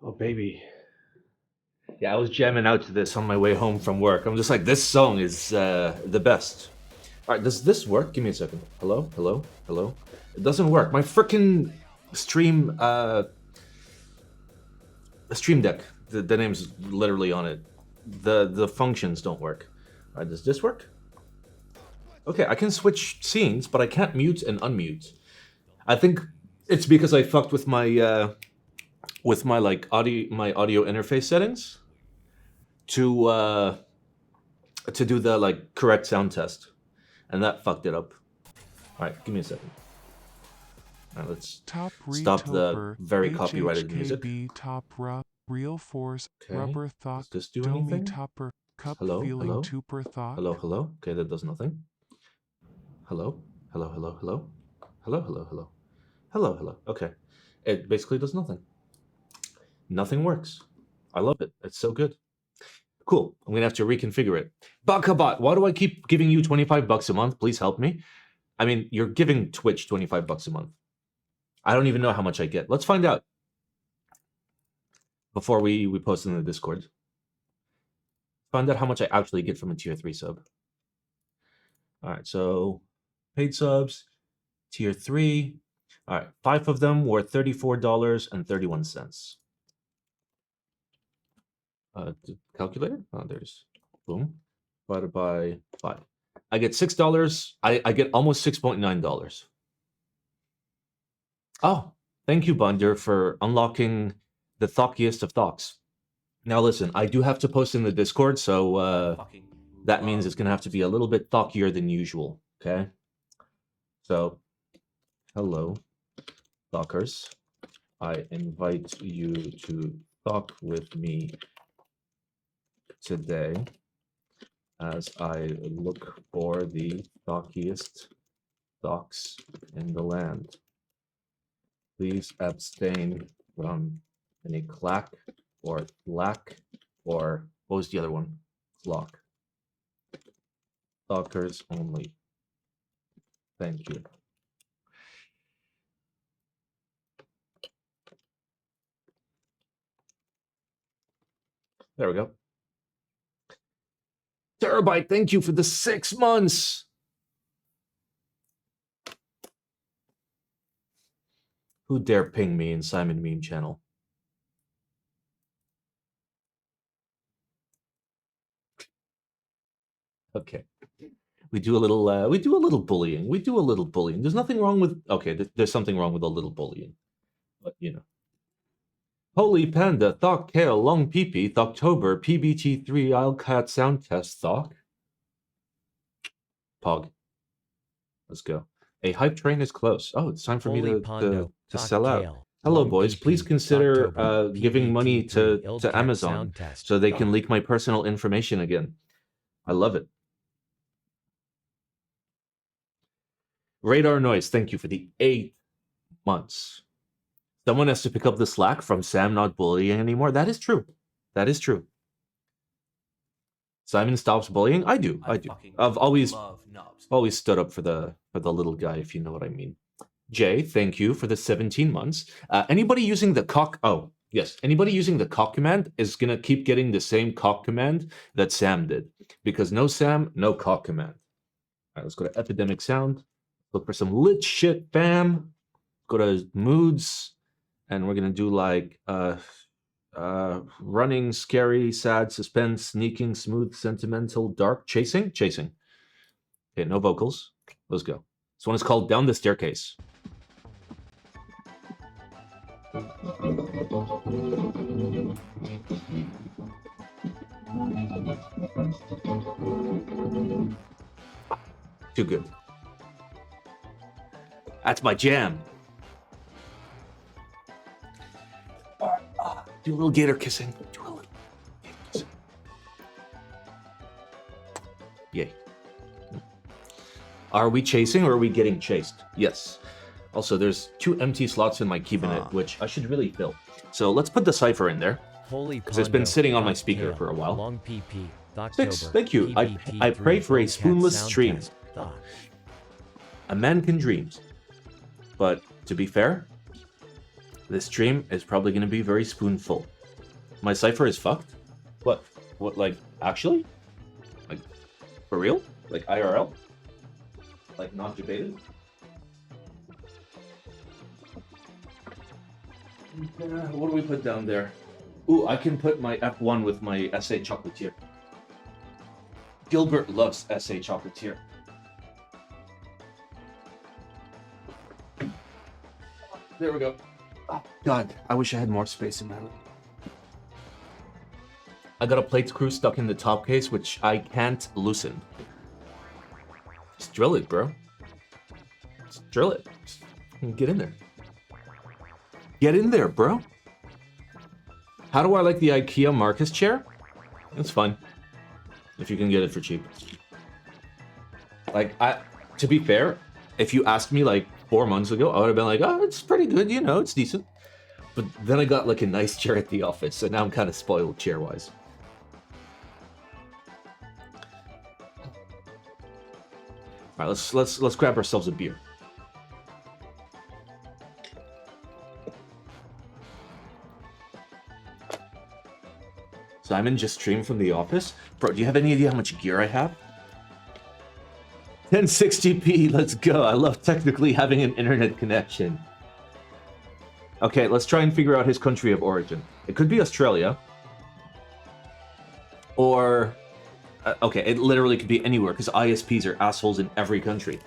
Oh, baby. Yeah, I was jamming out to this on my way home from work. I'm just like, this song is the best. All right, does this work? Give me a second. Hello, hello, hello. It doesn't work. My freaking stream, stream deck. The name's literally on it. The functions don't work. All right, does this work? Okay, I can switch scenes, but I can't mute and unmute. I think it's because I fucked with my like audio interface settings to do the like correct sound test, and that fucked it up. All right, give me a second. All right, let's stop the very copyrighted music. Top real force Okay, rubber thought does this do domi anything? topper cup Hello, feeling hello, tuper thought. hello, hello. Okay, that does nothing. Hello, hello, hello, hello, hello, hello, hello, hello, hello. Okay, it basically does nothing. Nothing works. I love it. It's so good. Cool. I'm gonna have to reconfigure it. Bakabot, why do I keep giving you $25 a month? Please help me. I mean, you're giving Twitch $25 a month. I don't even know how much I get. Let's find out before we post in the Discord. Find out how much I actually get from a tier 3 sub. All right, so paid subs, tier 3. All right, 5 of them were $34.31. Calculator? Oh, there's boom. Divided by 5. I get $6. I get almost $6.9. Oh, thank you, Bunder, for unlocking the thockiest of thocks. Now listen, I do have to post in the Discord, so that means it's gonna have to be a little bit thockier than usual. Okay. So, hello, thockers. I invite you to talk with me today as I look for the thockiest thocks in the land. Please abstain from any clack or lack or what was the other one? Lock. Talkers only. Thank you. There we go. Terabyte, thank you for the 6 months. Who dare ping me in Simon Meme channel? Okay. We do a little bullying. We do a little bullying. There's nothing wrong with there's something wrong with a little bullying. But you know. Holy Panda, Thok Kale, Long Peepee, Thoktober, PBT3, I'll sound test, Thok. Pog. Let's go. A hype train is close. Oh, it's time for me to sell out. Hello, boys. Please consider giving money to Amazon so they can leak my personal information again. I love it. Radar Noise, thank you for the 8 months. Someone has to pick up the slack from Sam not bullying anymore. That is true. That is true. Simon stops bullying. I do. I've always stood up for the little guy, if you know what I mean. Jay, thank you for the 17 months. Anybody using the cock? Oh, yes. Anybody using the cock command is gonna keep getting the same cock command that Sam did, because no Sam, no cock command. All right, let's go to Epidemic Sound. Look for some lit shit, fam. Go to moods, and we're gonna do like running, scary, sad, suspense, sneaking, smooth, sentimental, dark, chasing. Okay, no vocals. Let's go. This one is called Down the Staircase. Too good. That's my jam. Do a little gator kissing. Do a little gator kissing. Yay. Are we chasing or are we getting chased? Yes. Also, there's 2 empty slots in my cabinet, which I should really fill. So let's put the cipher in there. Because it's been sitting on my speaker for a while. Long PP, 6, thank you. I pray for a spoonless stream. A man can dream. But to be fair, This stream is probably going to be very spoonful. My cipher is fucked? What? What, like, actually? Like, for real? Like, IRL? Like, not debated? What do we put down there? Ooh, I can put my F1 with my SA Chocolatier. Gilbert loves SA Chocolatier. There we go. Oh, God, I wish I had more space in my room. I got a plate screw stuck in the top case, which I can't loosen. Just drill it, bro. Just drill it. Just get in there. Get in there, bro. How do I like the IKEA Marcus chair? It's fine. If you can get it for cheap. Like, to be fair, if you asked me like 4 months ago, I would have been like, oh, it's pretty good, you know, it's decent. But then I got like a nice chair at the office, so now I'm kind of spoiled chair-wise. All right, let's grab ourselves a beer. Simon just streamed from the office. Bro, do you have any idea how much gear I have? 1060p, let's go. I love technically having an internet connection. Okay, let's try and figure out his country of origin. It could be Australia. Or... okay, it literally could be anywhere, because ISPs are assholes in every country.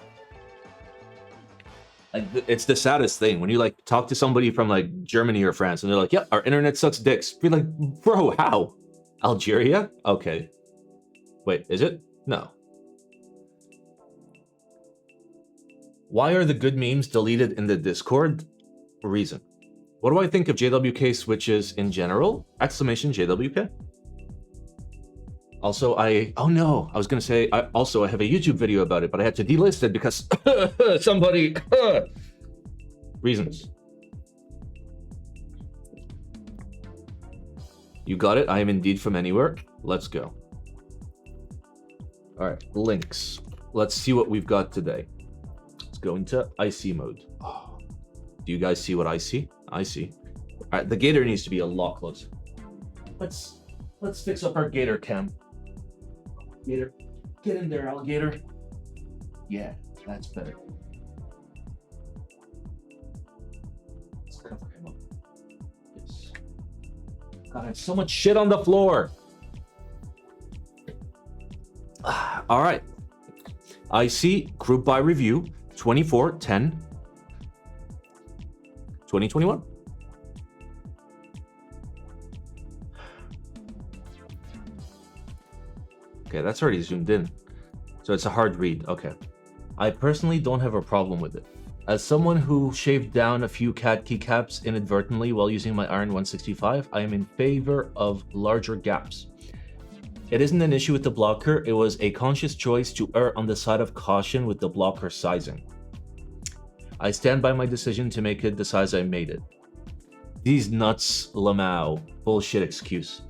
Like, it's the saddest thing. When you, like, talk to somebody from, like, Germany or France, and they're like, yeah, our internet sucks dicks. Be like, bro, how? Algeria? Okay. Wait, is it? No. Why are the good memes deleted in the Discord? Reason. What do I think of JWK switches in general? Exclamation JWK. Also, oh no, I was gonna say, I have a YouTube video about it, but I had to delist it because somebody, reasons. You got it, I am indeed from anywhere. Let's go. All right, links. Let's see what we've got today. Let's go into IC mode. Oh, do you guys see what I see? I see. All right, the gator needs to be a lot closer. Let's fix up our gator cam. Gator, get in there, alligator. Yeah, that's better. Let's cover him up. Yes. God, I have so much shit on the floor. All right. I see group by review 24/10/2021. Okay, that's already zoomed in. So it's a hard read. Okay. I personally don't have a problem with it. As someone who shaved down a few cat keycaps inadvertently while using my Iron 165, I am in favor of larger gaps. It isn't an issue with the blocker, it was a conscious choice to err on the side of caution with the blocker sizing. I stand by my decision to make it the size I made it. These nuts, Lamau. Bullshit excuse.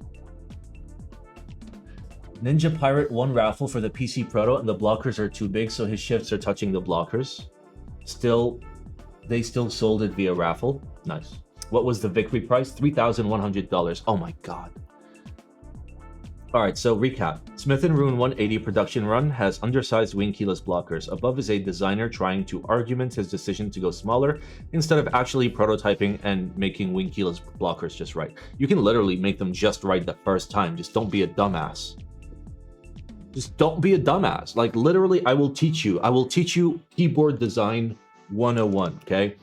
Ninja Pirate won raffle for the PC Proto and the blockers are too big, so his shifts are touching the blockers. They still sold it via raffle. Nice. What was the victory price? $3,100. Oh my god. Alright, so recap. Smith & Rune 180 production run has undersized wing keyless blockers. Above is a designer trying to argument his decision to go smaller instead of actually prototyping and making wing keyless blockers just right. You can literally make them just right the first time. Just don't be a dumbass. Just don't be a dumbass. Like, literally, I will teach you. I will teach you keyboard design 101, okay?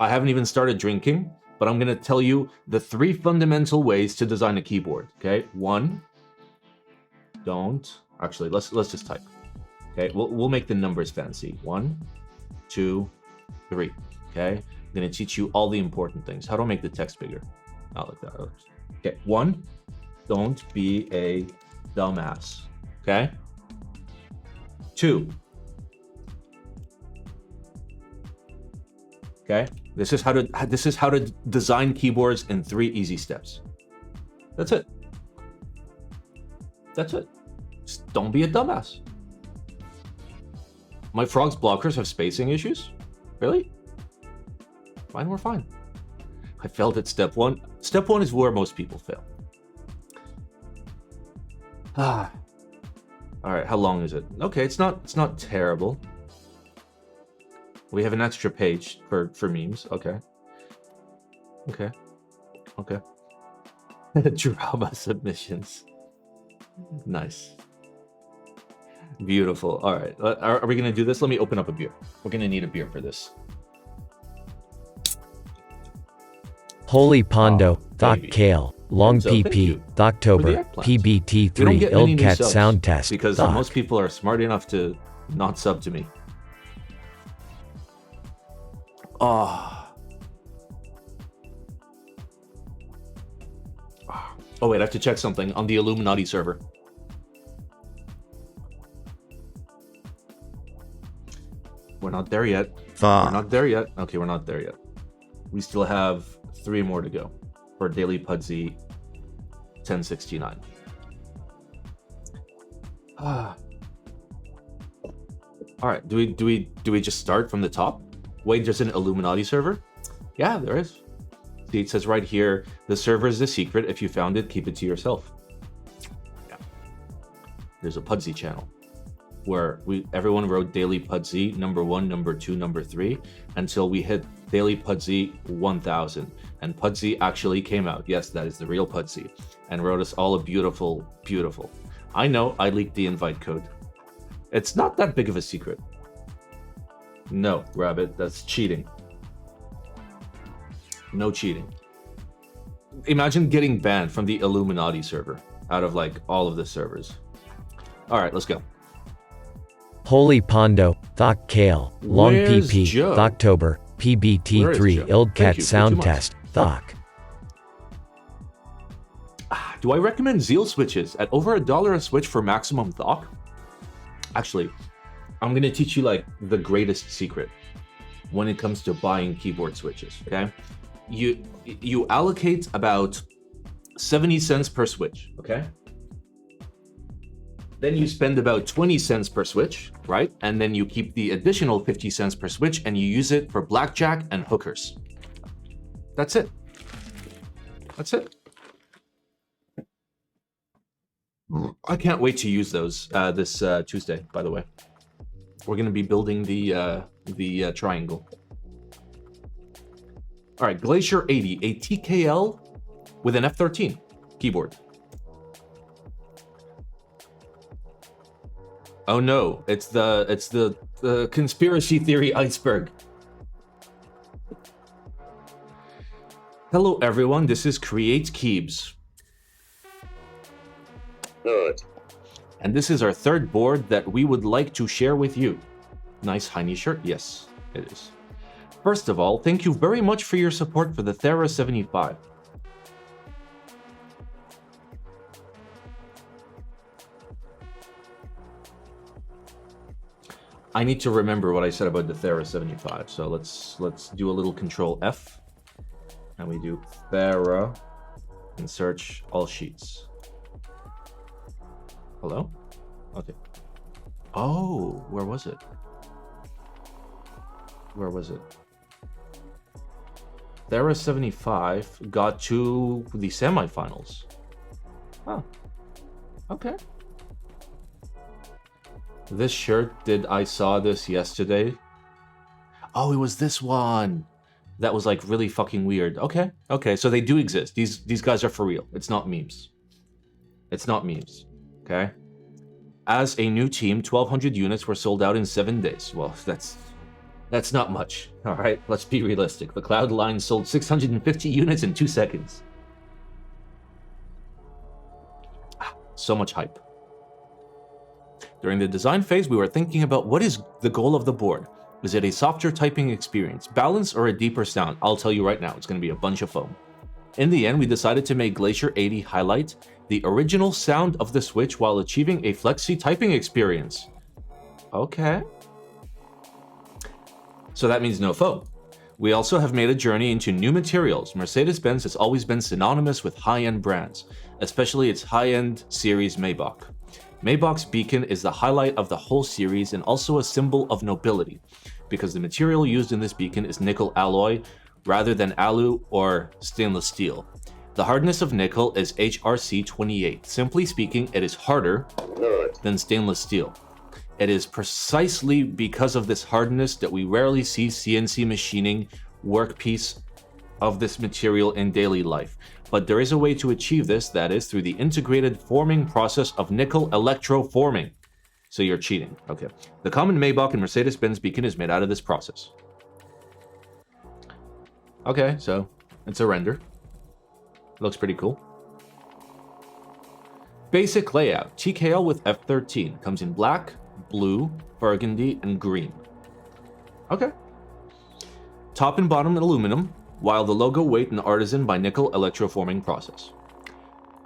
I haven't even started drinking, but I'm going to tell you the 3 fundamental ways to design a keyboard, okay? 1, don't. Actually, let's just type. Okay, we'll make the numbers fancy. 1, 2, 3, okay? I'm going to teach you all the important things. How do I make the text bigger? Not like that. Okay, 1, don't be a dumbass, okay? 2, okay? This is how to design keyboards in 3 easy steps. That's it. That's it. Just don't be a dumbass. My frog's blockers have spacing issues? Really? Mine were fine. I failed at step 1. Step 1 is where most people fail. Ah. All right, how long is it? Okay, it's not terrible. We have an extra page for memes. Okay. Okay. Okay. Drama submissions. Nice. Beautiful. All right. Are we going to do this? Let me open up a beer. We're going to need a beer for this. Holy Pondo, Thok baby. Kale, Long So, thank PP, you for the Thoktober, eggplant. We PBT3, don't get many new Ildcat subs Sound Test, because Thok. most people are smart enough to not sub to me. Oh. Oh wait, I have to check something on the Illuminati server. We're not there yet. We're not there yet. Okay, we're not there yet. We still have 3 more to go for Daily Pudsey 1069. All right, do we just start from the top? Wait, there's an Illuminati server? Yeah, there is. See, it says right here, the server is a secret. If you found it, keep it to yourself. Yeah. There's a Pudsey channel where everyone wrote Daily Pudsey number 1, number 2, number 3 until we hit Daily Pudsey 1000. And Pudsey actually came out. Yes, that is the real Pudsey. And wrote us all a beautiful, beautiful. I know I leaked the invite code. It's not that big of a secret. No, Rabbit, that's cheating. No cheating. Imagine getting banned from the Illuminati server out of like all of the servers. All right, let's go. Holy Pondo, Thok Kale, Long Where's PP, Joe? Thoktober, Where PBT3, is Joe? Thank Ildcat you for 2 Sound months. Test, Thok. Do I recommend Zeal switches at over $1 a switch for maximum thok? Actually, I'm gonna teach you like the greatest secret when it comes to buying keyboard switches. Okay, you allocate about 70 cents per switch. Okay, then you spend about 20 cents per switch, right? And then you keep the additional 50 cents per switch and you use it for blackjack and hookers. That's it. That's it. I can't wait to use those this Tuesday, by the way. We're going to be building the triangle. All right, Glacier 80, a TKL with an F13 keyboard. Oh no, it's the conspiracy theory iceberg. Hello everyone, this is Create Keebs. Good. And this is our 3rd board that we would like to share with you. Nice Heine shirt? Yes, it is. First of all, thank you very much for your support for the Thera 75. I need to remember what I said about the Thera 75, so let's do a little Control F. And we do Thera and search all sheets. Hello? Okay. Oh, where was it? Where was it? Thera 75 got to the semifinals. Oh. Okay. This shirt, I saw this yesterday. Oh, it was this one. That was like really fucking weird. Okay. Okay, so they do exist. These guys are for real. It's not memes. It's not memes. Okay. As a new team, 1,200 units were sold out in 7 days. Well, that's not much. All right, let's be realistic. The Cloud line sold 650 units in 2 seconds. So much hype. During the design phase, we were thinking about what is the goal of the board. Is it a softer typing experience, balance, or a deeper sound? I'll tell you right now, it's going to be a bunch of foam. In the end, we decided to make Glacier 80 highlight the original sound of the Switch while achieving a flexi typing experience. Okay. So that means no foam. We also have made a journey into new materials. Mercedes-Benz has always been synonymous with high-end brands, especially its high-end series Maybach. Maybach's beacon is the highlight of the whole series and also a symbol of nobility, because the material used in this beacon is nickel alloy, rather than alu or stainless steel. The hardness of nickel is HRC 28. Simply speaking, it is harder than stainless steel. It is precisely because of this hardness that we rarely see CNC machining workpiece of this material in daily life. But there is a way to achieve this, that is through the integrated forming process of nickel electroforming. So you're cheating. Okay. The common Maybach and Mercedes-Benz beacon is made out of this process. Okay, so it's a render. Looks pretty cool. Basic layout. TKL with F13. Comes in black, blue, burgundy, and green. Okay. Top and bottom in aluminum, while the logo weight and artisan by nickel electroforming process.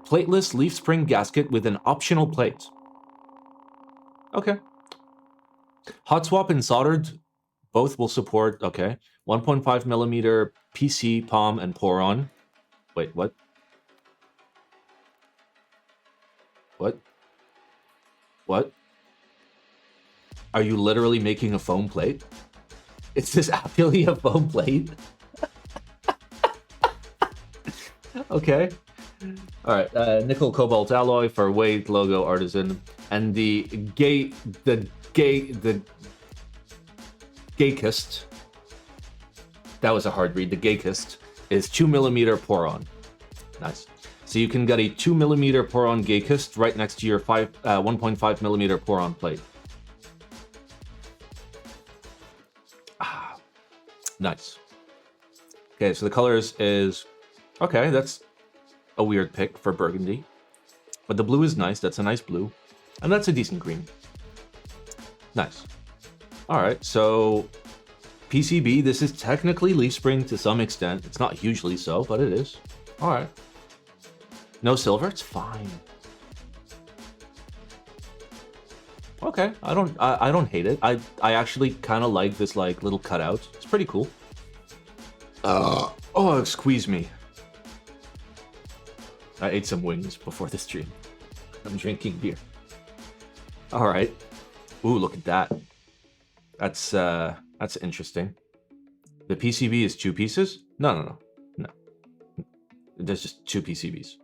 Plateless leaf spring gasket with an optional plate. Okay. Hot swap and soldered, both will support, okay. 1.5 millimeter PC, palm, and pour on. Wait, what? What? What? Are you literally making a foam plate? Is this actually a foam plate? Okay. All right. Nickel cobalt alloy for weight, logo, artisan, and the Gakist. That was a hard read. The Gakist is 2 millimeter pour on. Nice. So you can get a 2 millimeter pour on Gakist right next to your 1.5 millimeter pour on plate. Nice. Okay, so the colors is... Okay, that's a weird pick for burgundy. But the blue is nice. That's a nice blue. And that's a decent green. Nice. Alright, so... PCB, this is technically leaf spring to some extent. It's not hugely so, but it is. Alright. No silver? It's fine. Okay, I don't hate it. I actually kind of like this like little cutout. It's pretty cool. Oh, squeeze me. I ate some wings before the stream. I'm drinking beer. All right. Ooh, look at that. That's interesting. The PCB is 2 pieces? No. There's just 2 PCBs.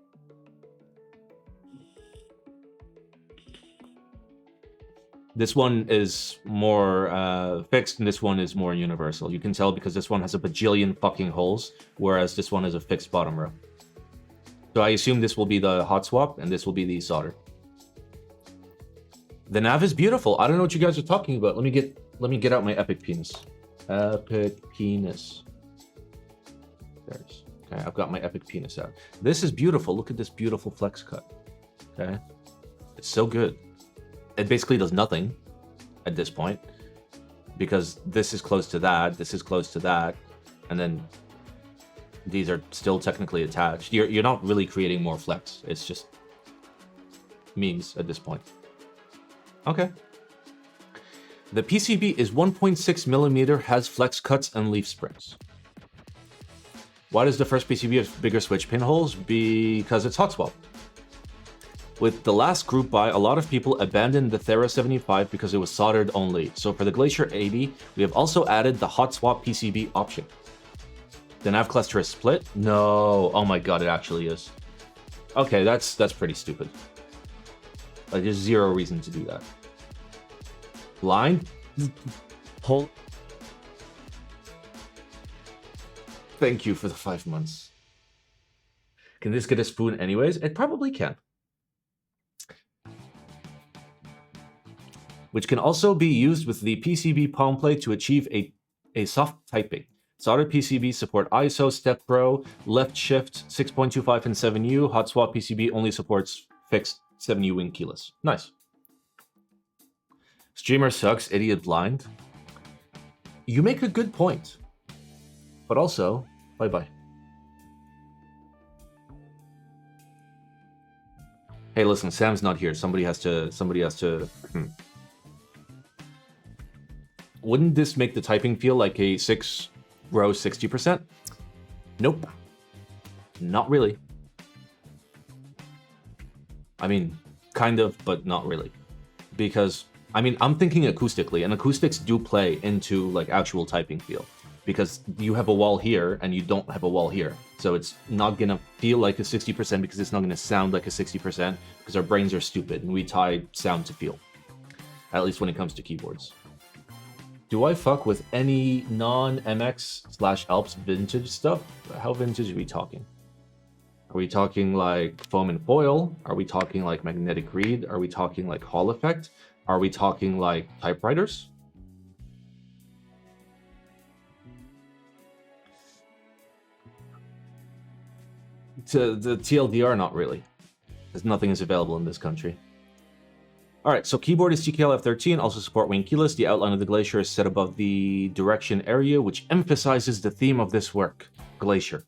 This one is more fixed, and this one is more universal. You can tell because this one has a bajillion fucking holes, whereas this one is a fixed bottom row. So I assume this will be the hot swap, and this will be the solder. The nav is beautiful. I don't know what you guys are talking about. Let me get out my epic penis. Epic penis. There's okay. I've got my epic penis out. This is beautiful. Look at this beautiful flex cut. Okay, it's so good. It basically does nothing at this point because this is close to that, this is close to that, and then these are still technically attached. You're not really creating more flex. It's just memes at this point. Okay. The PCB is 1.6 millimeter, has flex cuts and leaf springs. Why does the first PCB have bigger switch pinholes? Because it's hot swap. With the last group buy, a lot of people abandoned the Thera 75 because it was soldered only. So for the Glacier 80, we have also added the hot swap PCB option. The nav cluster is split? No. Oh my god, it actually is. Okay, that's pretty stupid. Like, there's zero reason to do that. Blind? Hol- Thank you for the 5 months. Can this get a spoon anyways? It probably can. Which can also be used with the PCB palm plate to achieve a soft typing. Soldered PCB support ISO, Step Pro, left shift, 6.25 and 7U. Hot swap PCB only supports fixed 7U wing keyless. Nice. Streamer sucks, idiot blind. You make a good point. But also, bye-bye. Hey, listen, Sam's not here. Somebody has to. Wouldn't this make the typing feel like a 6-row 60%? Nope. Not really. I mean, kind of, but not really. Because, I mean, I'm thinking acoustically, and acoustics do play into, like, actual typing feel. because you have a wall here and you don't have a wall here. So it's not gonna feel like a 60% because it's not gonna sound like a 60% because our brains are stupid and we tie sound to feel. At least when it comes to keyboards. Do I fuck with any non-MX/Alps vintage stuff? How vintage are we talking? Are we talking like foam and foil? Are we talking like magnetic reed? Are we talking like Hall effect? Are we talking like typewriters? To the TLDR, not really, because nothing is available in this country. All right, so keyboard is TKL F13, also support wing keyless. The outline of the glacier is set above the direction area, which emphasizes the theme of this work, glacier.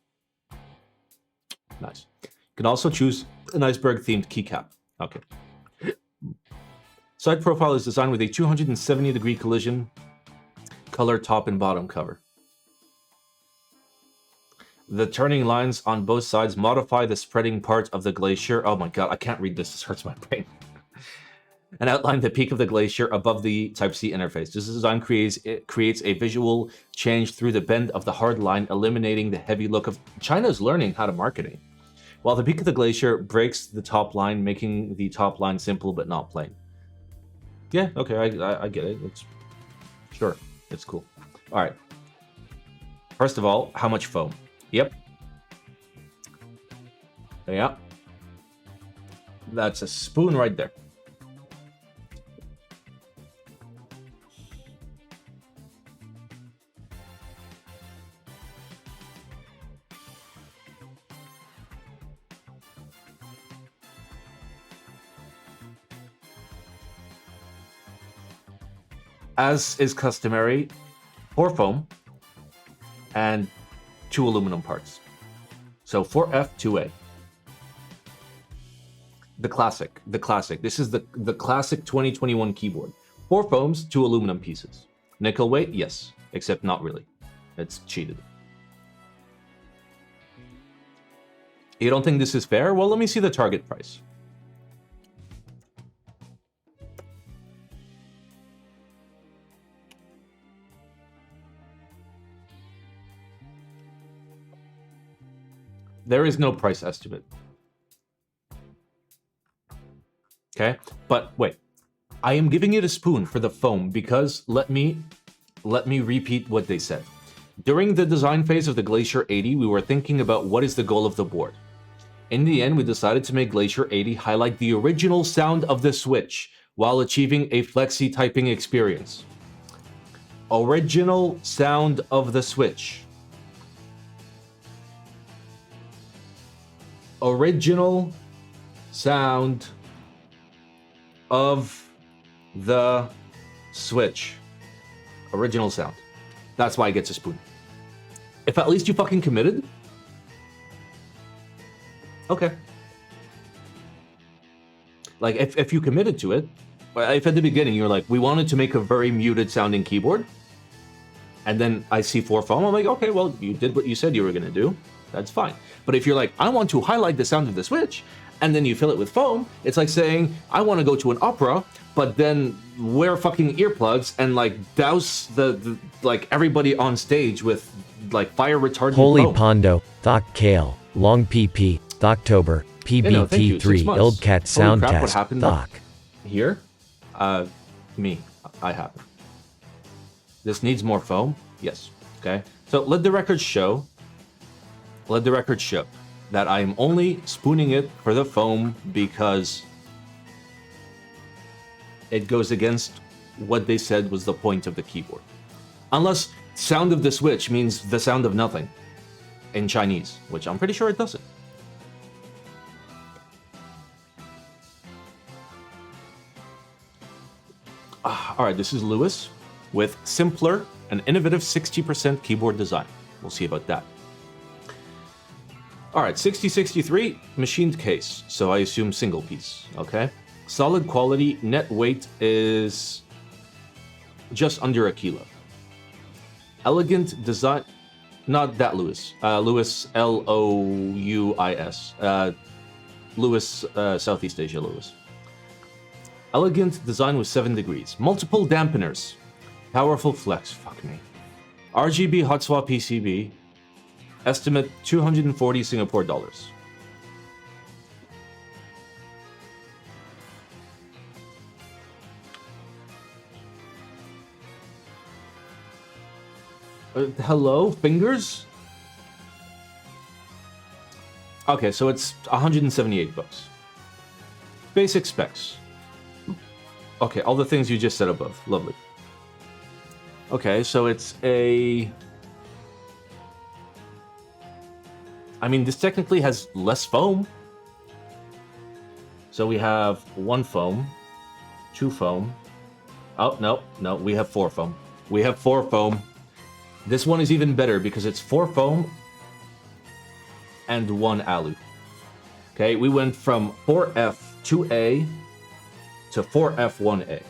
Nice. You can also choose an iceberg-themed keycap. Okay. Side profile is designed with a 270-degree collision color top and bottom cover. The turning lines on both sides modify the spreading part of the glacier. Oh my god, I can't read this. This hurts my brain. And outline the peak of the glacier above the Type-C interface. This design creates a visual change through the bend of the hard line, eliminating the heavy look of... China's learning how to marketing. While the peak of the glacier breaks the top line, making the top line simple but not plain. Yeah, okay, I get it. It's sure, it's cool. All right. First of all, how much foam? Yep. Yeah. That's a spoon right there. As is customary, 4 foam and 2 aluminum parts. So 4F, 2A. The classic. This is the classic 2021 keyboard. 4 foams, 2 aluminum pieces. Nickel weight, yes, except not really. It's cheated. You don't think this is fair? Well, let me see the target price. There is no price estimate. Okay, but wait. I am giving it a spoon for the foam because let me repeat what they said. During the design phase of the Glacier 80, we were thinking about what is the goal of the board. In the end, we decided to make Glacier 80 highlight the original sound of the Switch while achieving a flexi typing experience. Original sound of the Switch. Original sound of the Switch. Original sound. That's why it gets a spoon. If at least you fucking committed. Okay. Like, if you committed to it, if at the beginning you're like, we wanted to make a very muted sounding keyboard, and then I see 4 foam, I'm like, okay, well, you did what you said you were gonna do. That's fine. But if you're like, I want to highlight the sound of the Switch, and then you fill it with foam, it's like saying, I want to go to an opera, but then wear fucking earplugs and like douse the like everybody on stage with like fire retardant Holy foam. Pondo, Thok Kale, Long PP, Thoktober, thank you, 6 PBT3, months. Ildcat Holy Sound crap, what Test, happened Thok. Here? Me. I happen. This needs more foam? Yes. Okay. So let the record show that I am only spooning it for the foam because it goes against what they said was the point of the keyboard. Unless sound of the Switch means the sound of nothing in Chinese, which I'm pretty sure it doesn't. All right, this is Lewis with simpler and innovative 60% keyboard design. We'll see about that. All right, 6063, machined case, so I assume single piece, okay? Solid quality, net weight is just under a kilo. Elegant design, not that Lewis, Lewis, L-O-U-I-S, Lewis, Southeast Asia Lewis. Elegant design with 7 degrees, multiple dampeners, powerful flex, fuck me. RGB hot swap PCB. Estimate 240 Singapore dollars. Hello, fingers? Okay, so it's 178 bucks. Basic specs. Okay, all the things you just said above. Lovely. Okay, so it's a... I mean, this technically has less foam. So we have 1 foam, 2 foam. Oh, no, we have 4 foam. We have 4 foam. This one is even better because it's 4 foam and 1 alu. Okay, we went from 4F2A to 4F1A.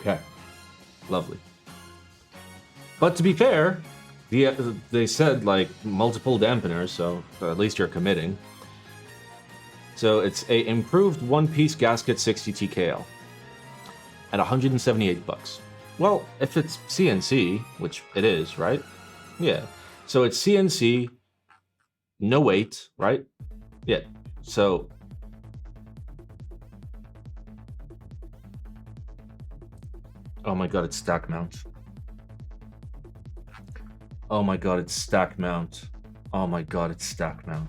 Okay, lovely. But to be fair, they said like multiple dampeners, so at least you're committing. So it's a improved one-piece gasket 60 TKL at 178 bucks. Well, if it's CNC, which it is, right? Yeah. So it's CNC, no weight, right? Yeah. So oh my god, it's stack mount. Oh my god, it's stack mount. Oh my god, it's stack mount.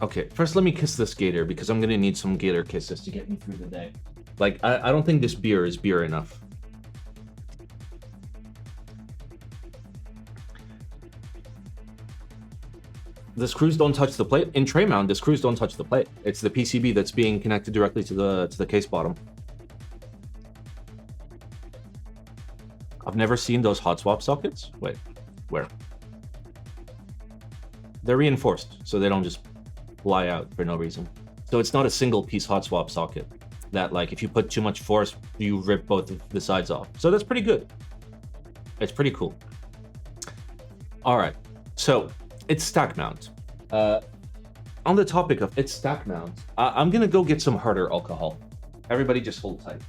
Okay, first let me kiss this gator because I'm gonna need some gator kisses to get me through the day. Like, I don't think this beer is beer enough. The screws don't touch the plate. In tray mount, the screws don't touch the plate. It's the PCB that's being connected directly to the case bottom. I've never seen those hot swap sockets. Wait, where? They're reinforced, so they don't just fly out for no reason. So it's not a single piece hot swap socket that, like, if you put too much force, you rip both of the sides off. So that's pretty good. It's pretty cool. All right, so it's stack mount. On the topic of it's stack mount, I'm gonna go get some harder alcohol. Everybody just hold tight.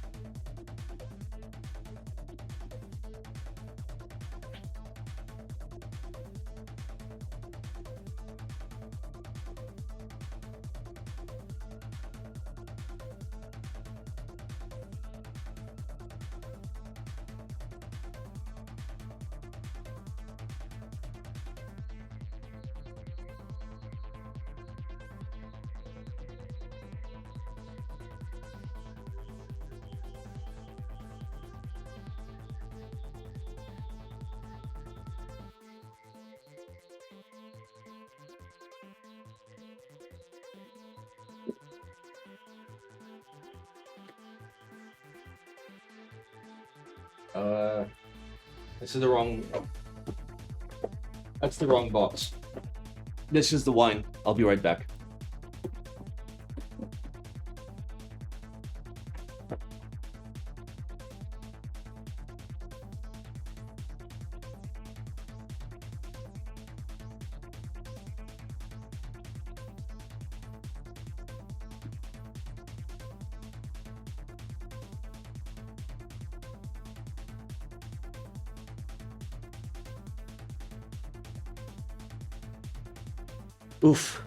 This is the wrong... That's the wrong box. This is the wine. I'll be right back. Oof.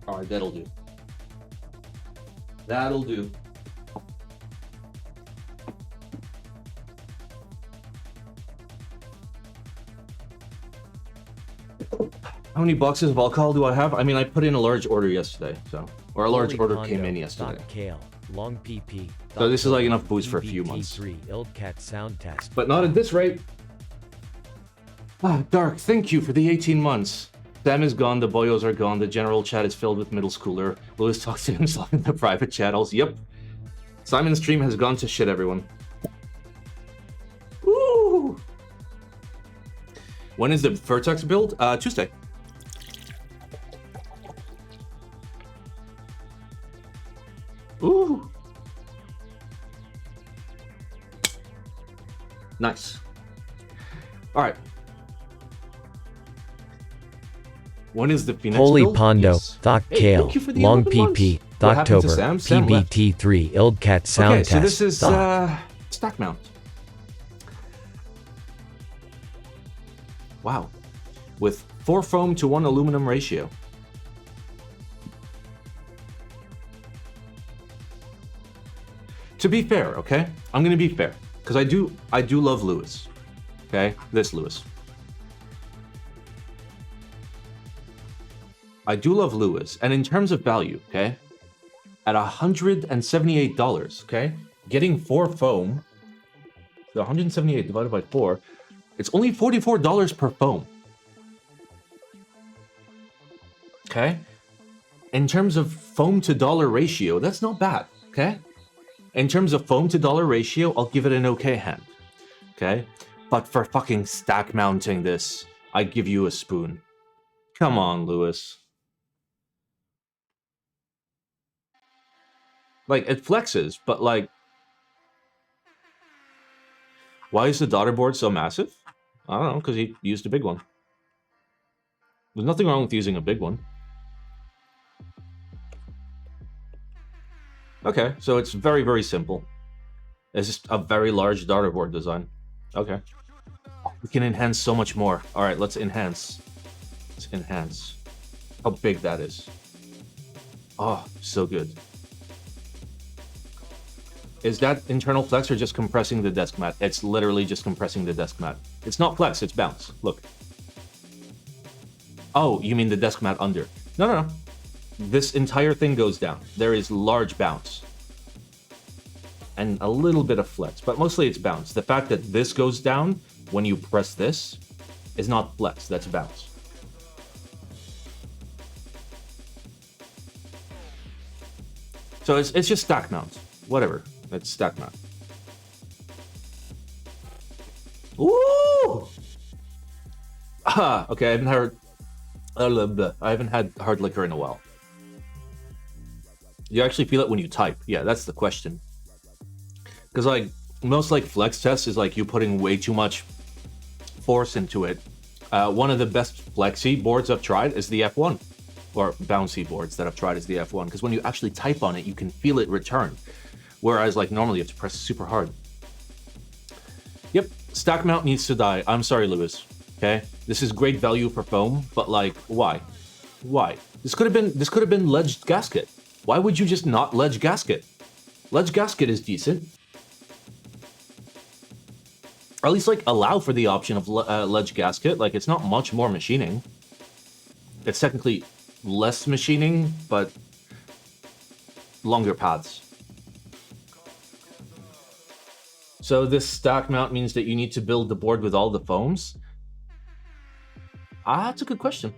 All right, that'll do. That'll do. How many boxes of alcohol do I have? I mean, I put in a large order yesterday, so... Or a large order came in yesterday. Kale, long PP. So this is like enough booze for a few months. Ildcat sound test. But not at this rate. Ah, Dark, thank you for the 18 months. Sam is gone, the boyos are gone, the general chat is filled with middle schooler. Lewis talks to himself in the private channels. Yep. Simon's stream has gone to shit, everyone. Woo! When is the Vertex build? Tuesday. Ooh. Nice. All right. When is the Phoenix Holy build? Pondo, Yes. Thok Hey, Kale, thank you for the Long 11 months. PP, What happened to Thoktober, Sam? Sam left. PBT3, Ildcat Sound Okay, Test. so this is Thok. stack mount. Wow. With 4 foam to 1 aluminum ratio. To be fair, okay? I'm gonna be fair. Because I do love Lewis. Okay? This Lewis. I do love Lewis. And in terms of value, okay? At $178, okay? Getting 4 foam. So 178 divided by 4. It's only $44 per foam. Okay? In terms of foam to dollar ratio, that's not bad, okay? In terms of foam to dollar ratio, I'll give it an okay hand. Okay? But for fucking stack mounting this, I give you a spoon. Come on, Lewis. Like, it flexes, but like... Why is the daughter board so massive? I don't know, because he used a big one. There's nothing wrong with using a big one. Okay, so it's very, very simple. It's just a very large daughter board design. Okay. We can enhance so much more. Alright, let's enhance. Let's enhance. How big that is. Oh, so good. Is that internal flex or just compressing the desk mat? It's literally just compressing the desk mat. It's not flex, it's bounce. Look. Oh, you mean the desk mat under. No, no, no. This entire thing goes down. There is large bounce. And a little bit of flex, but mostly it's bounce. The fact that this goes down when you press this is not flex, that's bounce. So it's just stack mount. Whatever. It's stack mount. Ooh! Ah, okay, I haven't had hard liquor in a while. You actually feel it when you type. Yeah, that's the question. Because like most like flex tests is like you putting way too much force into it. One of the best flexy boards I've tried is the F1, or bouncy boards that I've tried is the F1. Because when you actually type on it, you can feel it return. Whereas like normally you have to press super hard. Yep, stack mount needs to die. I'm sorry, Lewis. Okay, this is great value for foam, but like why? Why? This could have been ledged gasket. Why would you just not ledge gasket? Ledge gasket is decent. Or at least like allow for the option of ledge gasket. Like it's not much more machining. It's technically less machining, but longer paths. So this stack mount means that you need to build the board with all the foams? Ah, that's a good question.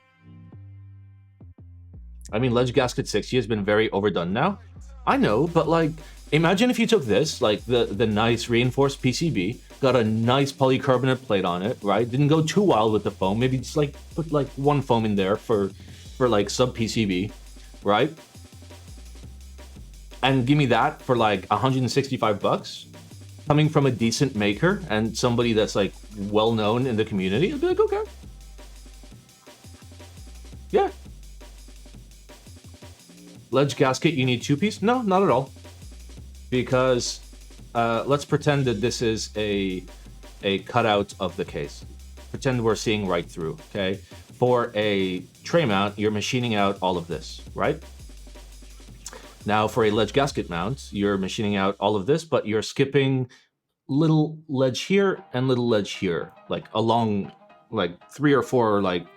I mean, ledge gasket 60 has been very overdone now. I know, but like, imagine if you took this, like the nice reinforced PCB, got a nice polycarbonate plate on it, right? Didn't go too wild with the foam. Maybe just like put like 1 foam in there for like sub PCB, right? And give me that for like 165 bucks. Coming from a decent maker and somebody that's like well known in the community, I'd be like, okay. Yeah. Ledge gasket, you need 2-piece? No, not at all. Because let's pretend that this is a cutout of the case. Pretend we're seeing right through, okay? For a tray mount, you're machining out all of this, right? Now for a ledge gasket mount, you're machining out all of this, but you're skipping little ledge here and little ledge here, like along like 3 or 4 like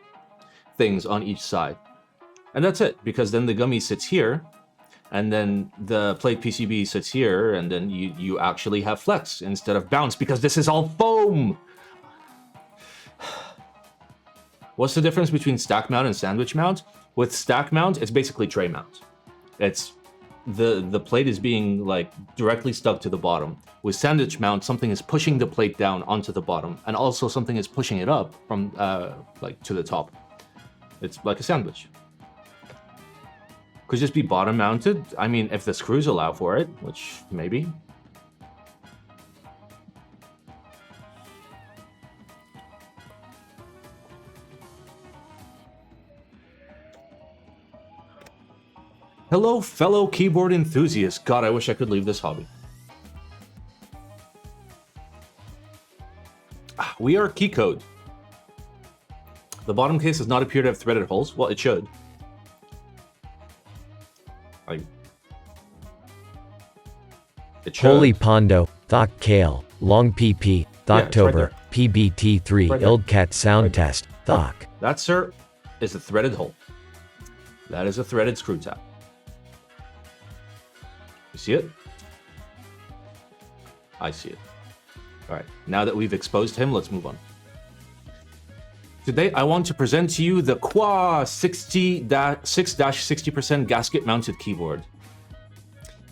things on each side. And that's it, because then the gummy sits here, and then the plate PCB sits here, and then you actually have flex instead of bounce, because this is all foam! What's the difference between stack mount and sandwich mount? With stack mount, it's basically tray mount. It's the plate is being like directly stuck to the bottom. With sandwich mount, something is pushing the plate down onto the bottom, and also something is pushing it up from like to the top. It's like a sandwich. Could just be bottom mounted. I mean, if the screws allow for it, which maybe. Hello, fellow keyboard enthusiasts. God, I wish I could leave this hobby. We are key code. The bottom case does not appear to have threaded holes. Well, it should. It should. Holy Pondo, Thok Kale, Long PP, Thoktober, right PBT3, Right there. Ildcat Sound Right there. Test, Thok. That, sir, is a threaded hole. That is a threaded screw tab. You see it? I see it. All right, now that we've exposed him, let's move on. Today, I want to present to you the Qua 6-60% gasket-mounted keyboard.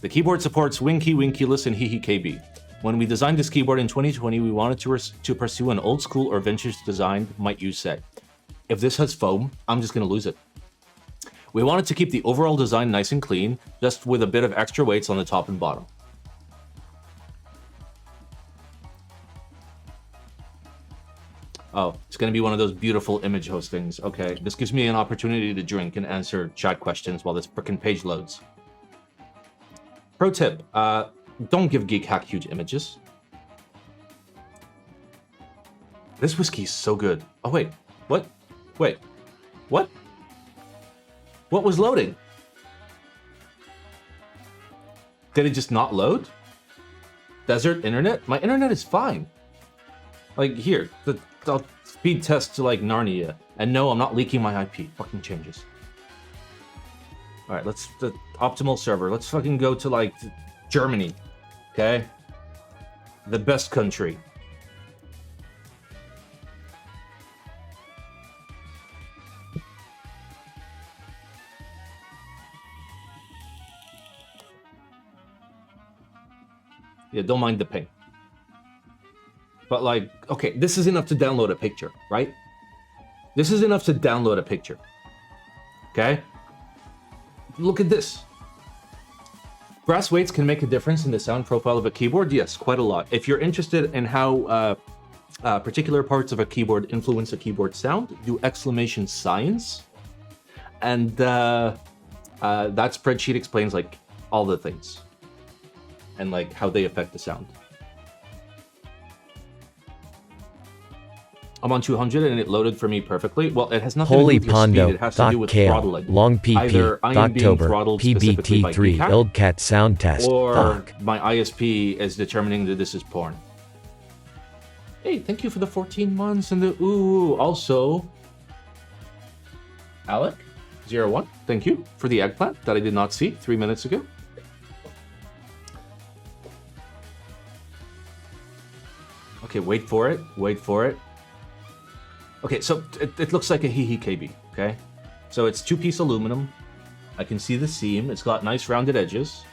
The keyboard supports Winky, Winkyless, and Hihi KB. When we designed this keyboard in 2020, we wanted to pursue an old-school or vintage design might use set. If this has foam, I'm just going to lose it. We wanted to keep the overall design nice and clean, just with a bit of extra weights on the top and bottom. Oh, it's going to be one of those beautiful image hostings. Okay, this gives me an opportunity to drink and answer chat questions while this frickin' page loads. Pro tip, don't give Geek Hack huge images. This whiskey is so good. Oh, wait. What? Wait. What? What was loading? Did it just not load? Desert internet? My internet is fine. Like, here, I'll speed test to, like, Narnia. And no, I'm not leaking my IP. Fucking changes. Alright, let's... The optimal server. Let's fucking go to, like, Germany. Okay? The best country. Yeah, don't mind the ping. But like, okay, this is enough to download a picture, right? This is enough to download a picture. Okay? Look at this. Brass weights can make a difference in the sound profile of a keyboard? Yes, quite a lot. If you're interested in how particular parts of a keyboard influence a keyboard sound, do exclamation science. And that spreadsheet explains like all the things. And like how they affect the sound. I'm on 200 and it loaded for me perfectly. Well, it has nothing Holy to do with your speed. Pondo, It has to do Thok with Kale, throttling. Long PP, Either I am being Thoktober, throttled specifically by PBT3, Geek Hack, Ildcat Sound Test, or Thok. my ISP is determining that this is porn. Hey, thank you for the 14 months and the ooh. Also, Alec01, thank you for the eggplant that I did not see 3 minutes ago. Okay, wait for it. Wait for it. Okay, so it looks like a Hihi KB, okay? So it's two-piece aluminum. I can see the seam. It's got nice rounded edges.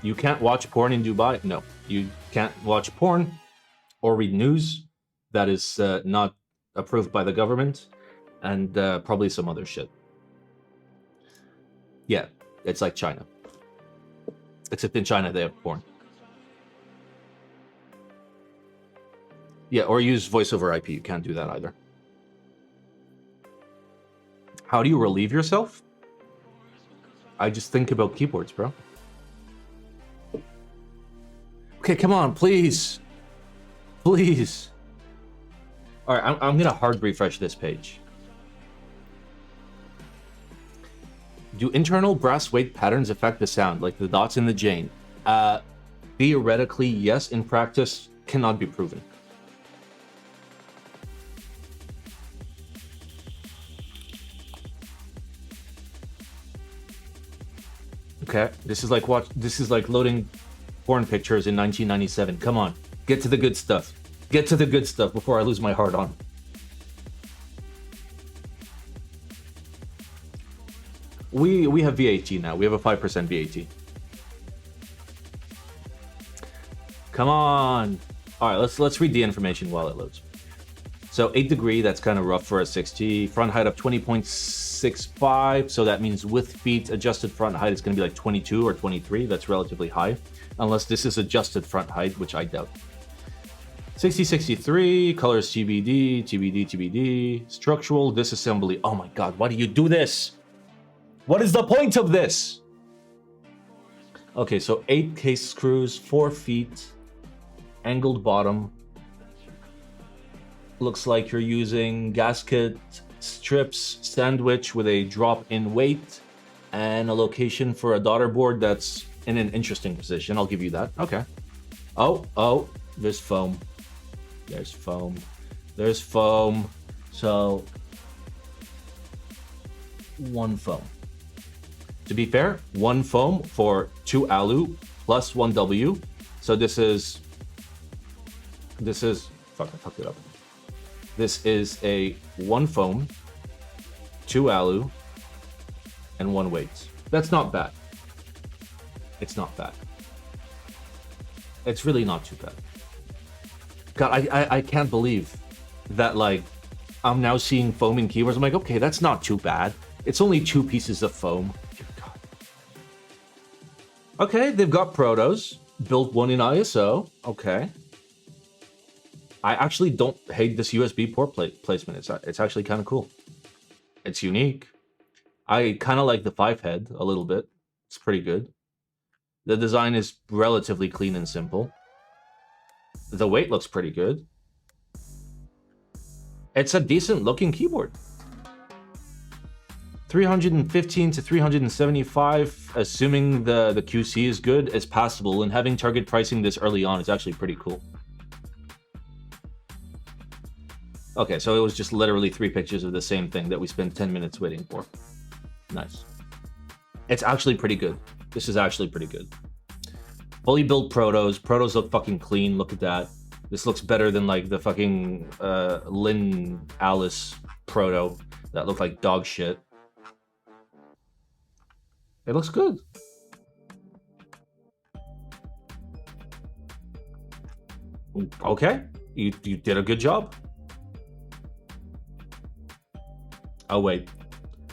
You can't watch porn in Dubai? No. You can't watch porn or read news. That is not approved by the government. And probably some other shit. Yeah, it's like China. Except in China, they have porn. Yeah, or use voice over IP. You can't do that either. How do you relieve yourself? I just think about keyboards, bro. Okay, come on, please. Please. All right, I'm going to hard refresh this page. Do internal brass weight patterns affect the sound, like the dots in the Jane? Theoretically, yes. In practice, cannot be proven. Okay, this is like loading porn pictures in 1997. Come on, get to the good stuff. Get to the good stuff before I lose my heart on. We have VAT now. We have a 5% VAT. Come on. All right, let's read the information while it loads. So 8 degree, that's kind of rough for a 60. Front height of 20.65, so that means with feet adjusted front height is going to be like 22 or 23. That's relatively high, unless this is adjusted front height, which I doubt. 6063, colors TBD, TBD, TBD. Structural disassembly. Oh my god, why do you do this? What is the point of this? Okay, so 8 case screws, 4 feet, angled bottom. Looks like you're using gasket strips sandwich with a drop in weight and a location for a daughter board that's in an interesting position. I'll give you that. Okay. Oh, there's foam. There's foam. There's foam. So, 1 foam. To be fair, 1 foam for 2 alu plus 1 W. So this is, fuck, I fucked it up. This is a 1 foam, 2 alu, and 1 weight. That's not bad. It's not bad. It's really not too bad. God, I can't believe that, like, I'm now seeing foam in keywords. I'm like, okay, that's not too bad. It's only 2 pieces of foam. Dear God. Okay, they've got protos. Built 1 in ISO. Okay. I actually don't hate this USB port placement. It's actually kind of cool. It's unique. I kind of like the 5 head a little bit. It's pretty good. The design is relatively clean and simple. The weight looks pretty good. It's a decent looking keyboard. 315 to 375, assuming the QC is good, is passable, and having target pricing this early on is actually pretty cool. Okay, so it was just literally 3 pictures of the same thing that we spent 10 minutes waiting for. Nice. It's actually pretty good. This is actually pretty good. Fully built protos. Protos look fucking clean. Look at that. This looks better than like the fucking Lynn Alice proto that looked like dog shit. It looks good. Okay, you did a good job. Oh wait.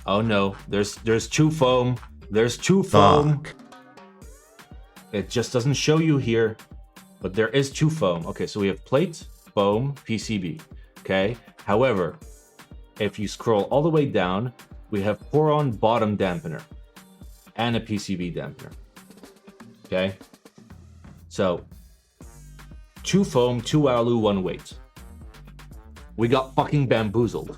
Oh no. There's 2 foam. There's 2 foam. Fuck. It just doesn't show you here, but there is 2 foam. Okay, so we have plate, foam, PCB. Okay. However, if you scroll all the way down, we have pour-on bottom dampener and a PCB dampener. Okay. So 2 foam, 2 alu, 1 weight. We got fucking bamboozled.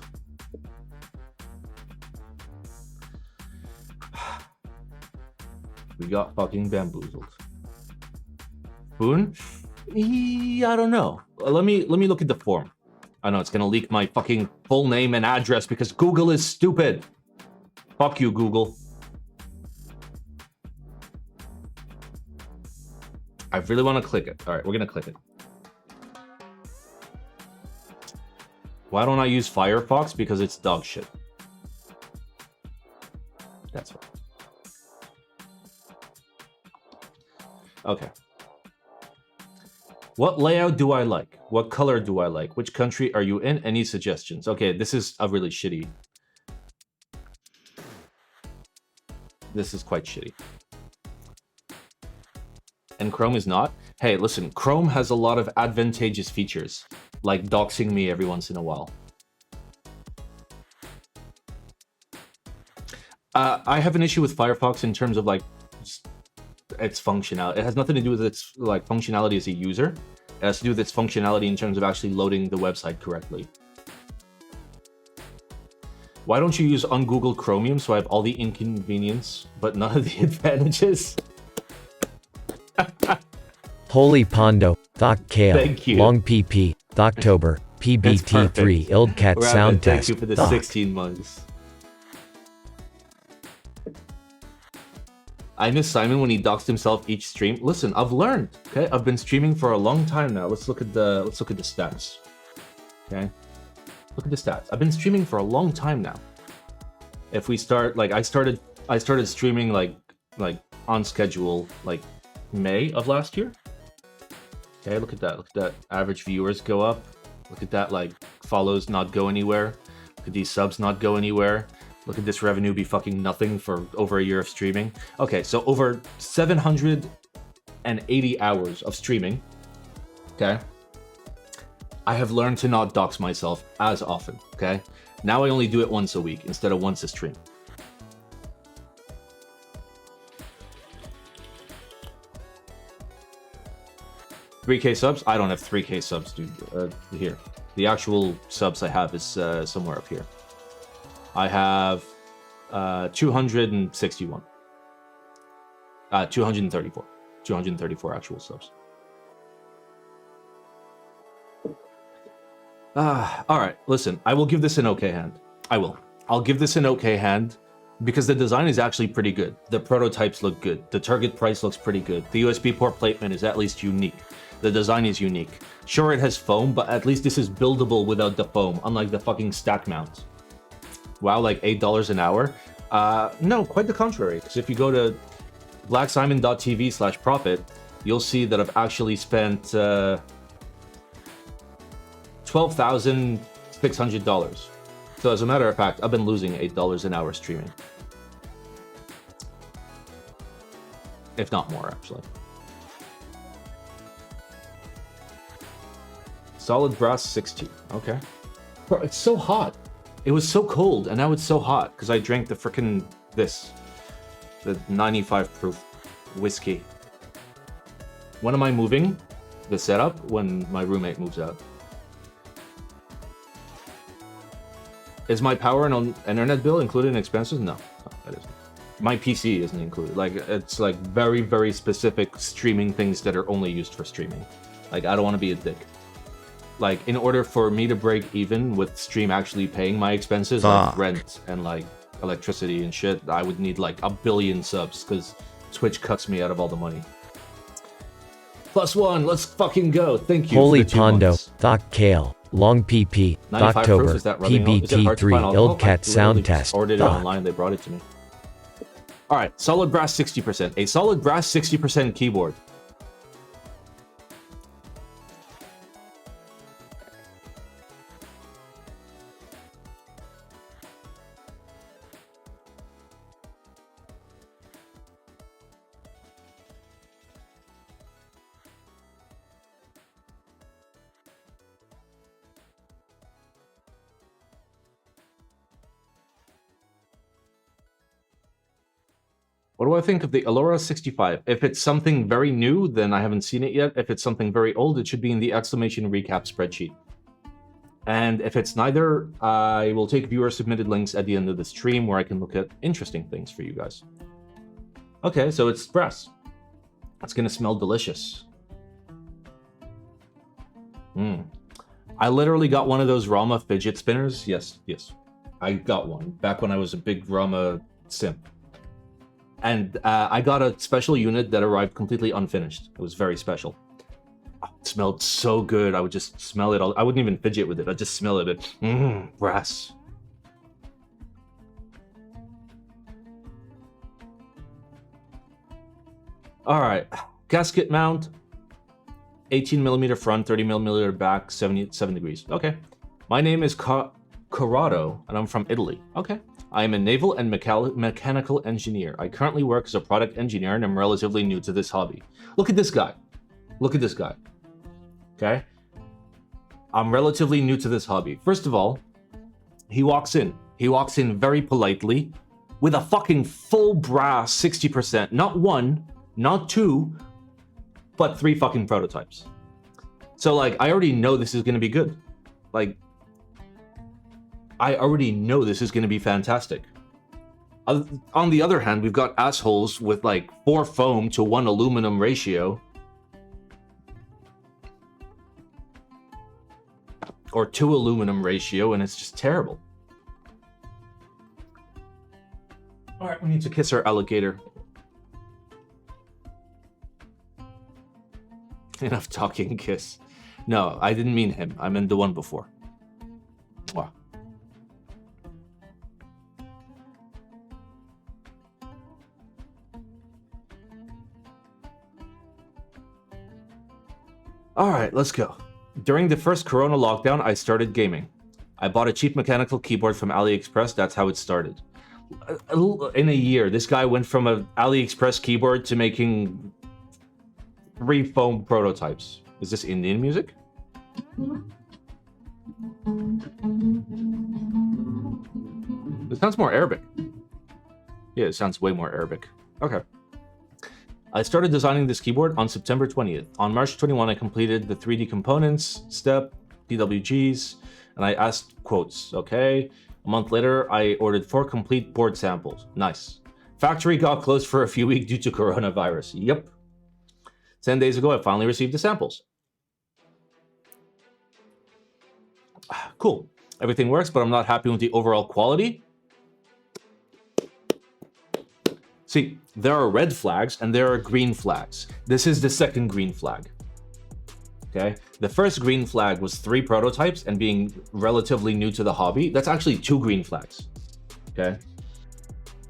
We got fucking bamboozled. Boon? I don't know. Let me look at the form. I know it's gonna leak my fucking full name and address because Google is stupid. Fuck you, Google. I really want to click it. All right, we're gonna click it. Why don't I use Firefox? Because it's dog shit. That's right. Okay. What layout do I like? What color do I like? Which country are you in? Any suggestions? Okay, this is a really shitty. This is quite shitty. And Chrome is not? Hey, listen, Chrome has a lot of advantageous features, like doxing me every once in a while. I have an issue with Firefox in terms of like its functionality. It has nothing to do with its like functionality as a user. It has to do with its functionality in terms of actually loading the website correctly. Why don't you use ungoogled Chromium so I have all the inconvenience but none of the advantages? Holy Pondo, Doc Kale, Thank you. Long PP, Doctober, PBT3, Ildcat Sound Thank Test, you for the Doc. 16 months. I miss Simon when he doxed himself each stream. Listen, I've learned. Okay, I've been streaming for a long time now. Let's look at the stats. Okay, look at the stats. I've been streaming for a long time now. If we start, like, I started streaming like on schedule like May of last year. Okay, look at that. Look at that. Average viewers go up. Look at that, like, follows not go anywhere. Look at these subs not go anywhere. Look at this revenue be fucking nothing for over a year of streaming. Okay, so over 780 hours of streaming. Okay. I have learned to not dox myself as often. Okay. Now I only do it once a week instead of once a stream. $3K subs? I don't have 3K subs, dude. Here. The actual subs I have is somewhere up here. I have 261. 234. 234 actual subs. Alright, listen. I will give this an okay hand. I will. I'll give this an okay hand because the design is actually pretty good. The prototypes look good. The target price looks pretty good. The USB port placement is at least unique. The design is unique. Sure, it has foam, but at least this is buildable without the foam, unlike the fucking stack mount. Wow, like $8 an hour? No, quite the contrary. Because if you go to blacksimon.tv/profit, you'll see that I've actually spent $12,600. So as a matter of fact, I've been losing $8 an hour streaming. If not more, actually. Solid brass 60. Okay. Bro, it's so hot. It was so cold, and now it's so hot because I drank the frickin' the 95 proof whiskey. When am I moving the setup? When my roommate moves out. Is my power and internet bill included in expenses? No, that isn't. My PC isn't included. Like, it's like very, very specific streaming things that are only used for streaming. Like, I don't want to be a dick. Like, in order for me to break even with stream actually paying my expenses, like rent and like electricity and shit, I would need like 1 billion subs because Twitch cuts me out of all the money. +1, let's fucking go. Thank you. Holy for the 2 Pondo, months. Doc Kale, Long PP, 95 proof, October, is that rubbing off? Is it hard to find PBT3, alcohol? Ildcat I Sound literally Test, ordered it Doc. online, they brought it to me. Alright, solid brass 60%. A solid brass 60% keyboard. What do I think of the Allura 65? If it's something very new, then I haven't seen it yet. If it's something very old, it should be in the exclamation recap spreadsheet. And if it's neither, I will take viewer-submitted links at the end of the stream where I can look at interesting things for you guys. Okay, so it's brass. It's gonna smell delicious. I literally got one of those Rama fidget spinners. Yes. I got one back when I was a big Rama simp. And I got a special unit that arrived completely unfinished. It was very special. Oh, it smelled so good. I would just smell it. I wouldn't even fidget with it. I'd just smell it. Brass. All right. Gasket mount. 18mm front, 30mm back, 77 degrees. Okay. My name is Corrado, and I'm from Italy. Okay. I am a naval and mechanical engineer. I currently work as a product engineer and I'm relatively new to this hobby. Look at this guy. Look at this guy. Okay? I'm relatively new to this hobby. First of all, he walks in. He walks in very politely with a fucking full brass 60%. Not one, not two, but 3 fucking prototypes. So, like, I already know this is going to be good. Like, I already know this is going to be fantastic. On the other hand, we've got assholes with like 4 foam to 1 aluminum ratio. Or 2 aluminum ratio, and it's just terrible. Alright, we need to kiss our alligator. Enough talking, kiss. No, I didn't mean him. I meant the one before. Wow. All right, let's go. During the first Corona lockdown, I started gaming. I bought a cheap mechanical keyboard from AliExpress. That's how it started. In a year, this guy went from an AliExpress keyboard to making 3 foam prototypes. Is this Indian music? It sounds more Arabic. Yeah, it sounds way more Arabic. Okay. I started designing this keyboard on September 20th. On March 21, I completed the 3D components, step, PWGs, and I asked quotes, okay? A month later, I ordered 4 complete board samples. Nice. Factory got closed for a few weeks due to coronavirus. Yep. 10 days ago, I finally received the samples. Cool. Everything works, but I'm not happy with the overall quality. See, there are red flags and there are green flags. This is the second green flag. Okay? The first green flag was 3 prototypes and being relatively new to the hobby. That's actually 2 green flags. Okay?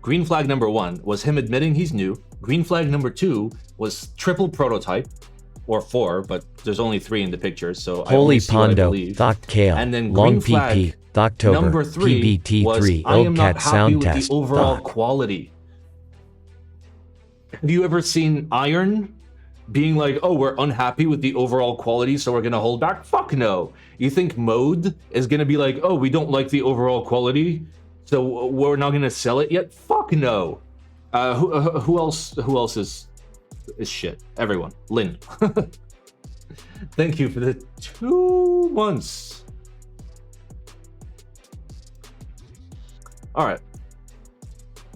Green flag number 1 was him admitting he's new. Green flag number 2 was triple prototype, or 4, but there's only 3 in the pictures, so I Holy only see what I Pondo, believe. Thok Kale, And then Long green flag PP, Thoktober, number 3 was PBT3, I am not Oldcat happy Sound with Test, the overall Thok. quality. Have you ever seen Iron being like, oh, we're unhappy with the overall quality, so we're gonna hold back? Fuck no. You think Mode is gonna be like, oh, we don't like the overall quality, so we're not gonna sell it yet? Fuck no. Who else is shit? Everyone. Lynn. Thank you for the 2 months. All right.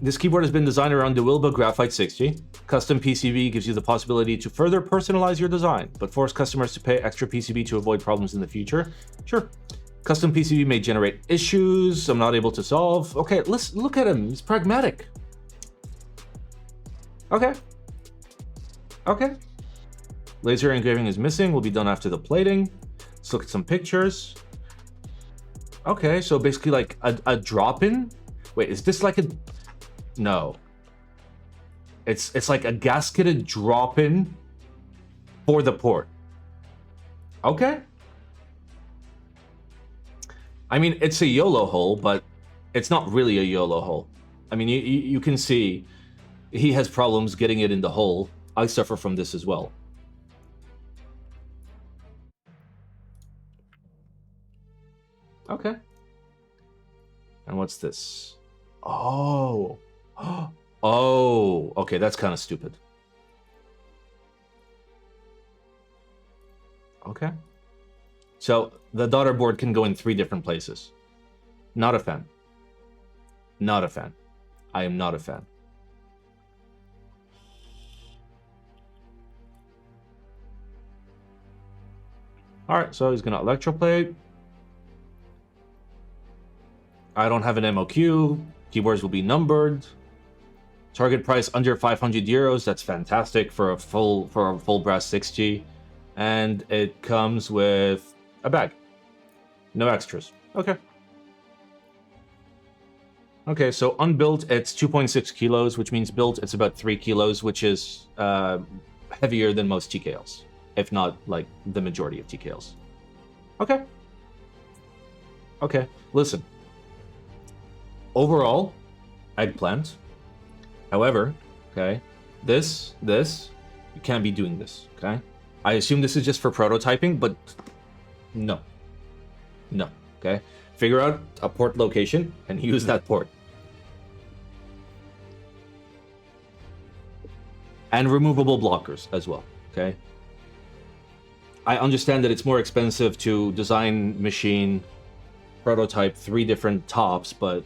This keyboard has been designed around the Wilba Graphite 60. Custom PCB gives you the possibility to further personalize your design, but force customers to pay extra PCB to avoid problems in the future. Sure. Custom PCB may generate issues I'm not able to solve. Okay, let's look at him. He's pragmatic. Okay. Okay. Laser engraving is missing. Will be done after the plating. Let's look at some pictures. Okay, so basically like a drop-in. Wait, is this like a... No. It's like a gasketed drop-in for the port. Okay. I mean, it's a YOLO hole, but it's not really a YOLO hole. I mean, you can see he has problems getting it in the hole. I suffer from this as well. Okay. And what's this? Oh. Oh, okay, that's kind of stupid. Okay. So the daughter board can go in 3 different places. Not a fan. Not a fan. I am not a fan. Alright, so he's gonna electroplate. I don't have an MOQ. Keyboards will be numbered. Target price under 500 euros. That's fantastic for a full brass 6G. And it comes with a bag. No extras. Okay. Okay, so unbuilt, it's 2.6 kilos, which means built, it's about 3 kilos, which is heavier than most TKLs, if not like the majority of TKLs. Okay. Okay, listen. Overall, eggplant. However, okay, this, you can't be doing this, okay? I assume this is just for prototyping, but no. No, okay? Figure out a port location and use that port. And removable blockers as well, okay? I understand that it's more expensive to design, machine, prototype 3 different tops, but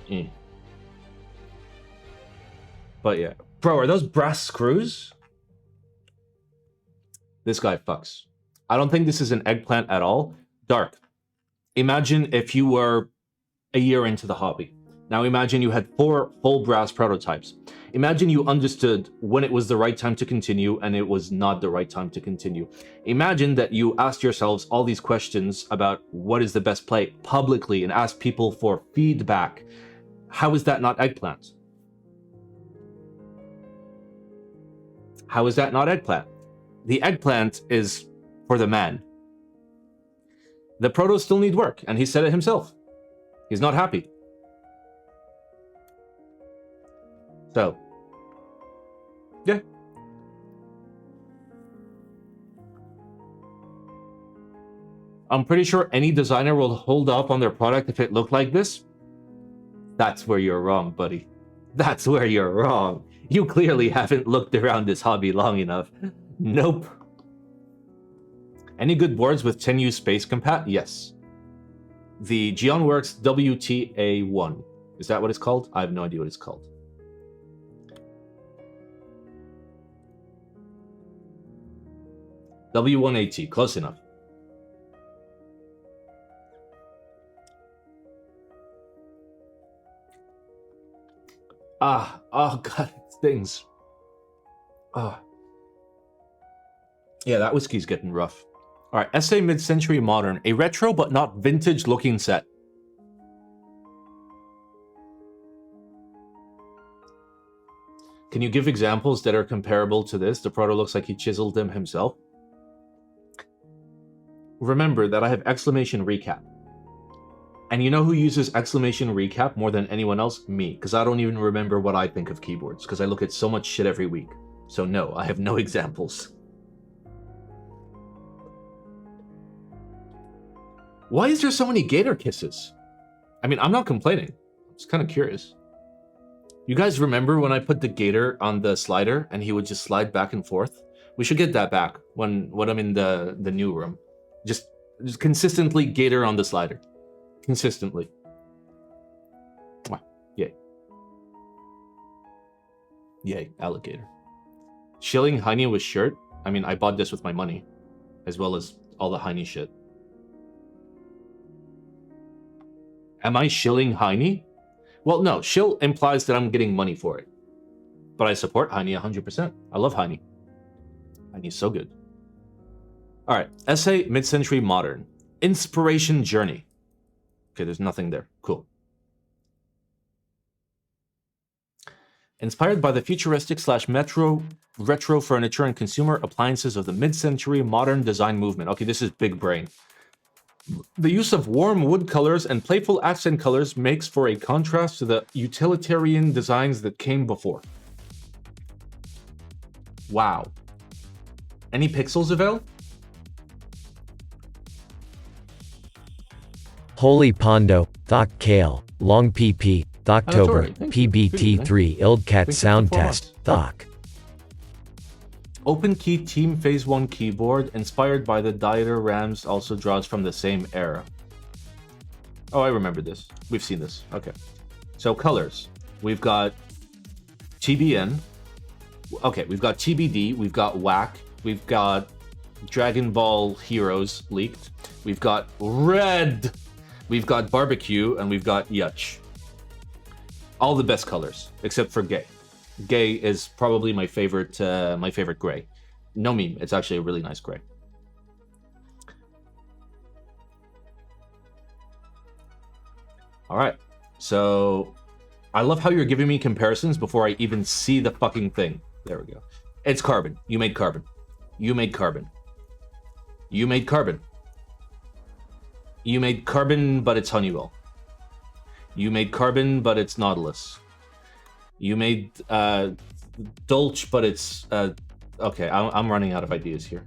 But yeah. Bro, are those brass screws? This guy fucks. I don't think this is an eggplant at all. Dark. Imagine if you were a year into the hobby. Now imagine you had 4 full brass prototypes. Imagine you understood when it was the right time to continue and it was not the right time to continue. Imagine that you asked yourselves all these questions about what is the best play publicly and asked people for feedback. How is that not eggplant? How is that not eggplant? The eggplant is for the man. The protos still need work, and he said it himself. He's not happy. So, yeah. I'm pretty sure any designer will hold up on their product if it looked like this. That's where you're wrong, buddy. That's where you're wrong. You clearly haven't looked around this hobby long enough. Nope. Any good boards with 10U space compat? Yes. The GeonWorks WTA1. Is that what it's called? I have no idea what it's called. W1AT, close enough. Oh god, it stings. Yeah, that whiskey's getting rough. Alright, SA Mid-Century Modern. A retro but not vintage looking set. Can you give examples that are comparable to this? The proto looks like he chiseled them himself. Remember that I have exclamation recap. And you know who uses exclamation recap more than anyone else? Me, because I don't even remember what I think of keyboards, because I look at so much shit every week. So no, I have no examples. Why is there so many gator kisses? I mean, I'm not complaining. I'm just kind of curious. You guys remember when I put the gator on the slider and he would just slide back and forth? We should get that back when I'm in the new room. Just consistently gator on the slider. Consistently. Yay. Yay, alligator. Shilling Heine with shirt? I mean, I bought this with my money. As well as all the Heine shit. Am I shilling Heine? Well, no. Shill implies that I'm getting money for it. But I support Heine 100%. I love Heine. Heine's so good. Alright. Essay Mid-Century Modern. Inspiration Journey. Okay, there's nothing there. Cool. Inspired by the futuristic / retro furniture and consumer appliances of the mid-century modern design movement. Okay, this is big brain. The use of warm wood colors and playful accent colors makes for a contrast to the utilitarian designs that came before. Wow. Any pixels avail? Holy Pondo, Thok Kale, Long PP, Thoktober, PBT3 Ildcat Sound Test, Thok. OpenKey Team Phase 1 keyboard, inspired by the Dieter Rams, also draws from the same era. Oh, I remember this. We've seen this. Okay. So, colors. We've got TBN. Okay, we've got TBD. We've got Whack. We've got Dragon Ball Heroes leaked. We've got Red. We've got Barbecue. And we've got Yutch. All the best colors, except for Gay. Gay is probably my favorite gray. No meme, it's actually a really nice gray. All right, so I love how you're giving me comparisons before I even see the fucking thing. There we go. It's carbon. You made carbon. You made carbon. You made carbon. You made carbon, but it's Honeywell. You made carbon, but it's Nautilus. You made Dolch, but it's okay. I'm running out of ideas here.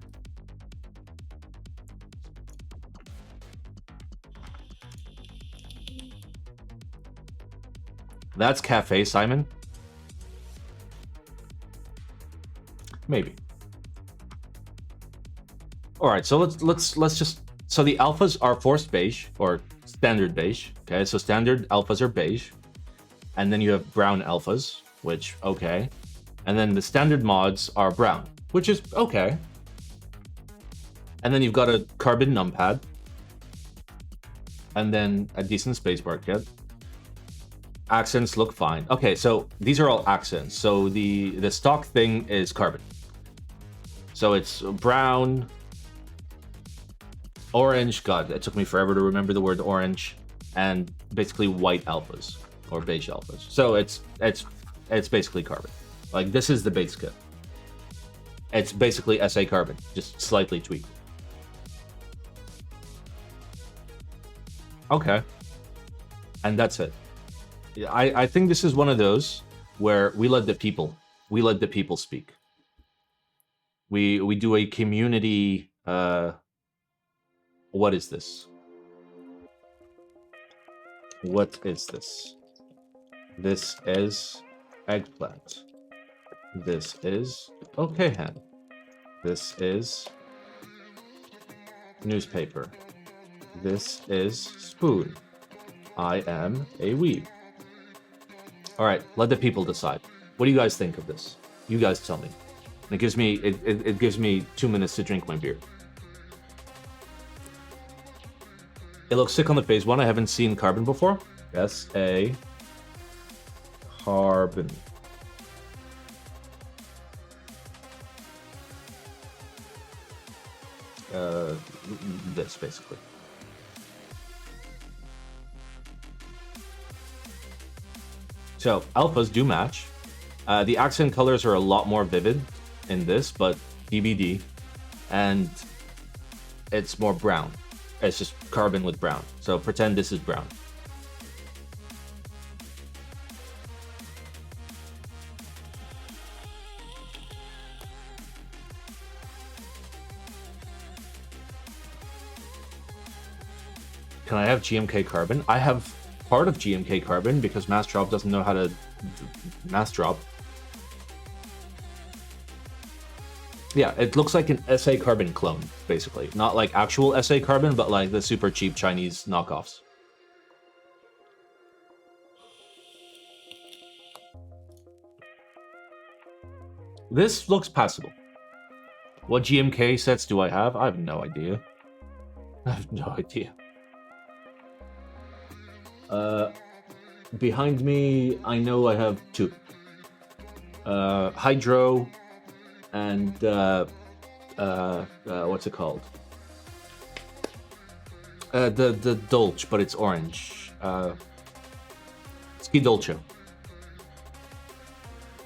That's Cafe Simon. Maybe. All right, so let's just. So the alphas are forced beige or standard beige. Okay, so standard alphas are beige. And then you have brown alphas, which, okay. And then the standard mods are brown, which is okay. And then you've got a carbon numpad. And then a decent spacebar kit. Accents look fine. Okay, so these are all accents. So the stock thing is carbon. So it's brown, orange. God, it took me forever to remember the word orange, and basically white alphas or beige alphas. So it's basically carbon. Like this is the base kit. It's basically SA carbon, just slightly tweaked. Okay, and that's it. I think this is one of those where we let the people speak. We do a community. What is this? What is this? This is eggplant. This is okay hen. This is newspaper. This is spoon. I am a weeb. All right, let the people decide. What do you guys think of this? You guys tell me. It gives me it gives me 2 minutes to drink my beer. It looks sick on the phase one. I haven't seen carbon before. SA carbon. This basically. So alphas do match. The accent colors are a lot more vivid in this, but BBD, and it's more brown. It's just carbon with brown. So pretend this is brown. Can I have GMK carbon? I have part of GMK carbon because Mass Drop doesn't know how to Mass Drop. Yeah, it looks like an SA carbon clone, basically. Not like actual SA carbon, but like the super cheap Chinese knockoffs. This looks passable. What GMK sets do I have? I have no idea. I have no idea. Behind me, I know I have two. Hydro and what's it called? The Dolce, but it's orange. Ski Dolce.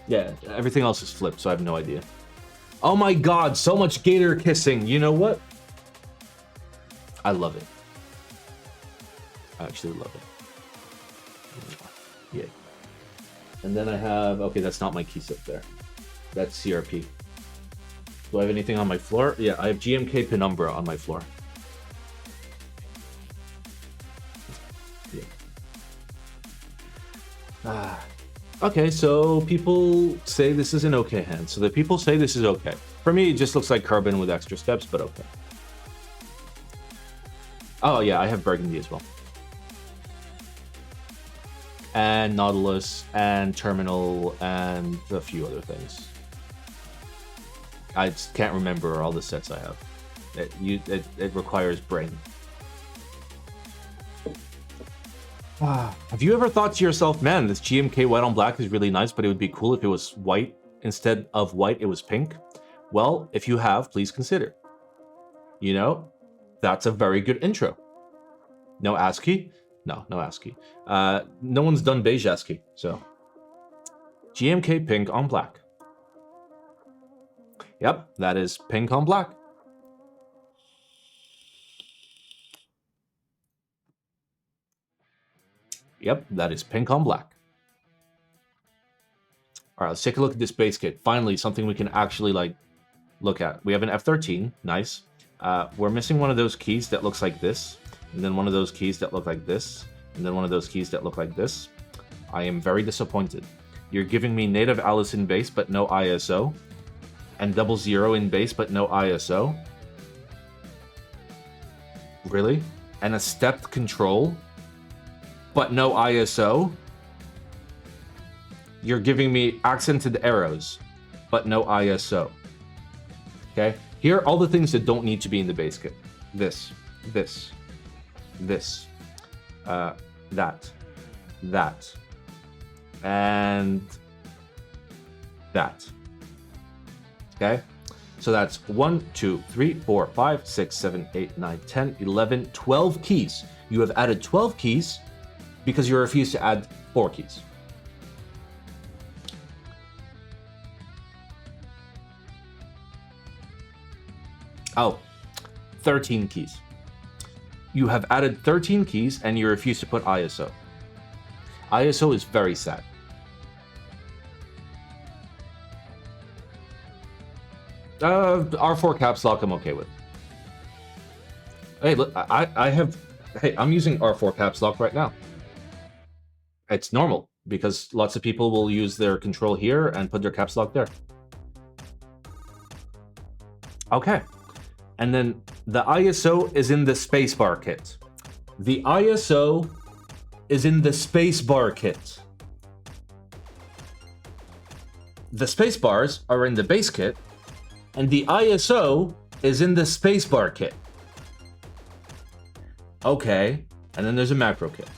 Yeah, everything else is flipped, so I have no idea. Oh my god, so much gator kissing. You know what? I love it. I actually love it. Yeah. And then I have, okay, that's not my key set there. That's CRP. Do I have anything on my floor? Yeah, I have GMK Penumbra on my floor. Yeah. Okay, so people say this is an okay hand. So the people say this is okay. For me, it just looks like carbon with extra steps, but okay. Oh yeah, I have Burgundy as well. And Nautilus, and Terminal, and a few other things. I just can't remember all the sets I have. It requires brain. Have you ever thought to yourself, man, this GMK white on black is really nice, but it would be cool if it was white. Instead of white, it was pink? Well, if you have, please consider. You know, that's a very good intro. No ASCII? No ASCII. No one's done beige ASCII, so. GMK pink on black. Yep, that is pink on black. Yep, that is pink on black. All right, let's take a look at this base kit. Finally, something we can actually like look at. We have an F13, nice. We're missing one of those keys that looks like this, and then one of those keys that look like this, and then one of those keys that look like this. I am very disappointed. You're giving me native Alice in base, but no ISO, and 00 in base, but no ISO. Really? And a stepped control, but no ISO. You're giving me accented arrows, but no ISO. Okay? Here are all the things that don't need to be in the base kit. This, that, and that. Okay? So that's 1, 2, 3, 4, 5, 6, 7, 8, 9, 10, 11, 12 keys. You have added 12 keys because you refuse to add 4 keys. Oh, 13 keys. You have added 13 keys and you refuse to put ISO. ISO is very sad. R4 caps lock I'm okay with. Hey, look, I'm using R4 caps lock right now. It's normal because lots of people will use their control here and put their caps lock there. Okay. And then the ISO is in the spacebar kit. The ISO is in the spacebar kit. The spacebars are in the base kit, and the ISO is in the spacebar kit. Okay, and then there's a macro kit.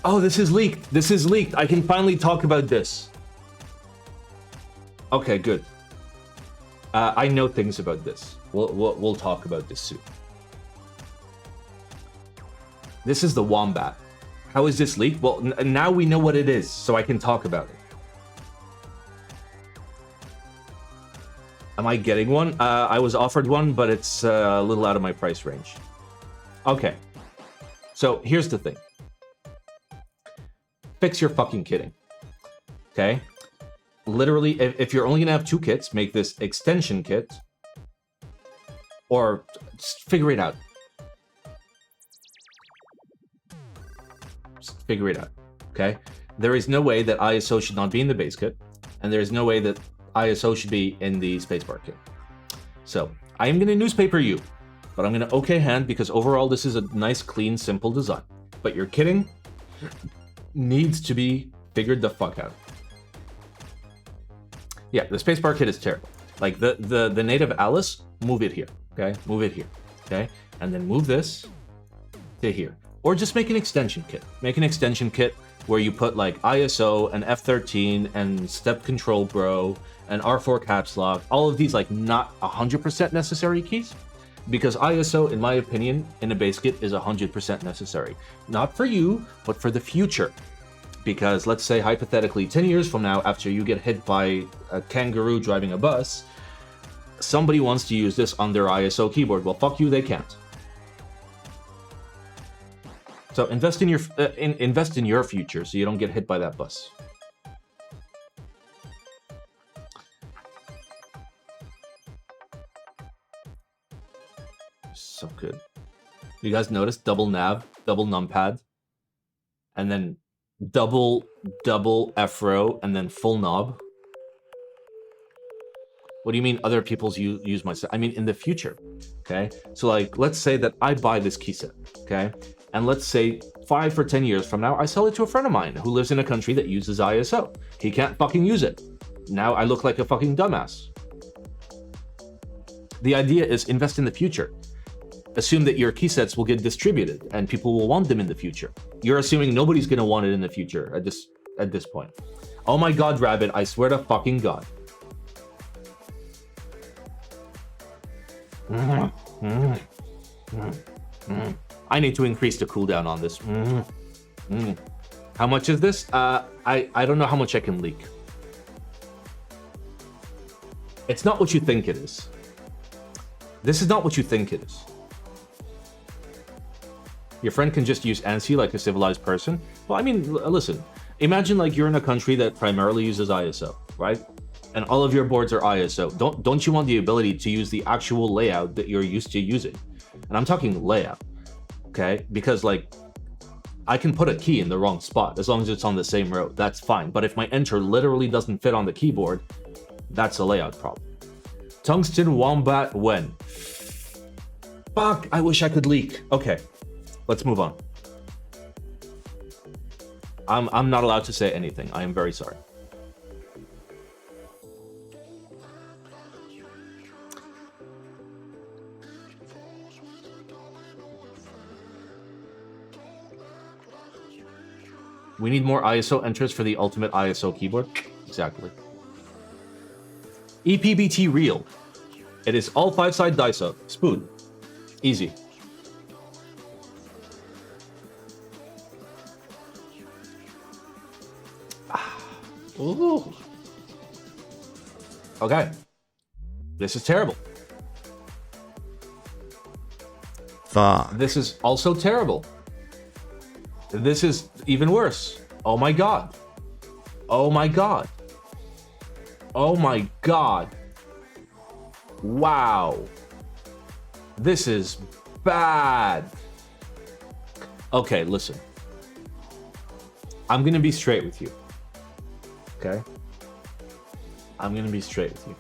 Oh, this is leaked. This is leaked. I can finally talk about this. Okay, good. I know things about this. We'll talk about this soon. This is the Wombat. How is this leaked? Well, now we know what it is, so I can talk about it. Am I getting one? I was offered one, but it's a little out of my price range. Okay. So here's the thing. Fix your fucking kitting. Okay? Literally, if you're only gonna have 2 kits, make this extension kit, or just figure it out. Just figure it out, okay? There is no way that ISO should not be in the base kit, and there is no way that ISO should be in the spacebar kit. So, I am gonna newspaper you, but I'm gonna okay hand because overall this is a nice, clean, simple design. But your kitting needs to be figured the fuck out. Yeah, the spacebar kit is terrible. Like the native Alice, move it here, okay? Move it here, okay? And then move this to here. Or just make an extension kit. Make an extension kit where you put like ISO and F13 and step control bro and R4 caps lock, all of these like not 100% necessary keys. Because ISO, in my opinion, in a base kit is 100% necessary. Not for you, but for the future. Because let's say hypothetically 10 years from now, after you get hit by a kangaroo driving a bus, somebody wants to use this on their ISO keyboard. Well, fuck you, they can't. So invest in your future so you don't get hit by that bus. So good. You guys notice double nav, double numpad, and then double F-row, and then full knob? What do you mean other people's use my set? I mean in the future, okay? So like, let's say that I buy this key set, okay? And let's say 5 or 10 years from now, I sell it to a friend of mine who lives in a country that uses ISO. He can't fucking use it. Now I look like a fucking dumbass. The idea is invest in the future. Assume that your key sets will get distributed and people will want them in the future. You're assuming nobody's gonna want it in the future at this point. Oh my god, Rabbit, I swear to fucking god. I need to increase the cooldown on this. How much is this? I don't know how much I can leak. It's not what you think it is. This is not what you think it is. Your friend can just use ANSI like a civilized person. Well, I mean, listen. Imagine like you're in a country that primarily uses ISO, right? And all of your boards are ISO. Don't you want the ability to use the actual layout that you're used to using? And I'm talking layout, okay? Because like, I can put a key in the wrong spot as long as it's on the same row. That's fine. But if my enter literally doesn't fit on the keyboard, that's a layout problem. Tungsten Wombat when? Fuck, I wish I could leak. Okay. Let's move on. I'm not allowed to say anything. I am very sorry. We need more ISO enters for the ultimate ISO keyboard. Exactly. EPBT real. It is all 5-side dice up. Spoon. Easy. Ooh. Okay. This is terrible. Fuck. This is also terrible. This is even worse. Oh my god. Oh my god. Oh my god. Wow. This is bad. Okay, listen. I'm gonna be straight with you. Okay? I'm gonna be straight with you.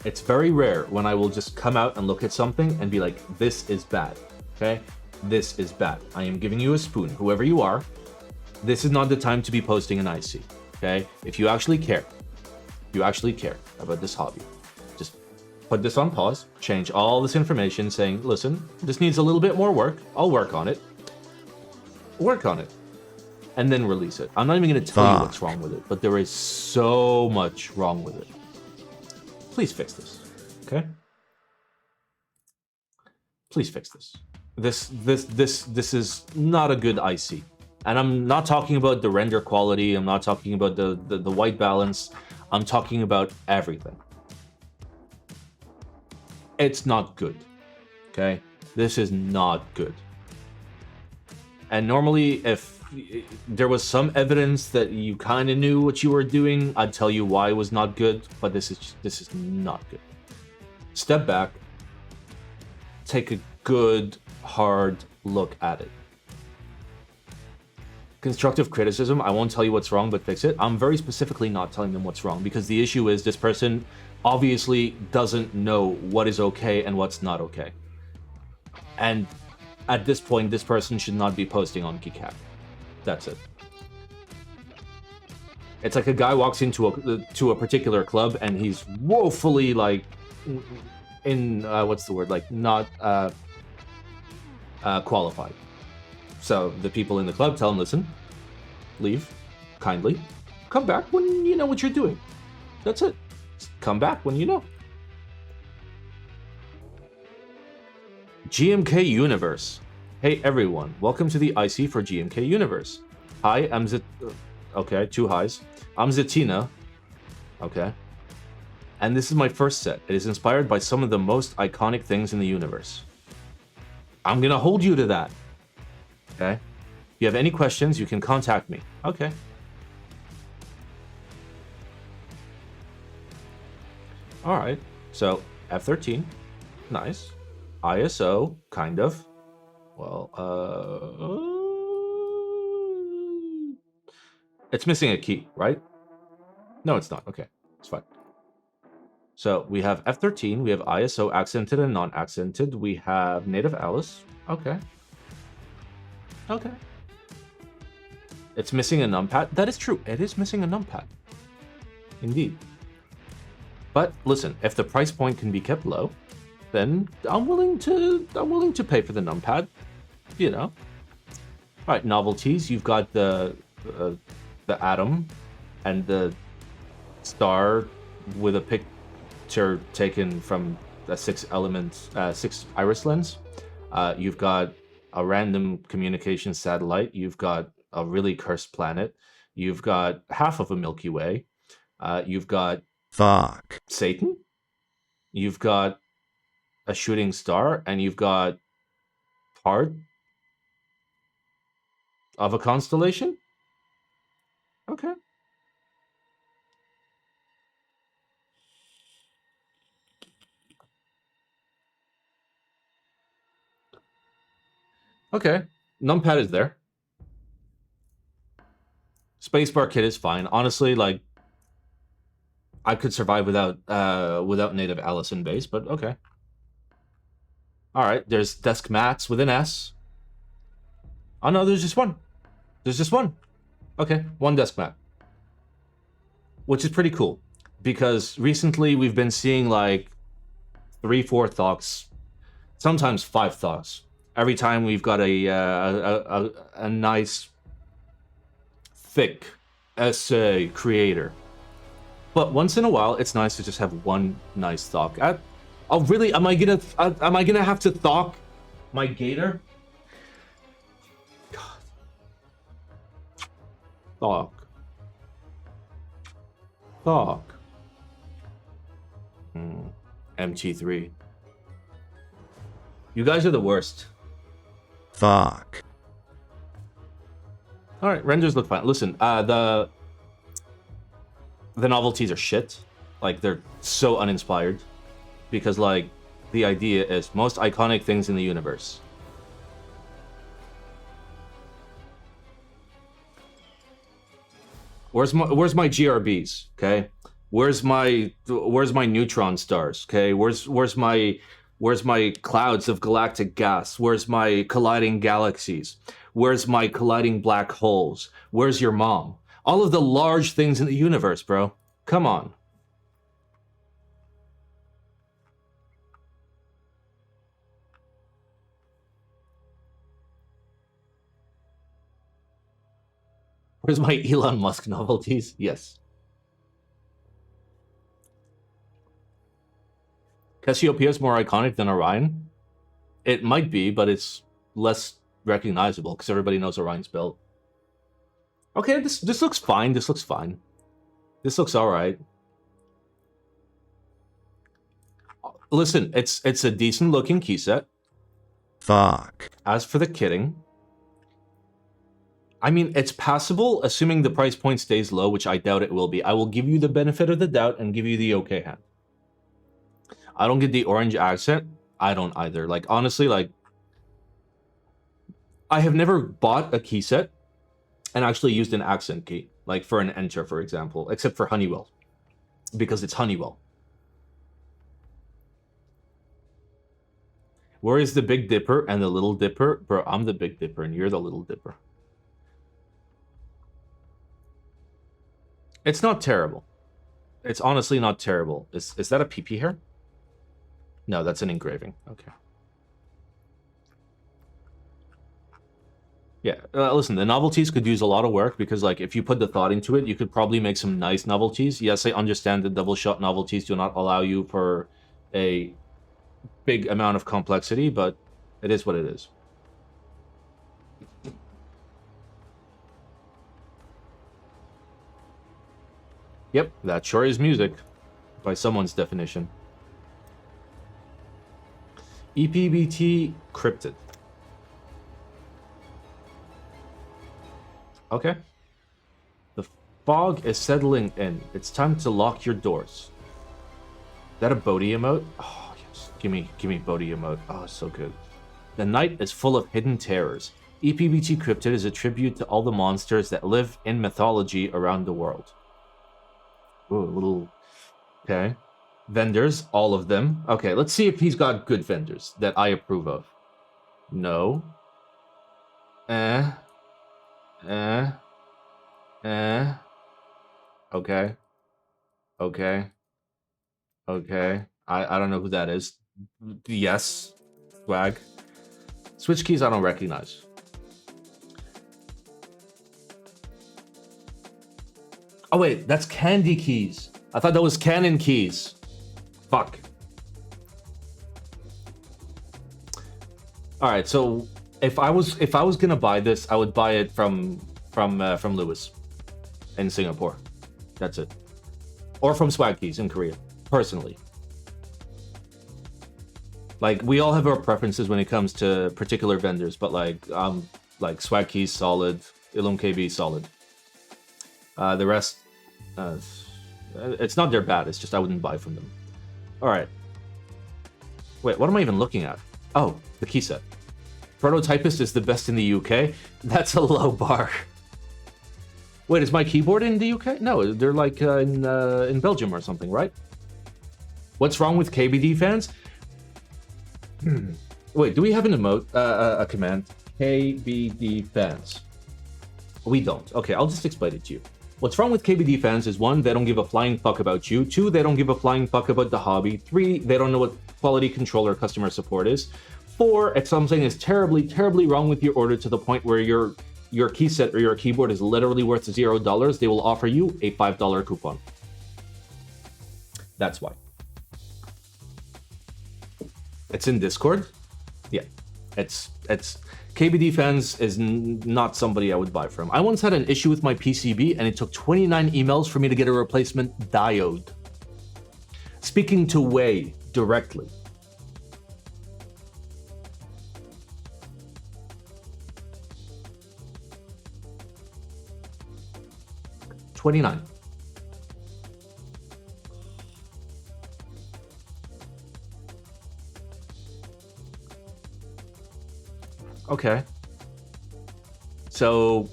It's very rare when I will just come out and look at something and be like, this is bad. Okay? This is bad. I am giving you a spoon, whoever you are. This is not the time to be posting an IC. Okay? If you actually care about this hobby, just put this on pause, change all this information saying, listen, this needs a little bit more work. I'll work on it. Work on it. And then release it. I'm not even going to tell you what's wrong with it, but there is so much wrong with it. Please fix this, okay? Please fix this. This is not a good IC. And I'm not talking about the render quality, I'm not talking about the white balance, I'm talking about everything. It's not good, okay? This is not good. And normally, if there was some evidence that you kind of knew what you were doing, I'd tell you why it was not good, but this is not good. Step back, take a good, hard look at it. Constructive criticism, I won't tell you what's wrong, but fix it. I'm very specifically not telling them what's wrong, because the issue is this person obviously doesn't know what is okay and what's not okay. And at this point, this person should not be posting on KiCad. That's it. It's like a guy walks into a particular club and he's woefully like in what's the word, like not qualified. So the people in the club tell him, listen, leave kindly, come back when you know what you're doing. That's it. Just come back when you know. GMK Universe. Hey everyone, welcome to the IC for GMK Universe. Hi, I'm okay, 2 highs. I'm Zatina. Okay. And this is my first set. It is inspired by some of the most iconic things in the universe. I'm gonna hold you to that. Okay? If you have any questions, you can contact me. Okay. Alright. So, F13. Nice. ISO, kind of. Well, it's missing a key, right? No, it's not. Okay, it's fine. So we have F13, we have ISO accented and non-accented, we have native Alice. Okay. Okay. It's missing a numpad. That is true. It is missing a numpad. Indeed. But listen, if the price point can be kept low, then I'm willing to pay for the numpad, you know. All right, novelties. You've got the atom and the star with a picture taken from a 6 iris lens. You've got a random communication satellite. You've got a really cursed planet. You've got half of a Milky Way. You've got Satan. You've got a shooting star, and you've got part of a constellation? Okay. Okay. Numpad is there. Spacebar kit is fine. Honestly, like, I could survive without native Alice in base, but okay. All right, there's desk mats with an S. Oh no, there's just one. There's just one. Okay, one desk mat. Which is pretty cool, because recently we've been seeing like 3-4 thoughts, sometimes 5 thoughts Every time we've got a nice, thick essay creator. But once in a while, it's nice to just have one nice thought. Oh, really? Am I gonna have to thought my gator? God. Thought. MT3. You guys are the worst. Fuck. All right, renders look fine. Listen, the novelties are shit. Like, they're so uninspired. Because, like, the idea is most iconic things in the universe. Where's my GRBs? Okay, where's my neutron stars? Okay, where's my clouds of galactic gas? Where's my colliding galaxies? Where's my colliding black holes? Where's your mom? All of the large things in the universe, bro. Come on. Where's my Elon Musk novelties? Yes. Cassiopeia is more iconic than Orion? It might be, but it's less recognizable because everybody knows Orion's built. Okay, this looks fine. This looks fine. This looks alright. Listen, it's a decent looking key set. Fuck. As for the kitting, I mean, it's passable, assuming the price point stays low, which I doubt it will be. I will give you the benefit of the doubt and give you the okay hand. I don't get the orange accent. I don't either. Like, honestly, like, I have never bought a key set and actually used an accent key, like for an enter, for example, except for Honeywell, because it's Honeywell. Where is the Big Dipper and the Little Dipper? Bro, I'm the Big Dipper and you're the Little Dipper. It's not terrible. It's honestly not terrible. Is that a PP here? No, that's an engraving. Okay. Yeah, listen, the novelties could use a lot of work because, like, if you put the thought into it, you could probably make some nice novelties. Yes, I understand that double shot novelties do not allow you for a big amount of complexity, but it is what it is. Yep, that sure is music, by someone's definition. EPBT cryptid. Okay. The fog is settling in. It's time to lock your doors. Is that a Bodhi emote? Oh, yes. Give me Bodhi emote. Oh, so good. The night is full of hidden terrors. EPBT cryptid is a tribute to all the monsters that live in mythology around the world. Ooh, a little... Okay. Vendors, all of them. Okay, let's see if he's got good vendors that I approve of. No. Okay. Okay. Okay. I don't know who that is. Yes. Swag. Switch keys I don't recognize. Oh wait, that's candy keys. I thought that was canon keys. Fuck. All right, so if I was gonna buy this, I would buy it from Lewis in Singapore. That's it. Or from Swag Keys in Korea, personally. Like, we all have our preferences when it comes to particular vendors, but like Swag Keys solid, Ilum KB solid. The rest, it's not they're bad. It's just I wouldn't buy from them. All right. Wait, what am I even looking at? Oh, the key set. Prototypist is the best in the UK. That's a low bar. Wait, is my keyboard in the UK? No, they're like in Belgium or something, right? What's wrong with KBD fans? Wait, do we have an emote, a command? KBD fans. We don't. Okay, I'll just explain it to you. What's wrong with KBD fans is 1, they don't give a flying fuck about you. 2, they don't give a flying fuck about the hobby. 3, they don't know what quality control or customer support is. 4, if something is terribly, terribly wrong with your order to the point where your key set or your keyboard is literally worth $0, they will offer you a $5 coupon. That's why. It's in Discord. Yeah, it's KBD fans is not somebody I would buy from. I once had an issue with my PCB and it took 29 emails for me to get a replacement diode. Speaking to Wei directly. $29. Okay. So,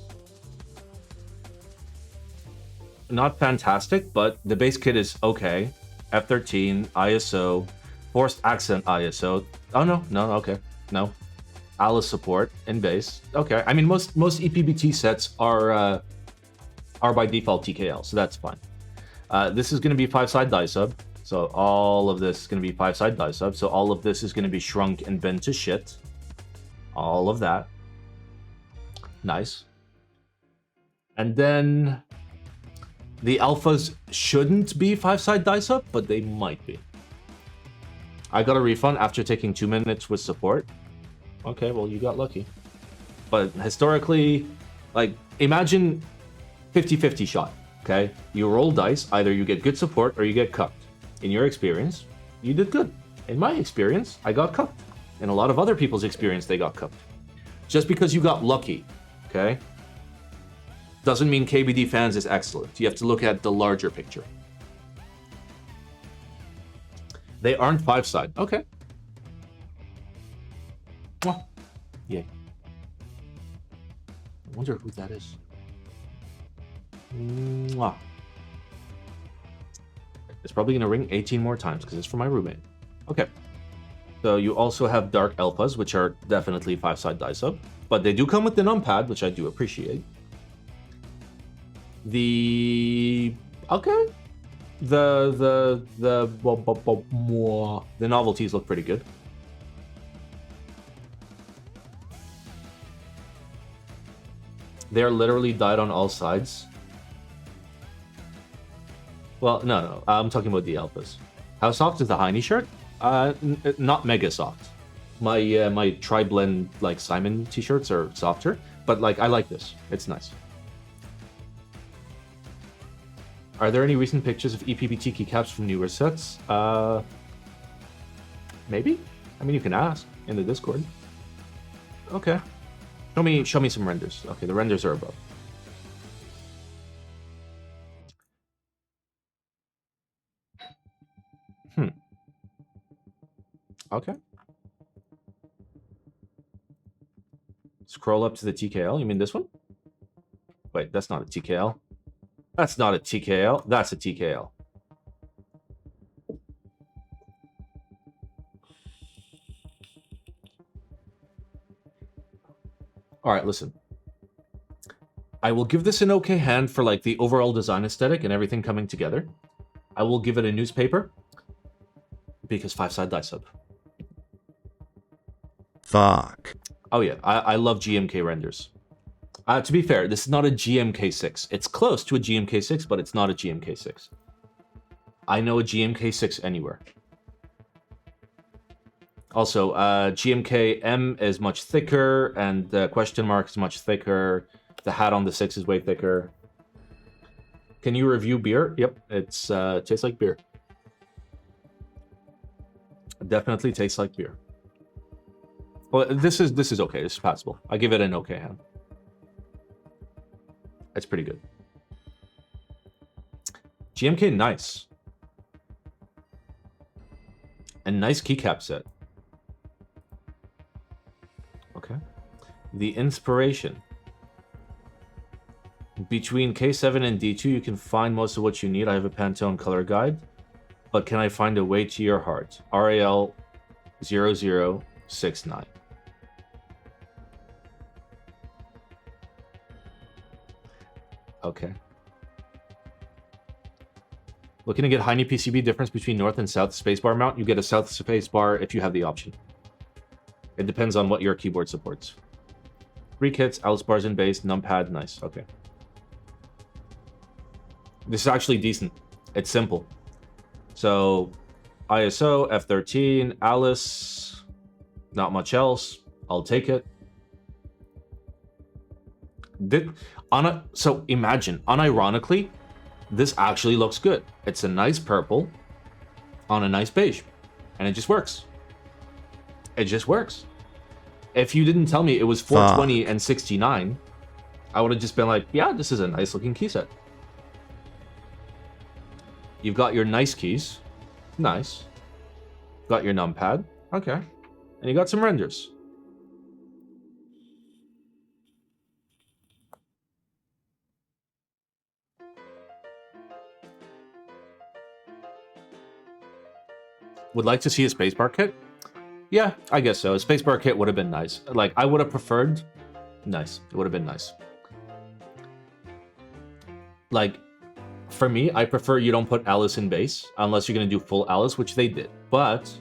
not fantastic, but the base kit is okay. F13, ISO, forced accent ISO. Oh, no, okay. No. Alice support in base. Okay. I mean, most EPBT sets are by default TKL, so that's fine. This is going to be 5-side die sub. So all of this is going to be 5-side die sub. So all of this is going to be shrunk and bent to shit. All of that. Nice. And then the alphas shouldn't be 5-side die sub, but they might be. I got a refund after taking 2 minutes with support. Okay, well, you got lucky. But historically, like, imagine 50-50 shot, okay? You roll dice, either you get good support or you get cucked. In your experience, you did good. In my experience, I got cucked. In a lot of other people's experience, they got cucked. Just because you got lucky, okay, doesn't mean KBD fans is excellent. You have to look at the larger picture. They aren't 5-side. Okay. Mwah. Yay. I wonder who that is. Mwah. It's probably going to ring 18 more times because it's for my roommate. Okay. So you also have Dark Alphas, which are definitely 5-side die sub. But they do come with the numpad, which I do appreciate. The novelties look pretty good. They're literally dyed on all sides. Well, no, I'm talking about the alphas. How soft is the Heine shirt? Not mega soft. My tri-blend like Simon t-shirts are softer, but like I like this. It's nice. Are there any recent pictures of EPBT keycaps from newer sets? Maybe. I mean, you can ask in the Discord. Okay. Show me some renders. Okay, the renders are above. Okay. Scroll up to the TKL. You mean this one? Wait, that's not a TKL. That's not a TKL. That's a TKL. All right, listen. I will give this an okay hand for like the overall design aesthetic and everything coming together. I will give it a newspaper because 5-side die sub. Fuck. Oh yeah, I love GMK renders. To be fair, this is not a GMK6. It's close to a GMK6, but it's not a GMK6. I know a GMK6 anywhere. Also, GMK-M is much thicker, and the question mark is much thicker. The hat on the 6 is way thicker. Can you review beer? Yep, it's tastes like beer. Definitely tastes like beer. Well, this is okay. This is passable. I give it an okay hand. It's pretty good. GMK, nice. A nice keycap set. Okay. The inspiration. Between K7 and D2, you can find most of what you need. I have a Pantone color guide. But can I find a way to your heart? RAL 0069. Okay. Looking to get Heine PCB difference between north and south spacebar mount? You get a south spacebar if you have the option. It depends on what your keyboard supports. 3 kits, Alice bars and bass, numpad, nice. Okay. This is actually decent. It's simple. So, ISO, F13, Alice, not much else. I'll take it. So imagine, unironically, this actually looks good. It's a nice purple on a nice beige, and it just works. It just works. If you didn't tell me it was 420 and 69, I would have just been like, yeah, this is a nice looking key set. You've got your nice keys. Nice. Got your numpad. Okay. And you got some renders. Would like to see a spacebar kit? Yeah, I guess so. A spacebar kit would have been nice. Like, I would have preferred... Nice. It would have been nice. Like, for me, I prefer you don't put Alice in bass, unless you're going to do full Alice, which they did. But,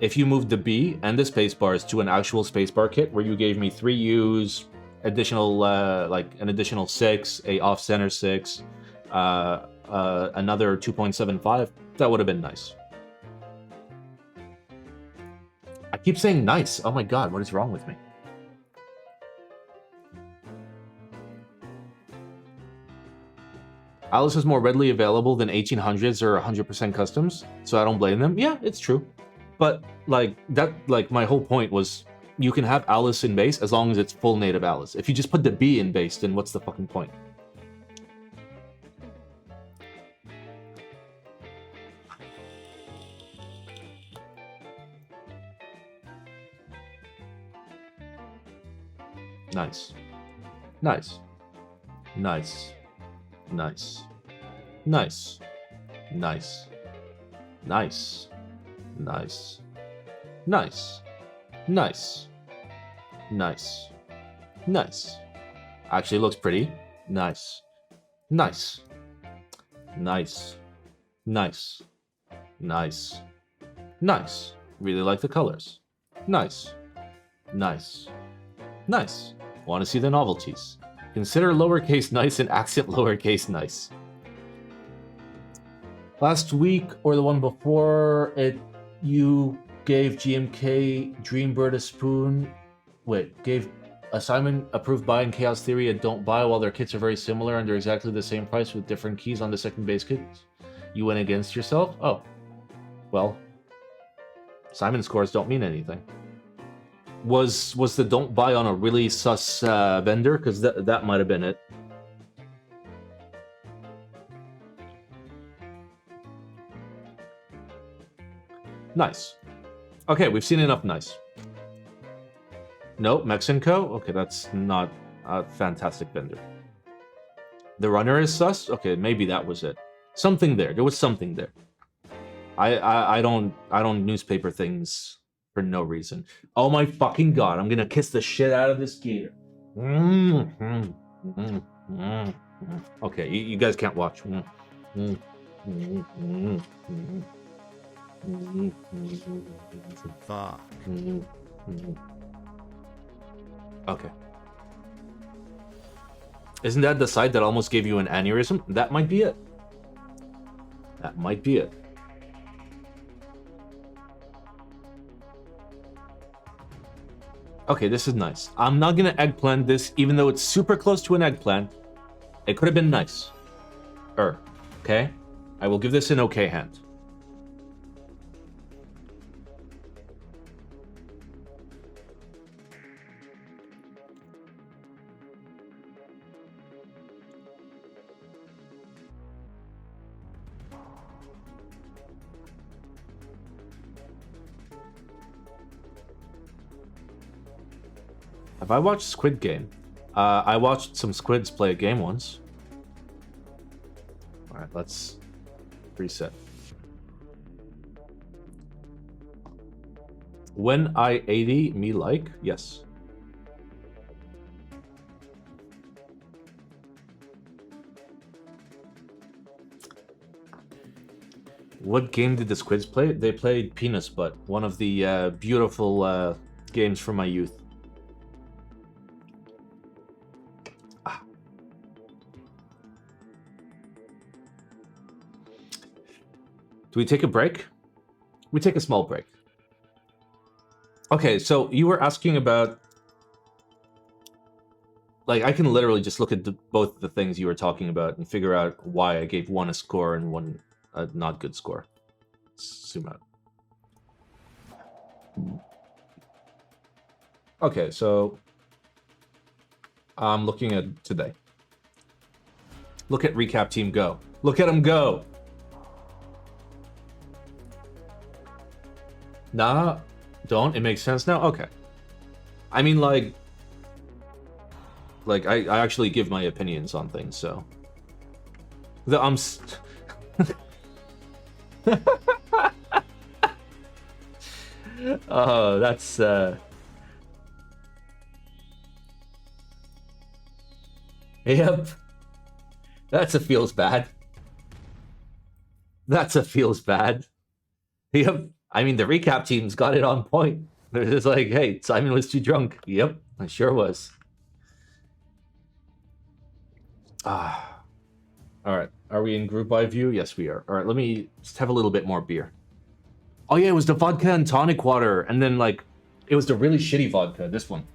if you moved the B and the spacebars to an actual spacebar kit, where you gave me 3 U's, additional, like, an additional 6, a off-center 6, another 2.75, that would have been nice. I keep saying nice. Oh my god, what is wrong with me? Alice is more readily available than 1800s or 100% customs, so I don't blame them. Yeah, it's true. But, like, my whole point was, you can have Alice in bass as long as it's full native Alice. If you just put the B in bass, then what's the fucking point? Nice. Nice. Nice. Nice. Nice. Nice. Nice. Nice. Nice. Nice. Nice. Nice. Actually looks pretty. Nice. Nice. Nice. Nice. Nice. Nice. Really like the colors. Nice. Nice. Nice. Want to see the novelties. Consider lowercase nice and accent lowercase nice. Last week, or the one before it, you gave GMK Dreambird a spoon. Wait, gave assignment approved buy and Chaos Theory a don't buy while their kits are very similar and they're exactly the same price with different keys on the second base kits. You went against yourself? Oh. Well, Simon scores don't mean anything. Was the don't buy on a really sus vendor? Because that might have been it. Nice. Okay, we've seen enough nice. No, Mexico? Okay, that's not a fantastic vendor. The runner is sus? Okay, maybe that was it. Something there. There was something there. I don't newspaper things for no reason. Oh my fucking god, I'm gonna kiss the shit out of this gator. Okay, you guys can't watch. Fuck. Okay. Isn't that the side that almost gave you an aneurysm? That might be it. That might be it. Okay, this is nice. I'm not gonna eggplant this, even though it's super close to an eggplant. It could have been nice. Okay? I will give this an okay hand. Have I watched Squid Game? I watched some squids play a game once. Alright, let's reset. When I 80 me like? Yes. What game did the Squids play? They played Penis Butt, one of the beautiful games from my youth. Ah. Do we take a break? We take a small break. Okay, so you were asking about... Like, I can literally just look at both the things you were talking about and figure out why I gave one a score and one a not good score. Zoom out. Okay, so I'm looking at today. Look at recap team go. Look at them go. Nah, don't. It makes sense now. Okay. I mean, like I actually give my opinions on things, so oh, that's yep. That's a feels bad. That's a feels bad. Yep. I mean, the recap team's got it on point. They're just like, hey, Simon was too drunk. Yep, I sure was. Ah. All right. Are we in group by view? Yes, we are. All right, let me just have a little bit more beer. Oh, yeah, it was the vodka and tonic water. And then, like, it was the really shitty vodka, this one.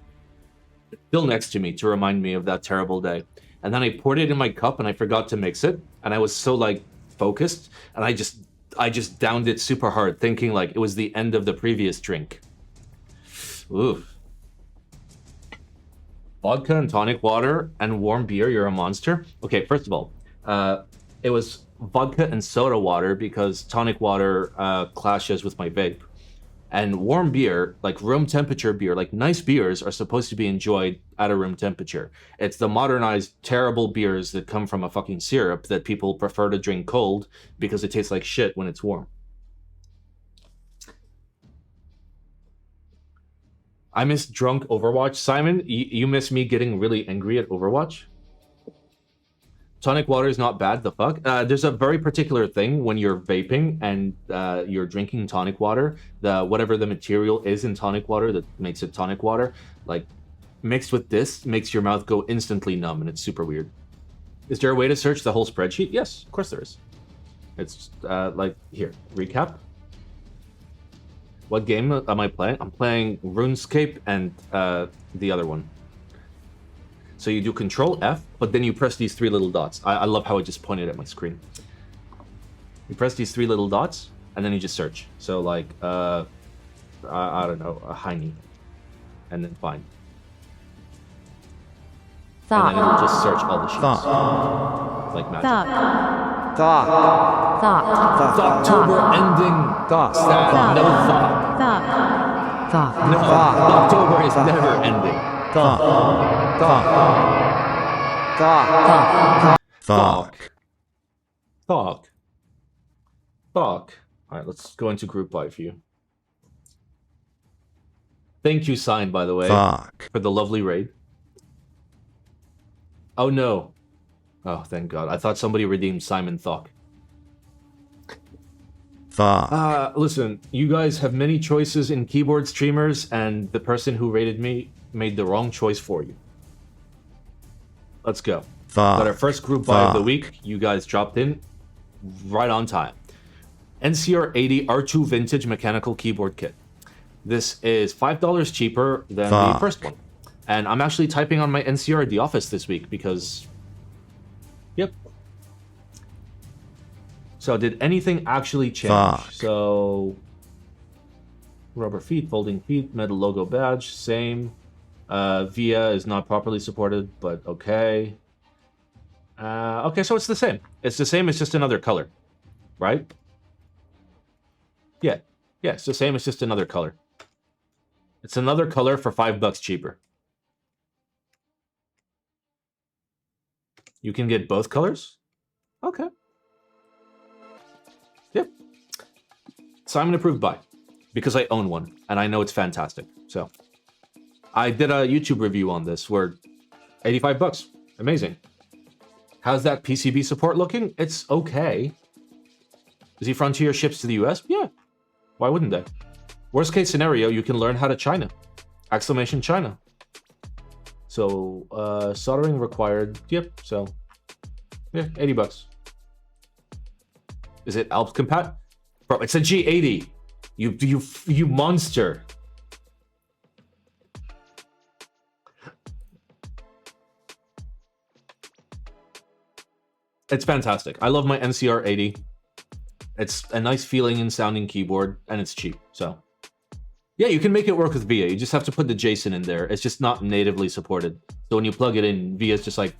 It's still next to me to remind me of that terrible day. And then I poured it in my cup and I forgot to mix it. And I was so, like, focused. And I just downed it super hard, thinking, like, it was the end of the previous drink. Oof. Vodka and tonic water and warm beer, you're a monster? Okay, first of all, it was vodka and soda water because tonic water clashes with my vape. And warm beer, like room temperature beer, like nice beers are supposed to be enjoyed at a room temperature. It's the modernized, terrible beers that come from a fucking syrup that people prefer to drink cold because it tastes like shit when it's warm. I miss drunk Overwatch. Simon, you miss me getting really angry at Overwatch? Tonic water is not bad, the fuck? There's a very particular thing when you're vaping and you're drinking tonic water, whatever the material is in tonic water that makes it tonic water, like, mixed with this, makes your mouth go instantly numb, and it's super weird. Is there a way to search the whole spreadsheet? Yes, of course there is. It's, like, here, recap. What game am I playing? I'm playing RuneScape and the other one. So you do Control F, but then you press these three little dots. I love how it just pointed at my screen. You press these three little dots, and then you just search. So like, I don't know, a Heine, and then find. Thought. And then it'll just search all the sheets. Thought. Like magic. Thought. Thought. Thought. October ending. Thought. Sad. No thought. Thought. Thought. No, October is never ending. Thought. Thought. Thought. Thought. Thought. Thought. Alright, let's go into group by view. Thank you, Sign, by the way, Fuck. for the lovely raid. Oh no. Oh, thank God. I thought somebody redeemed Simon Thok. Fuck. Listen, you guys have many choices in keyboard streamers, and the person who rated me made the wrong choice for you. Let's go. Got our first group buy of the week. You guys dropped in right on time. NCR80 R2 Vintage Mechanical Keyboard Kit. This is $5 cheaper than the first one. And I'm actually typing on my NCR at the office this week because... Yep. So did anything actually change? Fuck. So... Rubber feet, folding feet, metal logo badge, same. VIA is not properly supported, but okay. Okay, so it's the same. It's the same, it's just another color. Right? Yeah. Yeah, it's the same, it's just another color. It's another color for $5 cheaper. You can get both colors? Okay. Yep. Simon approved buy. Because I own one, and I know it's fantastic. So, I did a YouTube review on this where $85. Amazing. How's that PCB support looking? It's okay. Z Frontier ships to the US? Yeah. Why wouldn't they? Worst case scenario, you can learn how to China. Exclamation China. So, soldering required. Yep, so, yeah, 80 bucks. Is it Alps compat? Bro, it's a G80. You monster. It's fantastic. I love my NCR 80. It's a nice feeling and sounding keyboard, and it's cheap, so. Yeah, you can make it work with VIA. You just have to put the JSON in there. It's just not natively supported. So when you plug it in, VIA's just like,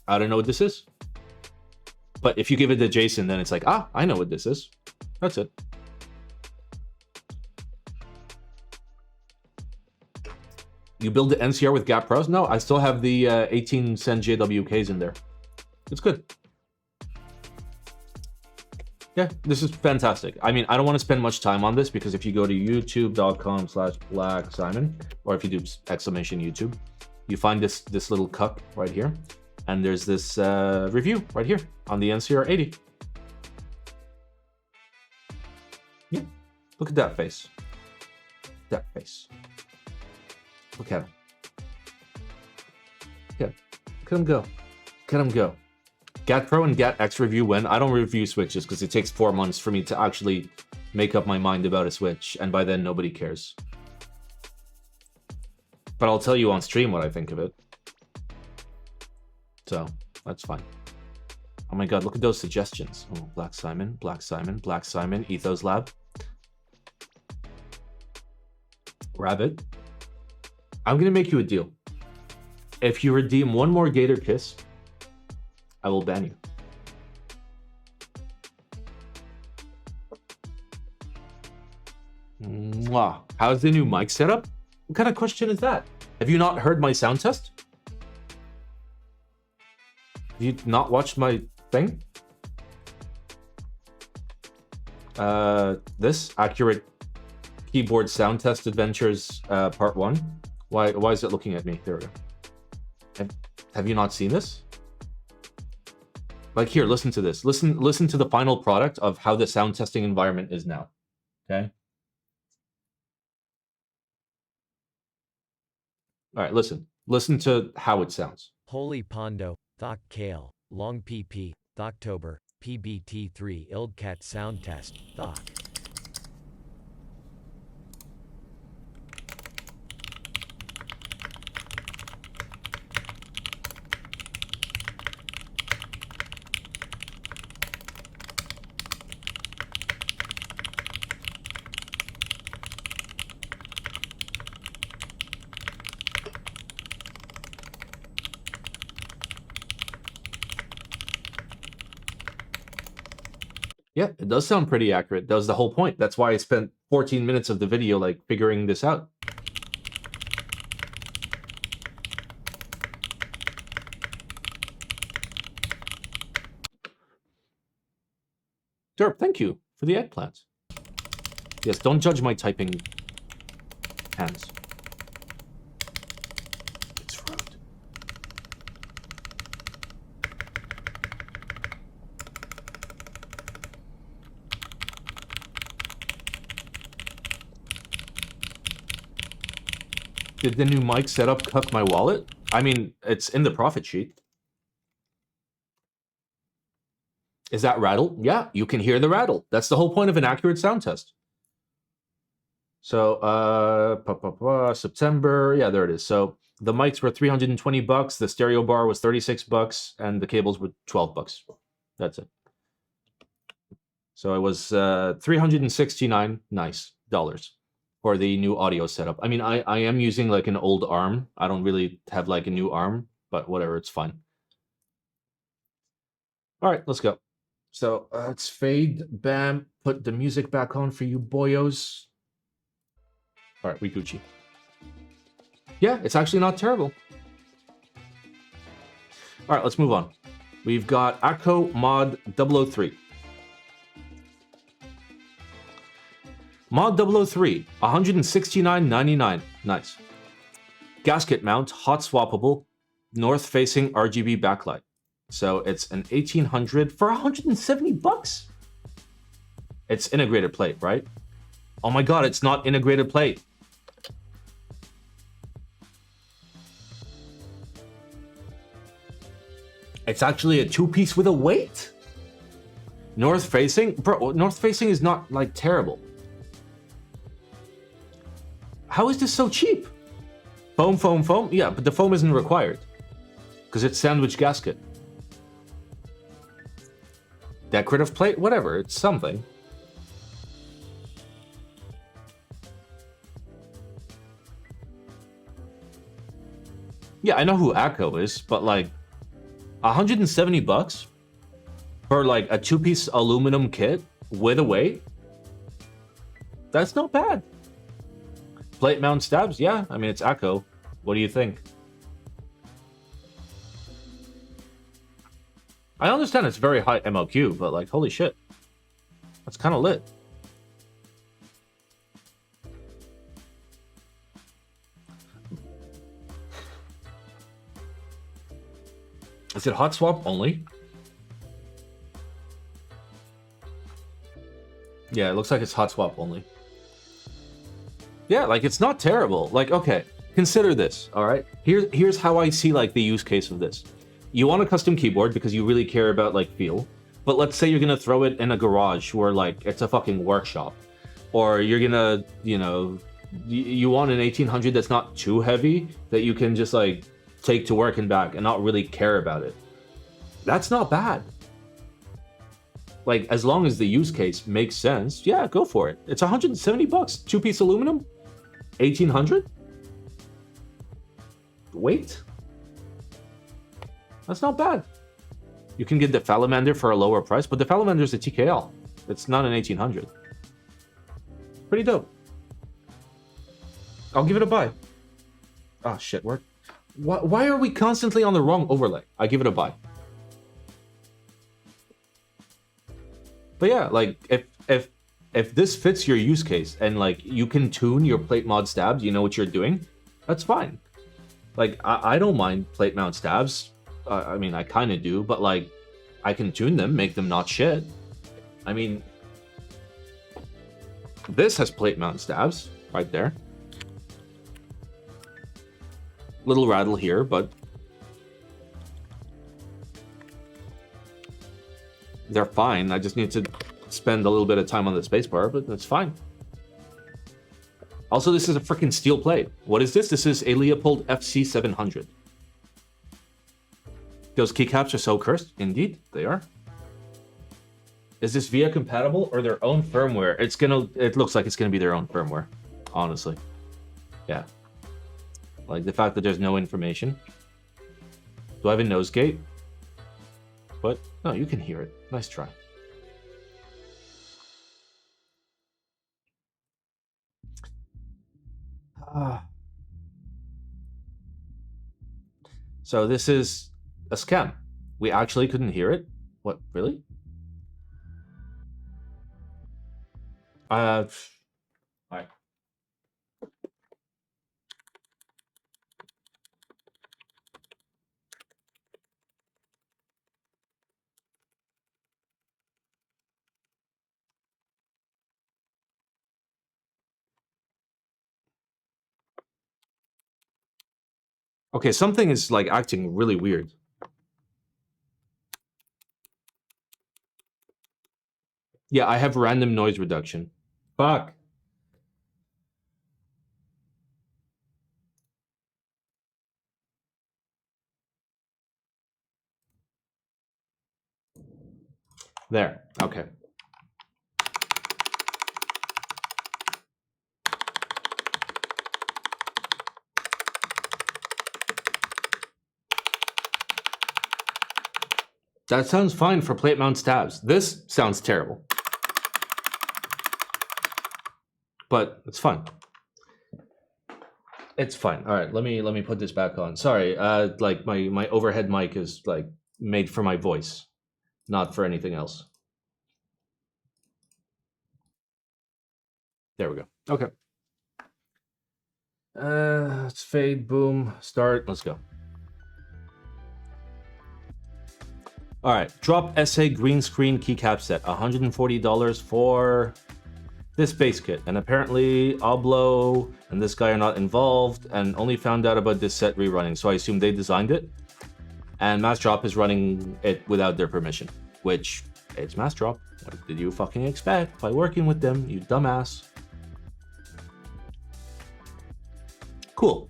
I don't know what this is. But if you give it the JSON, then it's like, ah, I know what this is. That's it. You build the NCR with Gap Pros? No, I still have the 18 cent JWKs in there. It's good. Yeah, this is fantastic. I mean, I don't want to spend much time on this because if you go to youtube.com/blacksimon, or if you do exclamation YouTube, you find this little cup right here. And there's this review right here on the NCR 80. Yeah, look at that face. That face. Look at him. Yeah, look at him go. Look at him go. Gat Pro and Gat X review when I don't review switches because it takes 4 months for me to actually make up my mind about a switch, and by then nobody cares. But I'll tell you on stream what I think of it. So, that's fine. Oh my god, look at those suggestions. Oh, Black Simon, Black Simon, Black Simon, Ethos Lab. Rabbit. I'm gonna make you a deal. If you redeem one more Gator Kiss, I will ban you. Mwah. How's the new mic setup? What kind of question is that? Have you not heard my sound test? Have you not watched my thing? This accurate keyboard sound test adventures part 1. Why is it looking at me? There we go. Have you not seen this? Like here, listen to this. Listen to the final product of how the sound testing environment is now. Okay. All right, listen. Listen to how it sounds. Holy Pondo, Thok Kale, Long PP, Thoktober, PBT3 Ildcat Sound Test, Thok. Yeah, it does sound pretty accurate. That was the whole point. That's why I spent 14 minutes of the video like figuring this out. Derp, thank you for the eggplant. Yes, don't judge my typing hands. It's rude. Did the new mic setup cuck my wallet? I mean, it's in the profit sheet. Is that rattle? Yeah, you can hear the rattle. That's the whole point of an accurate sound test. So, September, yeah, there it is. So the mics were 320 bucks, the stereo bar was 36 bucks, and the cables were 12 bucks. That's it. So it was 369 nice dollars for the new audio setup. I mean, I am using like an old arm. I don't really have like a new arm, but whatever, it's fine. All right, let's go. So let's fade, bam, put the music back on for you boyos. All right, we Gucci. Yeah, it's actually not terrible. All right, let's move on. We've got Akko Mod 003. Mod 003, $169.99. Nice. Gasket mount, hot swappable, north-facing RGB backlight. So it's an 1800 for 170 bucks. It's integrated plate, right? Oh my god, it's not integrated plate. It's actually a two-piece with a weight. North facing? Bro, north facing is not, like, terrible. How is this so cheap? Foam, foam, foam? Yeah, but the foam isn't required. Because it's sandwich gasket. Decorative plate? Whatever, it's something. Yeah, I know who Akko is, but like 170 bucks for like a two-piece aluminum kit with a weight? That's not bad. Plate mount stabs? Yeah, I mean, it's Akko. What do you think? I understand it's very high MLQ, but like, holy shit. That's kind of lit. Is it hot swap only? Yeah, it looks like it's hot swap only. Yeah, like it's not terrible. Like, okay, consider this, all right? Here's how I see like the use case of this. You want a custom keyboard because you really care about like feel, but let's say you're gonna throw it in a garage where like it's a fucking workshop, or you're gonna, you know, you want an 1800 that's not too heavy that you can just like take to work and back and not really care about it. That's not bad. Like, as long as the use case makes sense, yeah, go for it. It's 170 bucks, two-piece aluminum, 1800. Weight? That's not bad. You can get the Falamander for a lower price, but the Falamander is a TKL. It's not an 1800. Pretty dope. I'll give it a buy. Oh shit, why are we constantly on the wrong overlay? I give it a buy. But yeah, like if this fits your use case and like you can tune your plate mod stabs, you know what you're doing, that's fine. Like I don't mind plate mount stabs. I mean, I kind of do, but like I can tune them, make them not shit. I mean, this has plate mount stabs right there. Little rattle here, but they're fine. I just need to spend a little bit of time on the spacebar, but that's fine. Also, this is a freaking steel plate. What is this? This is a Leopold FC700. Those keycaps are so cursed. Indeed, they are. Is this VIA compatible or their own firmware? It looks like it's gonna be their own firmware, honestly. Yeah. Like the fact that there's no information. Do I have a nose gate? What? No, you can hear it. Nice try. So this is a scam. We actually couldn't hear it. What? Really? Alright. Okay, something is like acting really weird. Yeah, I have random noise reduction. Fuck. There. Okay. That sounds fine for plate mount stabs. This sounds terrible. But it's fine. It's fine. All right, let me put this back on. Sorry, like my overhead mic is like made for my voice, not for anything else. There we go. Okay. Let's fade, boom, start. Let's go. All right, drop SA green screen keycap set, $140 for this base kit. And apparently Oblo and this guy are not involved and only found out about this set rerunning. So I assume they designed it. And Mass Drop is running it without their permission, which it's Mass Drop. What did you fucking expect by working with them, you dumbass? Cool.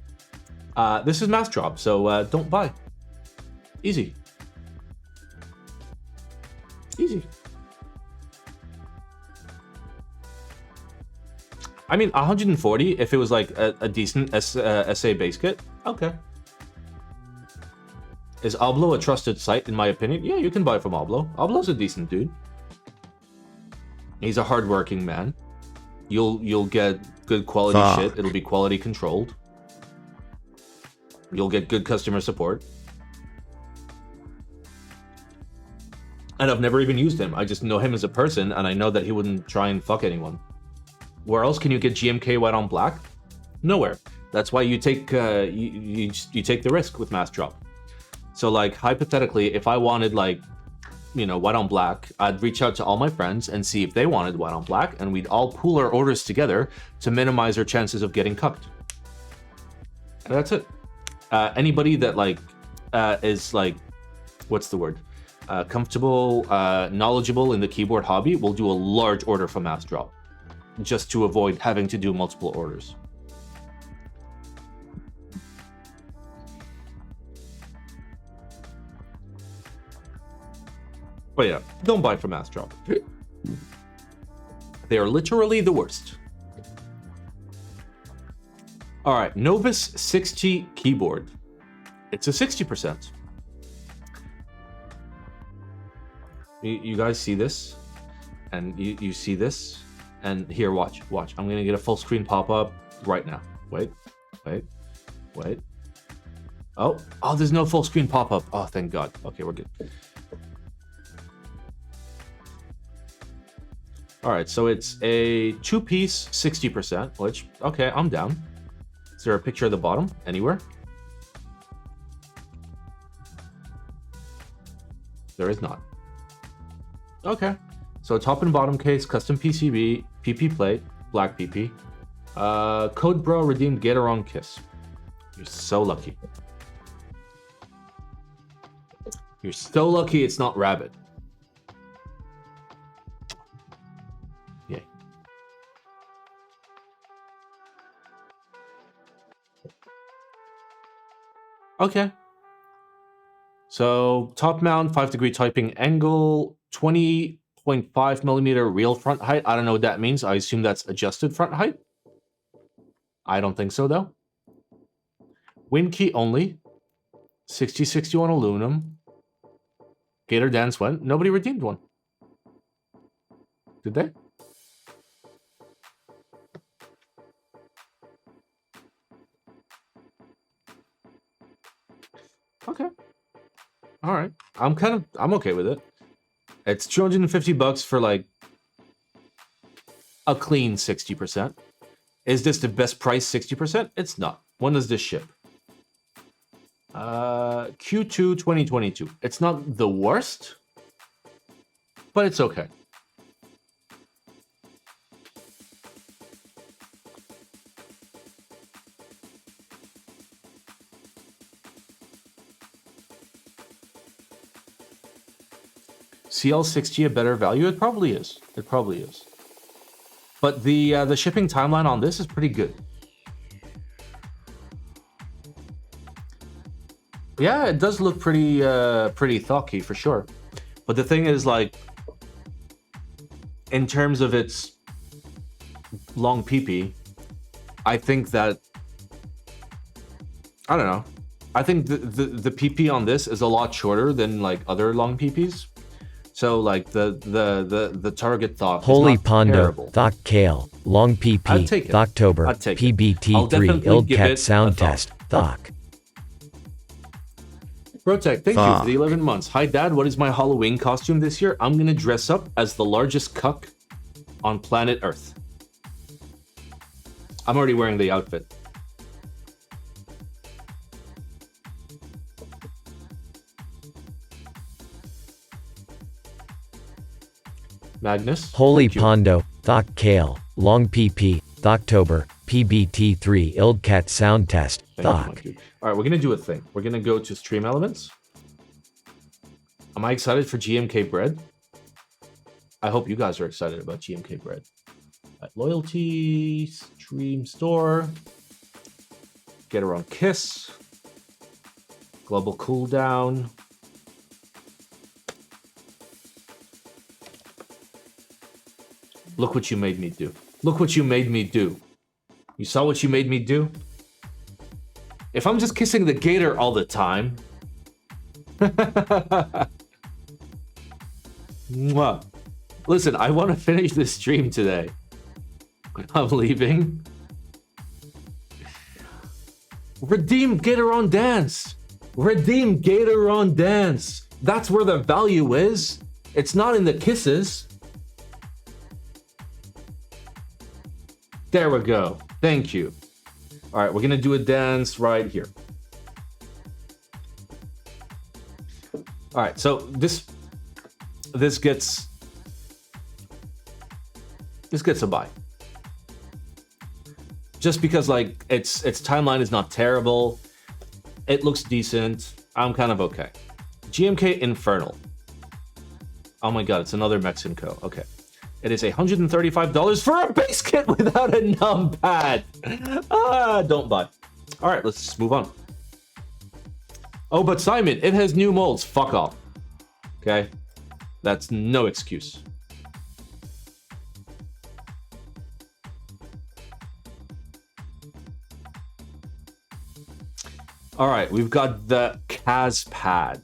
This is Mass Drop, so don't buy. Easy. Easy. I mean, 140 if it was like a decent SA base kit. Okay. Is Oblo a trusted site in my opinion? Yeah, you can buy from Oblo. Oblo's a decent dude. He's a hardworking man. You'll get good quality shit. It'll be quality controlled. You'll get good customer support. And I've never even used him. I just know him as a person, and I know that he wouldn't try and fuck anyone. Where else can you get GMK white on black? Nowhere. That's why you take you take the risk with Mass Drop. So like hypothetically, if I wanted like, you know, white on black, I'd reach out to all my friends and see if they wanted white on black, and we'd all pool our orders together to minimize our chances of getting cucked. And that's it. Anybody that like is like, what's the word? Comfortable, knowledgeable in the keyboard hobby will do a large order from Mass Drop, just to avoid having to do multiple orders. But yeah, don't buy from Mass Drop. They are literally the worst. All right, Novus 60 keyboard. It's a 60%. You guys see this? And you see this? And here, watch. I'm gonna get a full screen pop-up right now. Wait. Oh, there's no full screen pop-up. Oh, thank God. Okay, we're good. All right, so it's a two-piece 60%, which, okay, I'm down. Is there a picture at the bottom anywhere? There is not. Okay, so top and bottom case, custom PCB, PP plate, black PP. Code Bro redeemed Gateron Kiss. You're so lucky. You're so lucky it's not Rabbit. Yay. Okay. So top mount, 5-degree typing angle, 20.5 millimeter real front height. I don't know what that means. I assume that's adjusted front height. I don't think so though. Win key only. 6061 aluminum. Gator Dance went. Nobody redeemed one. Did they? Okay. All right. I'm okay with it. It's $250 for like a clean 60%. Is this the best price 60%? It's not. When does this ship? Q2 2022. It's not the worst, but it's okay. CL60 a better value? It probably is. It probably is. But the shipping timeline on this is pretty good. Yeah, it does look pretty thocky for sure. But the thing is, like, in terms of its long PP, I think that, I don't know. I think the PP on this is a lot shorter than like other long PPs. So like the target thought Holy is not Pondo, terrible. Thok Kale, Long I'd PP, take it. Thoktober, I'd take it. I'll PBT3, definitely give Ildcat it a Sound thought. Test, Thok. Protect, thank you for the 11 months. Hi Dad, what is my Halloween costume this year? I'm gonna dress up as the largest cuck on planet Earth. I'm already wearing the outfit. Magnus. Holy Thank you. Pondo, Thok Kale, Long PP, Thoktober, PBT3 Ildcat Sound Test, Thank you, my Thok. dude. All right, we're gonna do a thing. We're gonna go to stream elements. Am I excited for GMK bread? I hope you guys are excited about GMK bread. Right, loyalty, stream store, Gateron Kiss, global cooldown. Look what you made me do. Look what you made me do. You saw what you made me do? If I'm just kissing the gator all the time... Mwah. Listen, I want to finish this stream today. I'm leaving. Redeem Gateron Dance. Redeem Gateron Dance. That's where the value is. It's not in the kisses. There we go. Thank you. All right, we're going to do a dance right here. All right, so this gets a buy. Just because like its timeline is not terrible. It looks decent. I'm kind of okay. GMK Infernal. Oh my god, it's another Mexican co. Okay. It is $135 for a base kit without a numpad. Don't buy. All right, let's move on. Oh, but Simon, it has new molds. Fuck off. Okay? That's no excuse. All right, we've got the Kaz pad.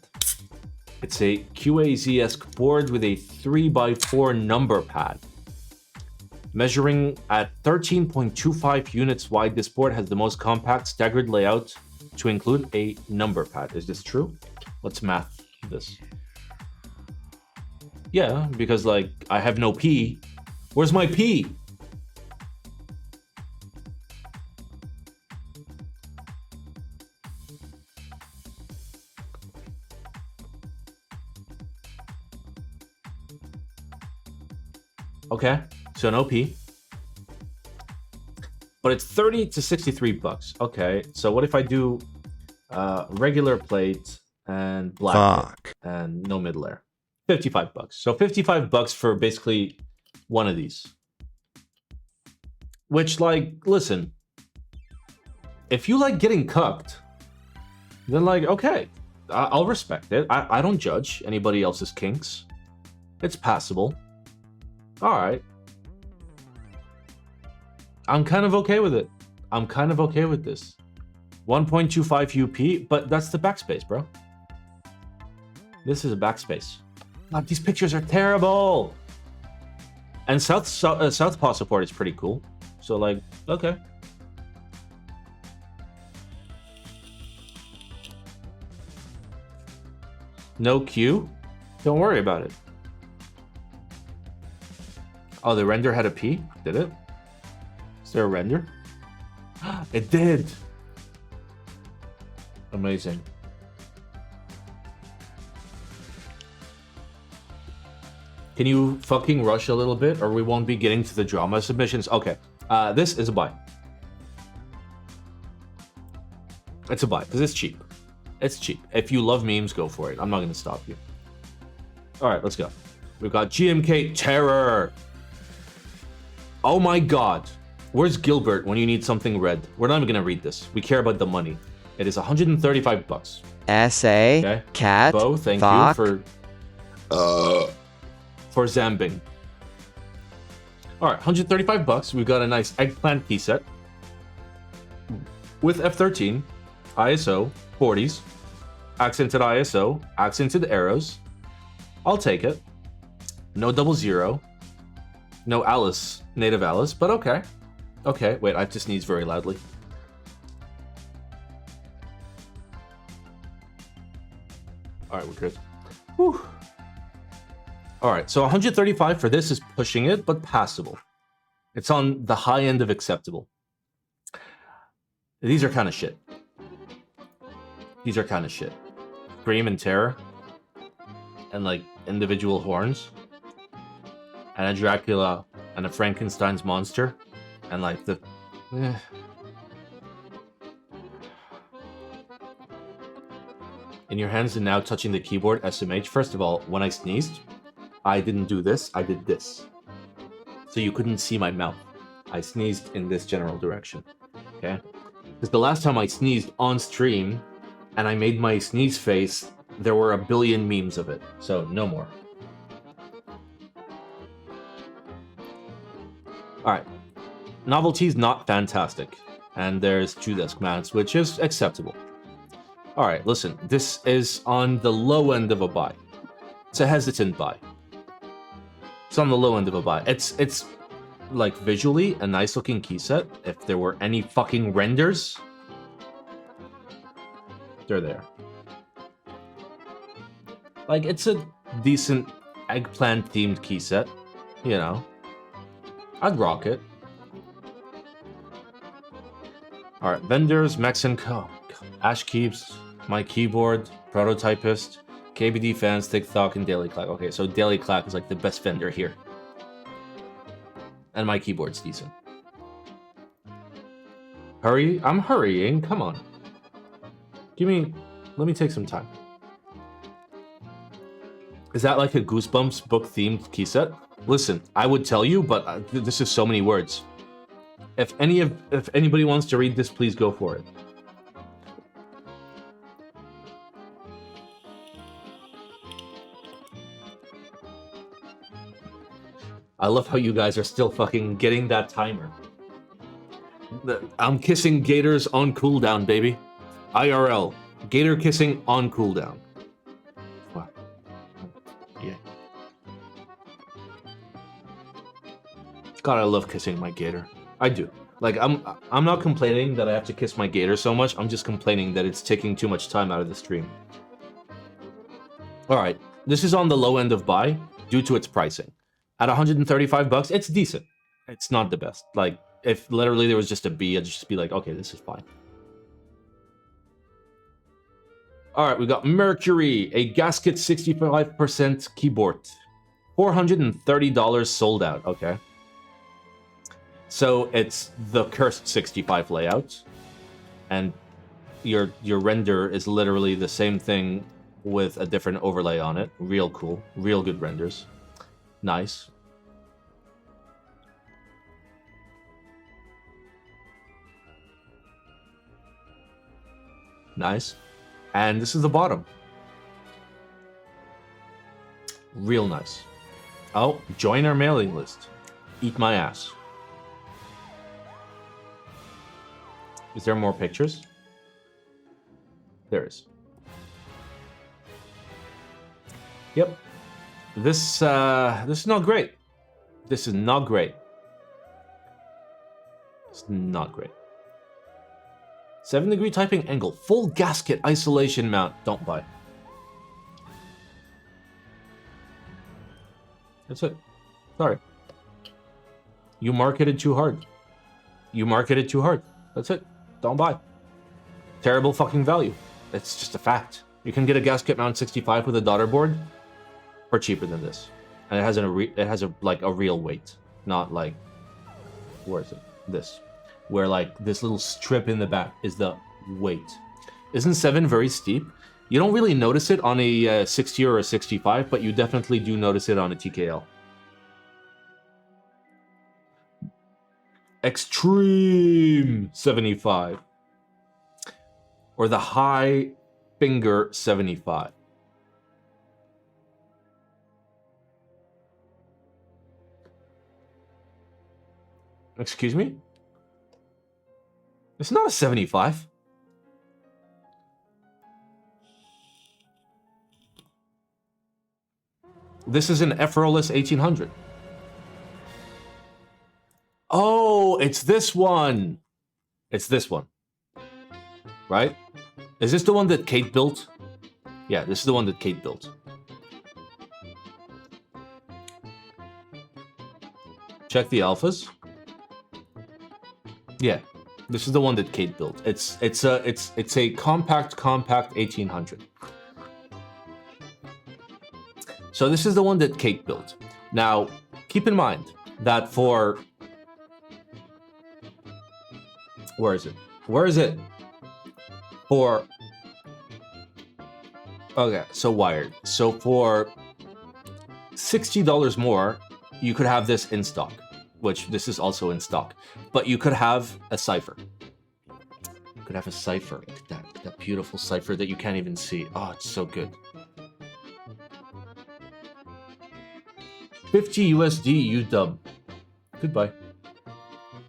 It's a QAZ-esque board with a 3x4 number pad. Measuring at 13.25 units wide, this board has the most compact staggered layout to include a number pad. Is this true? Let's math this. Yeah, because like I have no P. Where's my P? Okay, so no P. But it's 30 to 63 bucks. Okay, so what if I do regular plate and black kit and no mid layer? 55 bucks. So 55 bucks for basically one of these. Which, like, listen, if you like getting cucked, then like, okay, I'll respect it. I don't judge anybody else's kinks. It's passable. All right. I'm kind of okay with it. I'm kind of okay with this. 1.25 UP, but that's the backspace, bro. This is a backspace. God, these pictures are terrible. And Southpaw support is pretty cool. So like, okay. No Q? Don't worry about it. Oh, the render had a P? Did it? Is there a render? It did! Amazing. Can you fucking rush a little bit or we won't be getting to the drama submissions? Okay, this is a buy. It's a buy, because it's cheap. It's cheap. If you love memes, go for it. I'm not going to stop you. All right, let's go. We've got GMK Terror. Oh my god. Where's Gilbert when you need something red? We're not even going to read this. We care about the money. It is 135 bucks. S.A. Okay. Cat. Bo, thank Thok. you for Zambing. All right, 135 bucks. We've got a nice eggplant key set with F13, ISO, 40s, accented ISO, accented arrows. I'll take it. No 00. No Alice, native Alice, but okay. Okay, wait, I have to sneeze very loudly. All right, we're good. Whew. All right, so 135 for this is pushing it, but passable. It's on the high end of acceptable. These are kind of shit. These are kind of shit. Scream and Terror. And like individual horns. and a Dracula and a Frankenstein's monster, and like the. In your hands and now touching the keyboard, SMH. First of all, when I sneezed, I didn't do this, I did this. So you couldn't see my mouth. I sneezed in this general direction, okay? Because the last time I sneezed on stream, and I made my sneeze face, there were a billion memes of it, so no more. Alright. Novelty's not fantastic, and there's 2 desk mounts, which is acceptable. Alright, listen, this is on the low end of a buy. It's a hesitant buy. It's on the low end of a buy. It's like visually a nice looking key set. If there were any fucking renders, they're there. Like, it's a decent eggplant themed key set, you know. I'd rock it. Alright, vendors, Mexico, Ash Keeps, My Keyboard, Prototypist, KBD Fans, TikTok, and Daily Clack. Okay, so Daily Clack is like the best vendor here. And My Keyboard's decent. Hurry? I'm hurrying, come on. Let me take some time. Is that like a Goosebumps book-themed key set? Listen, I would tell you, but this is so many words. If anybody wants to read this, please go for it. I love how you guys are still fucking getting that timer. I'm kissing gators on cooldown, baby. IRL. Gator kissing on cooldown. Wow. Yeah. God, I love kissing my gator. I do. Like, I'm not complaining that I have to kiss my gator so much. I'm just complaining that it's taking too much time out of the stream. Alright. This is on the low end of buy due to its pricing. At 135 bucks, it's decent. It's not the best. Like, if literally there was just a B, I'd just be like, okay, this is fine. Alright, we got Mercury, a gasket 65% keyboard. $430 sold out, okay. So it's the cursed 65 layout. And your render is literally the same thing with a different overlay on it. Real cool. Real good renders. Nice. Nice. And this is the bottom. Real nice. Oh, join our mailing list. Eat my ass. Is there more pictures? There is. Yep. This is not great. This is not great. It's not great. 7-degree typing angle. Full gasket isolation mount. Don't buy. That's it. Sorry. You marketed too hard. You marketed too hard. That's it. Don't buy. Terrible fucking value. It's just a fact. You can get a gasket mount 65 with a daughter board for cheaper than this, and it has a real weight, not like, where is it? This, where like this little strip in the back is the weight. Isn't 7 very steep? You don't really notice it on a 60 or a 65, but you definitely do notice it on a TKL. Extreme 75. Or the high finger 75. Excuse me? It's not a 75. This is an effortless 1800. Oh, it's this one. It's this one. Right? Is this the one that Kate built? Yeah, this is the one that Kate built. Check the alphas. Yeah, this is the one that Kate built. It's a compact 1800. So this is the one that Kate built. Now, keep in mind that for... Where is it? Where is it? For... Okay, so wired. So for $60 more, you could have this in stock, which this is also in stock. But you could have a cipher. You could have a cipher. Look at that beautiful cipher that you can't even see. Oh, it's so good. 50 USD UW. Goodbye.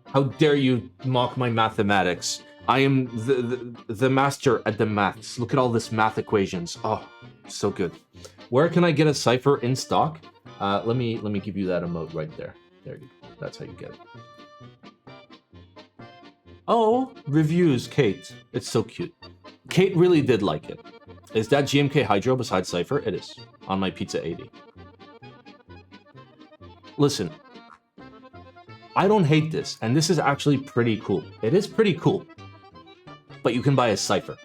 How dare you mock my mathematics? I am the master at the maths. Look at all this math equations. Oh, so good. Where can I get a cipher in stock? Let me give you that emote right there. There you go. That's how you get it. Oh, reviews, Kate. It's so cute. Kate really did like it. Is that GMK Hydro besides cipher? It is. On my Pizza 80. Listen. I don't hate this, and this is actually pretty cool. It is pretty cool. But you can buy a cipher,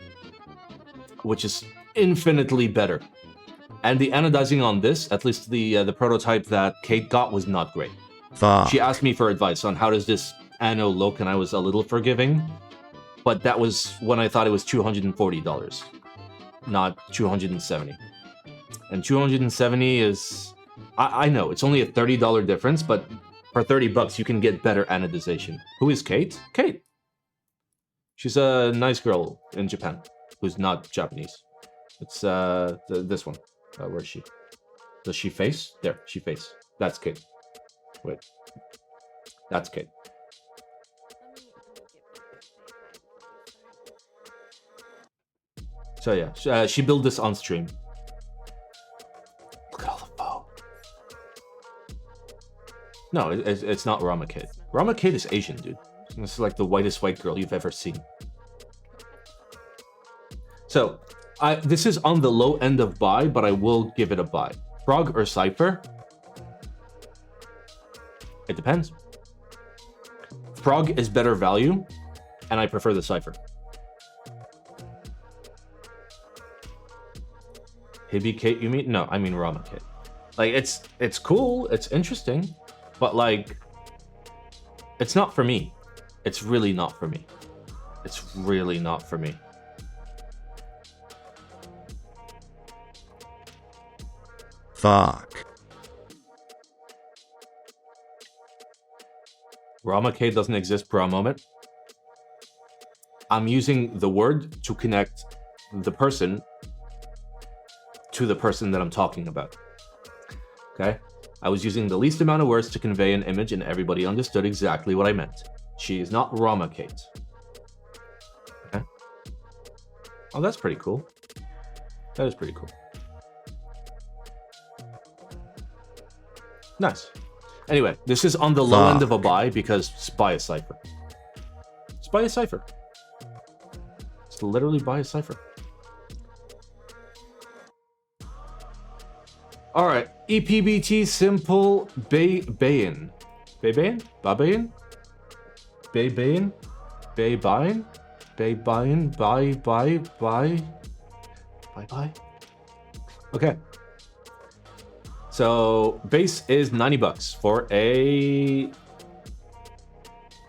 which is infinitely better. And the anodizing on this, at least the prototype that Kate got, was not great. Fuck. She asked me for advice on how does this ano look, and I was a little forgiving. But that was when I thought it was $240, not $270. And $270 is... I know, it's only a $30 difference, but for $30 you can get better anodization. Who is Kate? Kate! She's a nice girl in Japan, who's not Japanese. It's this one. Where is she? Does she face? There, she face. That's Kate. Wait. That's Kate. So yeah, she built this on stream. Look at all the bow. No, it's not Rama Kate. Rama Kate is Asian, dude. This is like the whitest white girl you've ever seen. So, this is on the low end of buy, but I will give it a buy. Frog or Cypher? It depends. Frog is better value, and I prefer the Cypher. Hibby Kate, you mean? No, I mean Rama Kate. Like, it's cool, it's interesting, but like, it's not for me. It's really not for me. It's really not for me. Fuck. Rama K doesn't exist for a moment. I'm using the word to connect the person to the person that I'm talking about. Okay? I was using the least amount of words to convey an image and everybody understood exactly what I meant. She is not Rama Kate. Okay? Oh, that's pretty cool. That is pretty cool. Nice. Anyway, this is on the low end of a buy because buy a cipher. Just buy a cipher. Just literally buy a cipher. Alright, EPBT simple Bayan. Bayan? Babayan? Babayan? Babayan? Babayan? Bye. Okay. So, base is $90 for a...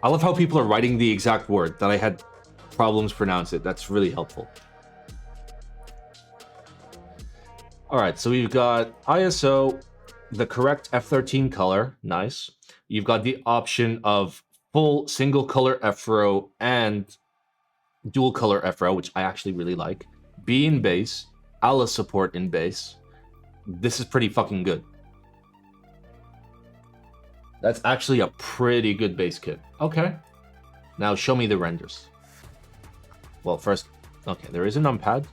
I love how people are writing the exact word that I had problems pronounce it. That's really helpful. Alright, so we've got ISO, the correct F13 color. Nice. You've got the option of full single color F-row and dual color F-row, which I actually really like. B in base, ALA support in base. This is pretty fucking good. That's actually a pretty good base kit. Okay. Now show me the renders. Well, first, okay, there is a numpad.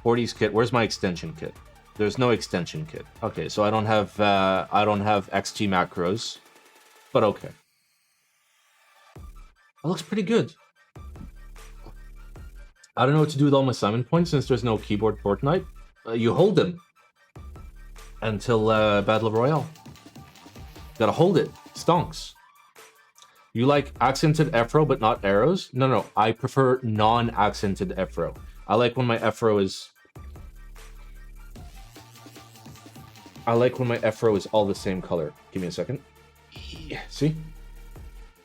40s kit. Where's my extension kit? There's no extension kit. Okay, so I don't have XT macros, but okay. That looks pretty good. I don't know what to do with all my Simon points since there's no keyboard Fortnite. You hold them until Battle Royale. Gotta hold it. Stonks. You like accented F-row but not arrows? No, I prefer non-accented F-row. I like when my F-row is... I like when my F-row is all the same color. Give me a second. See?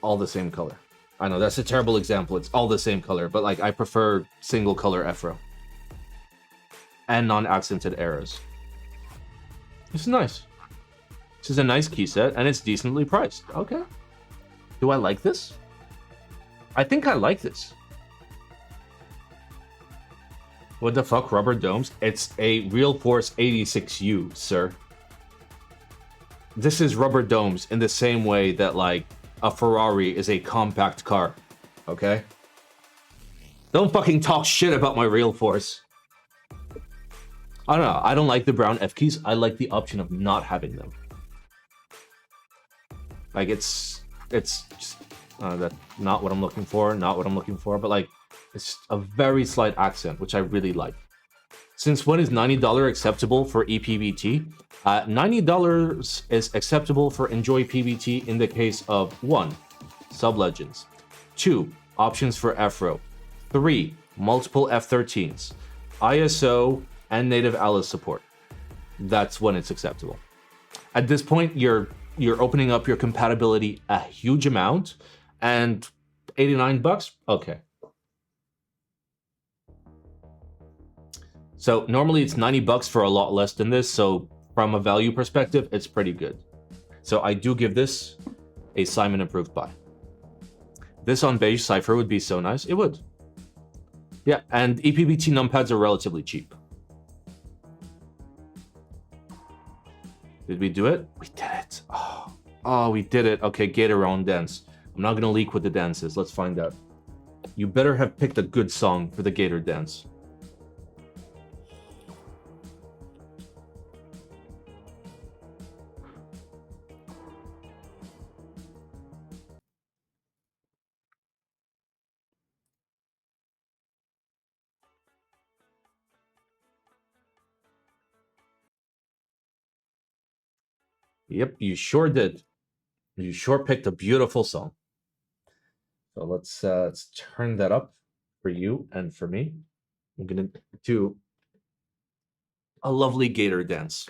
All the same color. I know, that's a terrible example. It's all the same color, but like I prefer single color F-row. And non-accented arrows. This is nice. This is a nice key set, and it's decently priced. Okay. Do I like this? I think I like this. What the fuck, rubber domes? It's a Real Force 86U, sir. This is rubber domes in the same way that, like, a Ferrari is a compact car. Okay? Don't fucking talk shit about my Real Force. I don't know. I don't like the brown F keys. I like the option of not having them. Like, it's just that's not what I'm looking for. Not what I'm looking for. But, like, it's a very slight accent, which I really like. Since when is $90 acceptable for ePBT? $90 is acceptable for Enjoy PBT in the case of 1. Sub-Legends. 2. Options for F-Row. 3. Multiple F-13s. ISO and native Alice support. That's when it's acceptable. At this point, you're opening up your compatibility a huge amount, and $89? Okay. So normally it's $90 for a lot less than this, so from a value perspective, it's pretty good. So I do give this a Simon approved buy. This on beige cipher would be so nice. It would. Yeah, and ePBT numpads are relatively cheap. Did we do it? We did it. Oh, we did it. Okay, Gateron Dance. I'm not gonna leak what the dance is. Let's find out. You better have picked a good song for the Gator Dance. Yep, you sure did. You sure picked a beautiful song. So let's turn that up for you and for me. I'm gonna do a lovely Gator Dance.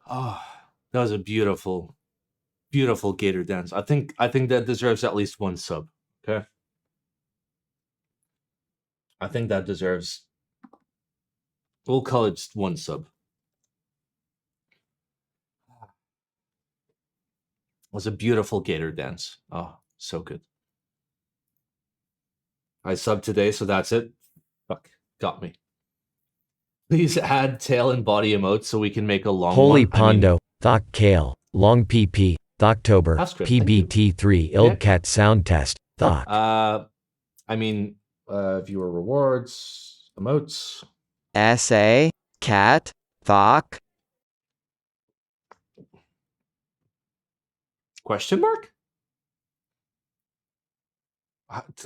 Oh, that was a beautiful, beautiful Gator Dance. I think that deserves at least one sub. Okay. I think that deserves. We'll call it just one sub. It was a beautiful Gator Dance. Oh, so good. I subbed today, so that's it. Fuck, got me. Please add tail and body emotes so we can make a long Holy one. I mean, Pondo, Thok Kale, Long PP, Thoktober, Astrid, thank you. PBT3, Yeah. Ildcat Sound Test, Thok. I mean, viewer rewards, emotes. SA, cat, thok. Question mark?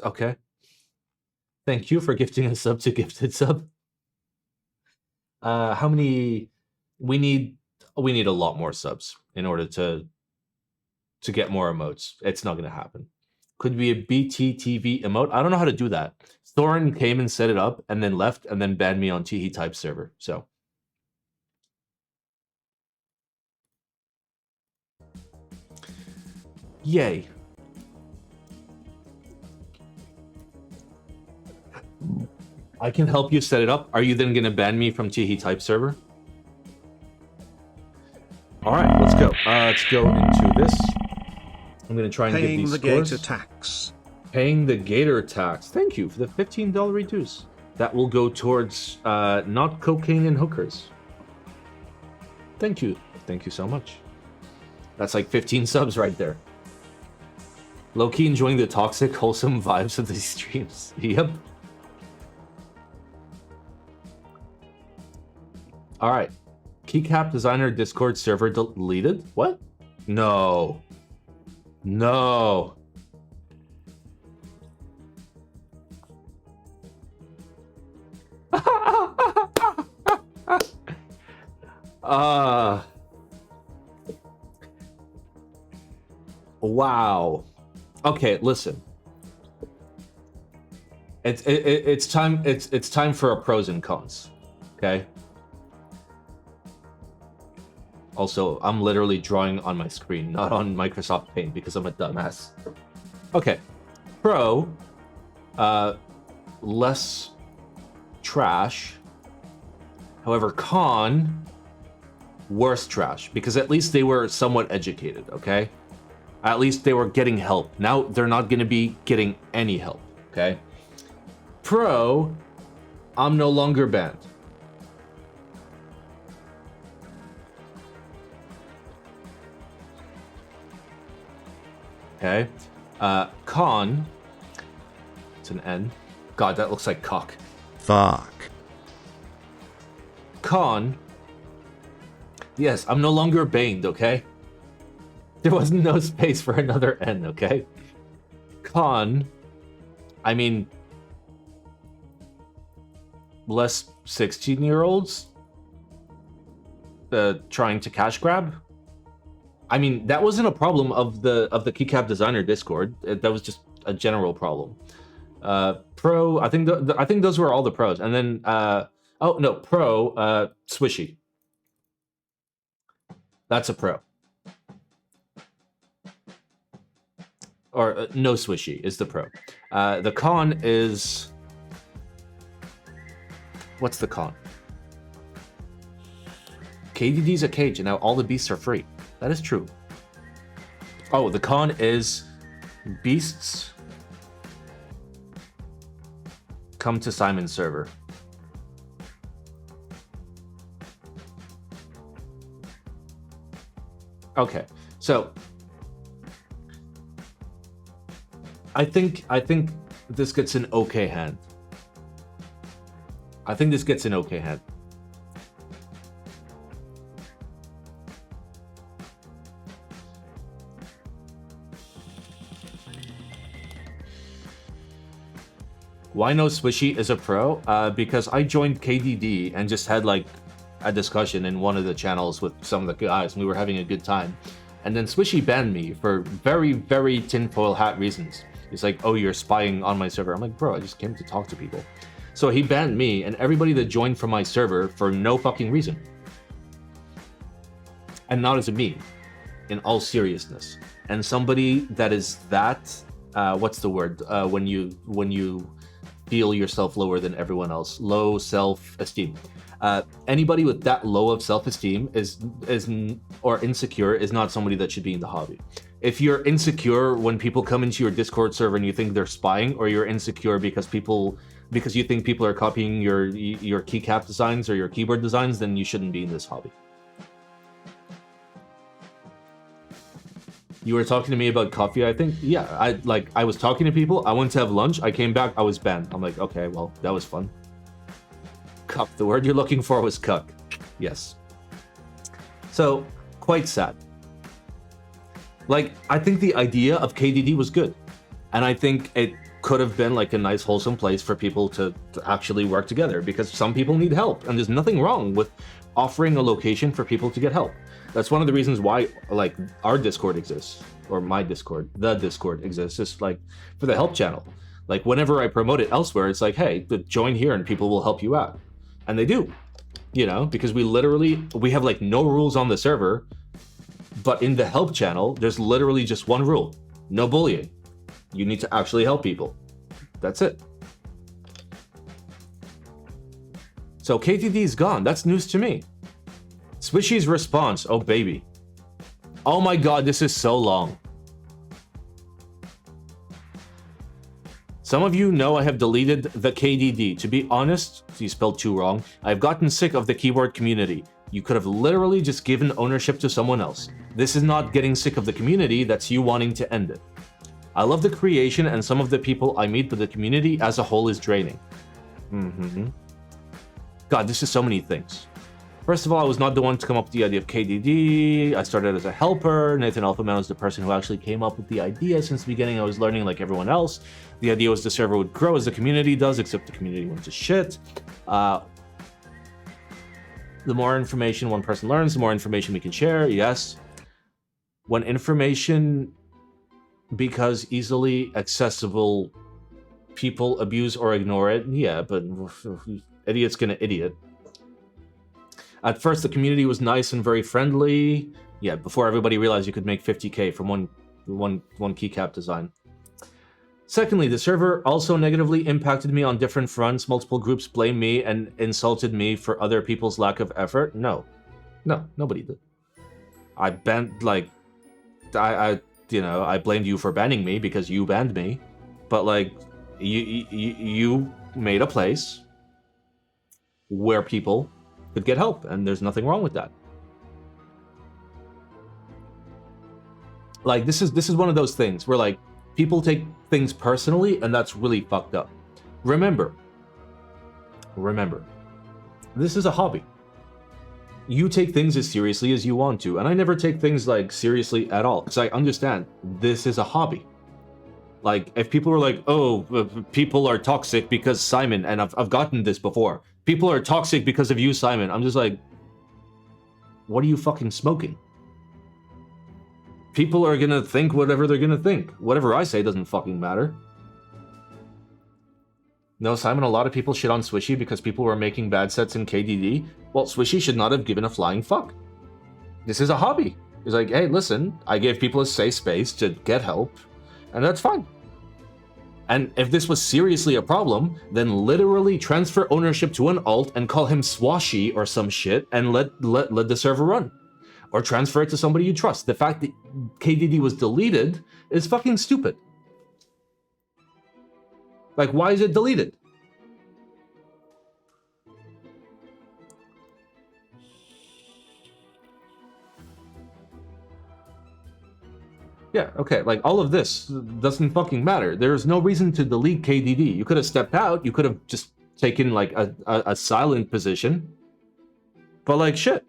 Okay. Thank you for gifting a sub to gifted sub. How many? We need a lot more subs in order to get more emotes. It's not gonna happen. Could be a BTTV emote. I don't know how to do that. Thorin came and set it up and then left and then banned me on Teehee type server. So yay. I can help you set it up. Are you then going to ban me from Teehee type server? All right, let's go. Let's go into this. I'm going to try and get Paying these the scores. gator tax. Paying the Gator tax. Thank you for the $15 reduce. That will go towards not cocaine and hookers. Thank you. Thank you so much. That's like 15 subs right there. Low-key enjoying the toxic, wholesome vibes of these streams. Yep. All right. Keycap designer Discord server deleted? What? No. No. Wow. Okay, listen. It's time for a pros and cons. Okay. Also, I'm literally drawing on my screen, not on Microsoft Paint because I'm a dumbass. Okay. Pro, less trash. However, con, worse trash because at least they were somewhat educated, okay? At least they were getting help. Now they're not going to be getting any help, okay? Pro, I'm no longer banned. Okay. Con, it's an N. God, that looks like cock. Thok. Con, yes, I'm no longer banned, okay? There was no space for another N, okay? Con, I mean, less 16-year-olds trying to cash grab. I mean, that wasn't a problem of the keycap designer Discord. That was just a general problem. Pro, I think I think those were all the pros. And then oh no, pro swishy. That's a pro. Or no swishy is the pro. The con is, what's the con? KDD's a cage and now all the beasts are free. That is true. Oh, the con is beasts come to Simon's server. Okay, so I think this gets an okay hand. I think this gets an okay hand. Why no swishy is a pro? Because I joined KDD and just had like a discussion in one of the channels with some of the guys, and we were having a good time. And then swishy banned me for very, very tinfoil hat reasons. He's like, "Oh, you're spying on my server." I'm like, "Bro, I just came to talk to people." So he banned me and everybody that joined from my server for no fucking reason. and not as a meme, in all seriousness. And somebody that is that, what's the word? When you feel yourself lower than everyone else, low self-esteem. Anybody with that low of self-esteem is or insecure is not somebody that should be in the hobby. If you're insecure when people come into your Discord server and you think they're spying, or you're insecure because you think people are copying your keycap designs or your keyboard designs, then you shouldn't be in this hobby. You were talking to me about coffee, I think? Yeah, I was talking to people, I went to have lunch, I came back, I was banned. I'm like, okay, well, that was fun. Cuck, the word you're looking for was cuck. Yes. So, quite sad. Like, I think the idea of KDD was good. And I think it could have been like a nice, wholesome place for people to actually work together, because some people need help, and there's nothing wrong with offering a location for people to get help. That's one of the reasons why, like, our Discord exists, or my Discord, the Discord exists, is like for the help channel. Like, whenever I promote it elsewhere, it's like, hey, join here and people will help you out. And they do, you know, because we have like no rules on the server, but in the help channel, there's literally just one rule: no bullying. You need to actually help people. That's it. So KTD is gone. That's news to me. Swishy's response. Oh, baby. Oh my god, this is so long. Some of you know I have deleted the KDD. To be honest, you spelled 2 wrong. I've gotten sick of the keyboard community. You could have literally just given ownership to someone else. This is not getting sick of the community, that's you wanting to end it. I love the creation and some of the people I meet, but the community as a whole is draining. God, this is so many things. First of all, I was not the one to come up with the idea of KDD. I started as a helper. Nathan Alphaman was the person who actually came up with the idea. Since the beginning, I was learning like everyone else. The idea was the server would grow as the community does, except the community went to shit. The more information one person learns, the more information we can share, yes. When information becomes easily accessible, people abuse or ignore it, yeah, but idiot's gonna idiot. At first, the community was nice and very friendly. Yeah, before everybody realized you could make 50k from one keycap design. Secondly, the server also negatively impacted me on different fronts. Multiple groups blamed me and insulted me for other people's lack of effort. No, nobody did. I banned, like, I blamed you for banning me because you banned me. But like, you made a place where people could get help, and there's nothing wrong with that. Like, this is one of those things where like people take things personally, and that's really fucked up. Remember, this is a hobby. You take things as seriously as you want to, and I never take things like seriously at all, because I understand this is a hobby. Like, if people were like, oh, people are toxic because Simon, and I've gotten this before. People are toxic because of you, Simon. I'm just like, what are you fucking smoking? People are gonna think whatever they're gonna think. Whatever I say doesn't fucking matter. No, Simon, a lot of people shit on Swishy because people were making bad sets in KDD. Well, Swishy should not have given a flying fuck. This is a hobby. He's like, hey, listen, I gave people a safe space to get help, and that's fine. And if this was seriously a problem, then literally transfer ownership to an alt and call him Swashy or some shit and let the server run. Or transfer it to somebody you trust. The fact that KDD was deleted is fucking stupid. Like, why is it deleted? Yeah, okay, like, all of this doesn't fucking matter. There's no reason to delete KDD. You could have stepped out, you could have just taken, like, a silent position. But, like, shit.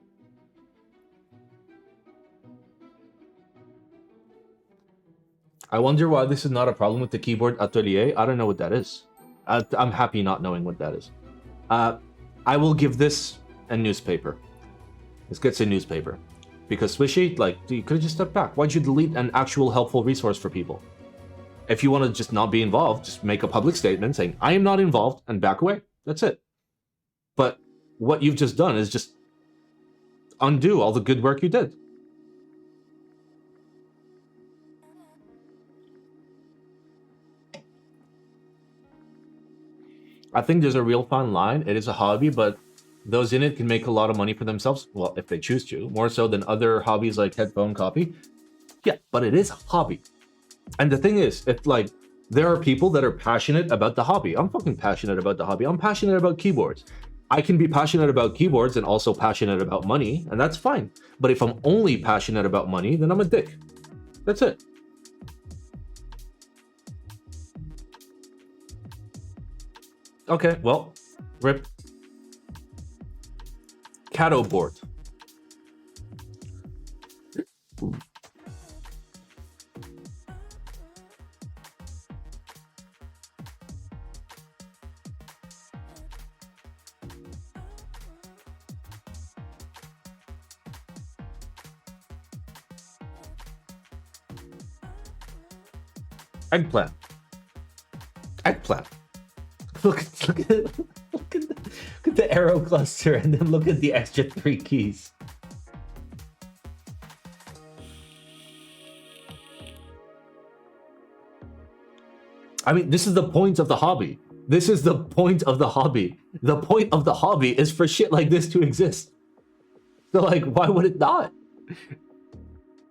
I wonder why this is not a problem with the keyboard atelier. I don't know what that is. I'm happy not knowing what that is. I will give this a newspaper. This gets a newspaper. Because Swishy, like, you could have just stepped back. Why'd you delete an actual helpful resource for people? If you want to just not be involved, just make a public statement saying, I am not involved, and back away. That's it. But what you've just done is just undo all the good work you did. I think there's a real fine line. It is a hobby, but those in it can make a lot of money for themselves. Well, if they choose to, more so than other hobbies like headphone copy. Yeah, but it is a hobby. And the thing is, if like there are people that are passionate about the hobby. I'm fucking passionate about the hobby. I'm passionate about keyboards. I can be passionate about keyboards and also passionate about money, and that's fine. But if I'm only passionate about money, then I'm a dick. That's it. Okay, well, rip. Cato board. Eggplant. Eggplant. Look at the arrow cluster and then look at the extra 3 keys. I mean, this is the point of the hobby. This is the point of the hobby. The point of the hobby is for shit like this to exist. So like, why would it not?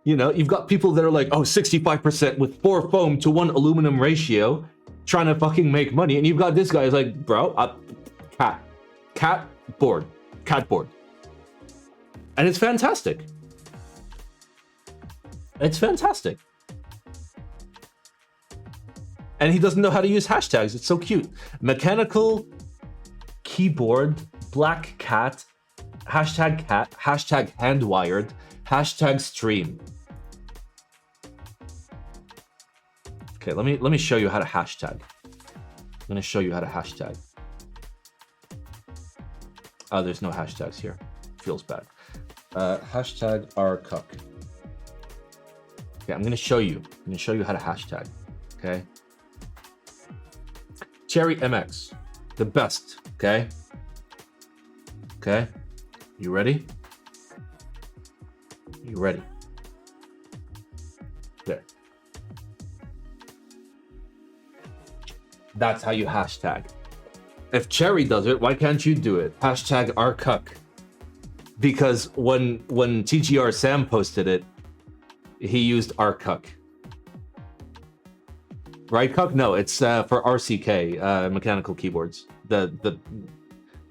You know, you've got people that are like, oh, 65% with 4 foam to 1 aluminum ratio, trying to fucking make money. And you've got this guy who's like, bro, cat board. And it's fantastic. It's fantastic. And he doesn't know how to use hashtags. It's so cute. Mechanical keyboard, black cat, hashtag hand wired, hashtag stream. Okay, let me show you how to hashtag. I'm gonna show you how to hashtag. Oh, there's no hashtags here. Feels bad. Hashtag rcuck. Okay, I'm gonna show you. I'm gonna show you how to hashtag. Okay. Cherry MX, the best. Okay. Okay. You ready? You ready? There. That's how you hashtag. If Cherry does it, why can't you do it? Hashtag rcuck. Because when TGR Sam posted it, he used rcuck. Right, Cuck? No, it's for RCK, mechanical keyboards. The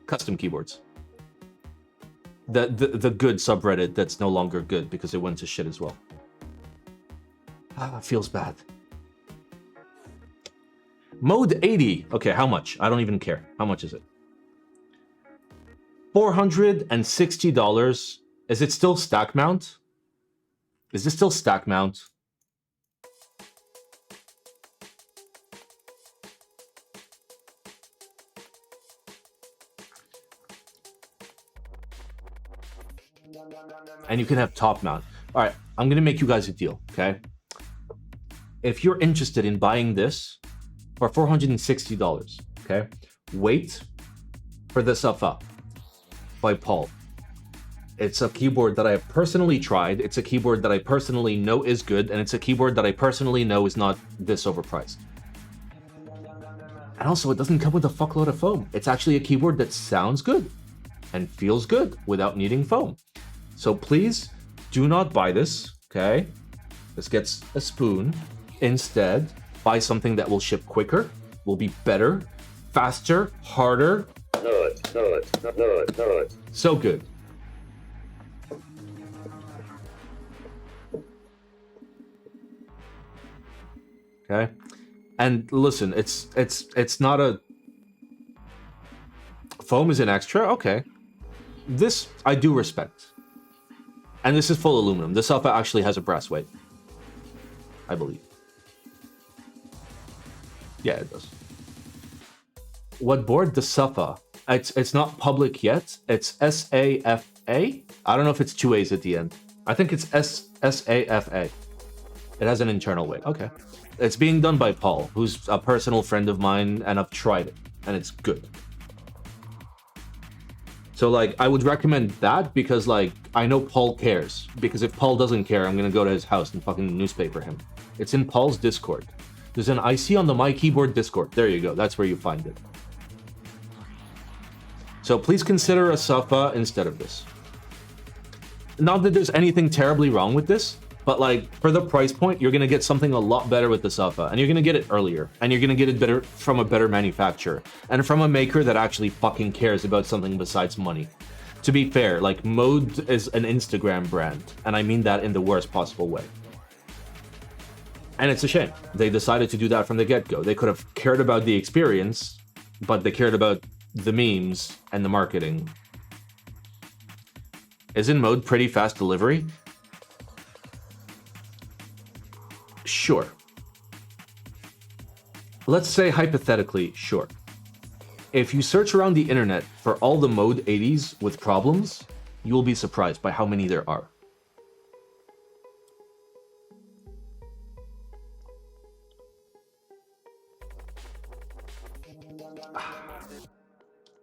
custom keyboards. The good subreddit that's no longer good because it went to shit as well. Ah, feels bad. Mode 80. Okay, how much? I don't even care. How much is it? $460. Is it still stack mount? Is this still stack mount? And you can have top mount. All right, I'm gonna make you guys a deal, okay? If you're interested in buying this for $460, okay? Wait for the Safa by Paul. It's a keyboard that I have personally tried. It's a keyboard that I personally know is good, and it's a keyboard that I personally know is not this overpriced. And also, it doesn't come with a fuckload of foam. It's actually a keyboard that sounds good and feels good without needing foam. So please do not buy this, okay? This gets a spoon. Instead, buy something that will ship quicker, will be better, faster, harder. So good. Okay? And listen, it's not a... Foam is an extra? Okay. This, I do respect. And this is full aluminum. This Alpha actually has a brass weight. I believe. Yeah, it does. What board? The Safa. It's not public yet. It's SAFA. I don't know if it's 2 A's at the end. I think it's SAFA. It has an internal weight. Okay. It's being done by Paul, who's a personal friend of mine, and I've tried it, and it's good. So, like, I would recommend that because, like, I know Paul cares. Because if Paul doesn't care, I'm gonna go to his house and fucking newspaper him. It's in Paul's Discord. There's an IC on the My Keyboard Discord. There you go. That's where you find it. So please consider a SAFA instead of this. Not that there's anything terribly wrong with this, but like for the price point, you're gonna get something a lot better with the SAFA, and you're gonna get it earlier, and you're gonna get it better from a better manufacturer, and from a maker that actually fucking cares about something besides money. To be fair, like Mode is an Instagram brand, and I mean that in the worst possible way. And it's a shame. They decided to do that from the get-go. They could have cared about the experience, but they cared about the memes and the marketing. Isn't Mode pretty fast delivery? Sure. Let's say hypothetically, sure. If you search around the internet for all the Mode 80s with problems, you will be surprised by how many there are.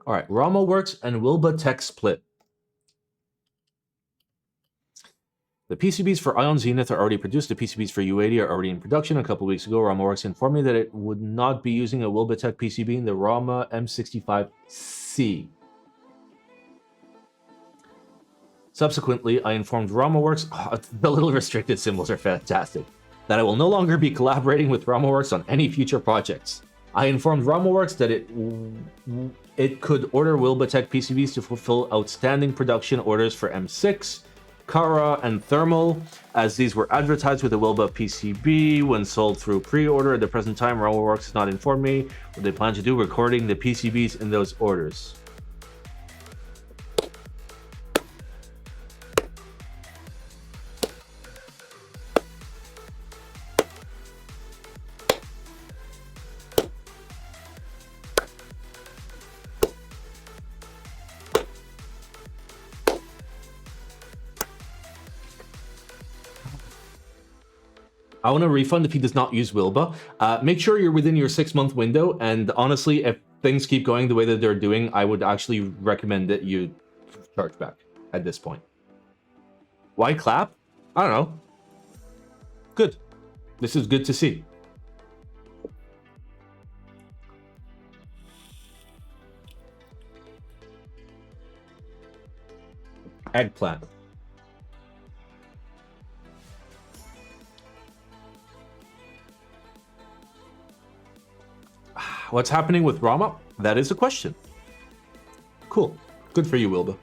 Alright, Rama Works and Wilba Tech split. The PCBs for Ion Zenith are already produced. The PCBs for U80 are already in production. A couple weeks ago, RamaWorks informed me that it would not be using a Wilbatech PCB in the Rama M65C. Subsequently, I informed RamaWorks, the little restricted symbols are fantastic, that I will no longer be collaborating with RamaWorks on any future projects. I informed RamaWorks that it could order Wilbatech PCBs to fulfill outstanding production orders for M6, Kara, and Thermal, as these were advertised with a Wilba PCB when sold through pre-order. At the present time, RamaWorks has not informed me what they plan to do recording the PCBs in those orders. I want a refund if he does not use Wilba. Make sure you're within your 6-month window, and honestly, if things keep going the way that they're doing, I would actually recommend that you charge back at this point. Why clap? I don't know. Good. This is good to see. Eggplant. What's happening with Rama? That is a question. Cool. Good for you, Wilba.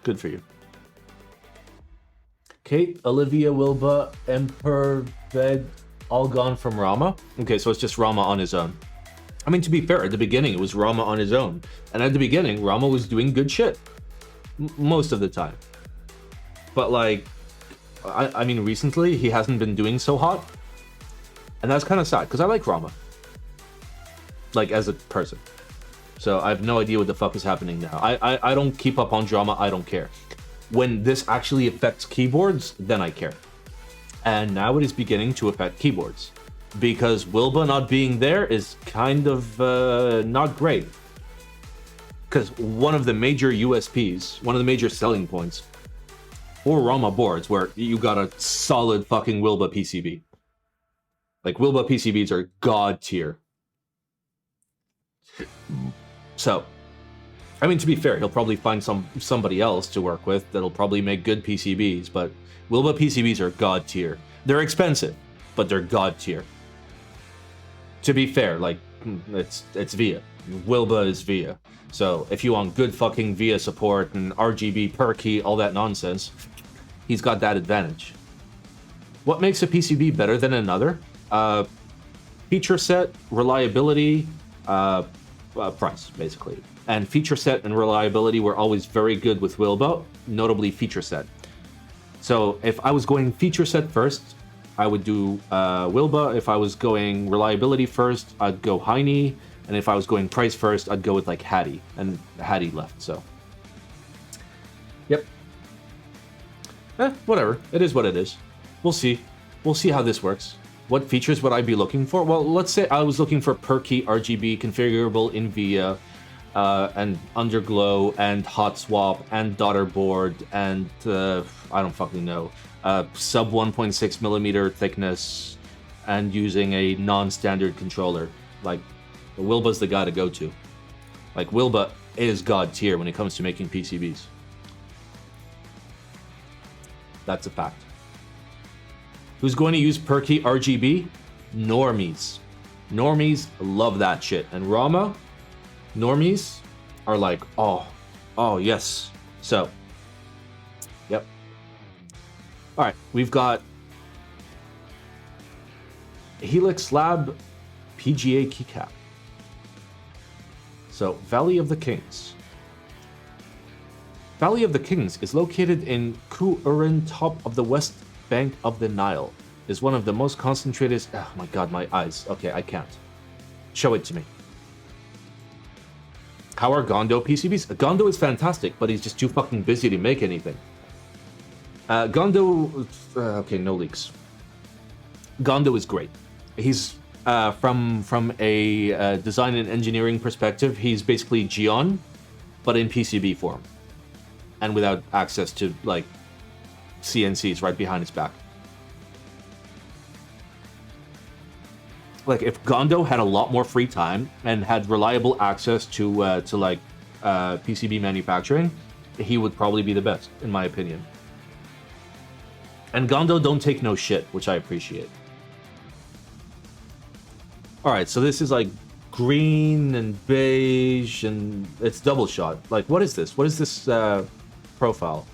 Good for you. Kate, Olivia, Wilba, Emperor, Ved, all gone from Rama? Okay, so it's just Rama on his own. I mean, to be fair, at the beginning, it was Rama on his own. And at the beginning, Rama was doing good shit. Most of the time. But, like, I mean, recently, he hasn't been doing so hot. And that's kind of sad, because I like Rama. Like, as a person. So I have no idea what the fuck is happening now. I don't keep up on drama, I don't care. When this actually affects keyboards, then I care. And now it is beginning to affect keyboards. Because Wilba not being there is kind of not great. Because one of the major USPs, one of the major selling points for Rama boards, where you got a solid fucking Wilba PCB. Like, Wilba PCBs are god tier. So, I mean, to be fair, he'll probably find somebody else to work with that'll probably make good PCBs, but Wilba PCBs are god tier. They're expensive, but they're god tier. To be fair, like, it's VIA. Wilba is VIA. So, if you want good fucking VIA support and RGB per key, all that nonsense, he's got that advantage. What makes a PCB better than another? Feature set, reliability, price, basically. And feature set and reliability were always very good with Wilba, notably feature set. So if I was going feature set first, I would do Wilba. If I was going reliability first, I'd go Heine. And if I was going price first, I'd go with like Hattie. And Hattie left, so. Yep. Whatever. It is what it is. We'll see. We'll see how this works. What features would I be looking for? Well, let's say I was looking for per key RGB configurable in VIA, and underglow, and hot swap, and daughter board, and I don't fucking know, sub 1.6 millimeter thickness, and using a non-standard controller. Like, Wilba's the guy to go to. Like, Wilba is god tier when it comes to making PCBs. That's a fact. Who's going to use perky RGB? Normies. Normies love that shit. And Rama, normies are like, oh, yes. So, yep. All right, we've got Helix Lab PGA keycap. So, Valley of the Kings. Valley of the Kings is located in Kuurin, top of the west bank of the Nile. Is one of the most concentrated... Oh my god, my eyes. Okay, I can't. Show it to me. How are Gondo PCBs? Gondo is fantastic, but he's just too fucking busy to make anything. Gondo... okay, no leaks. Gondo is great. He's... from a design and engineering perspective, he's basically Gion, but in PCB form. And without access to, like, CNCs right behind his back. Like, if Gondo had a lot more free time and had reliable access to PCB manufacturing, he would probably be the best, in my opinion. And Gondo don't take no shit, which I appreciate. Alright, so this is like green and beige, and it's double shot. Like, what is this? What is this profile?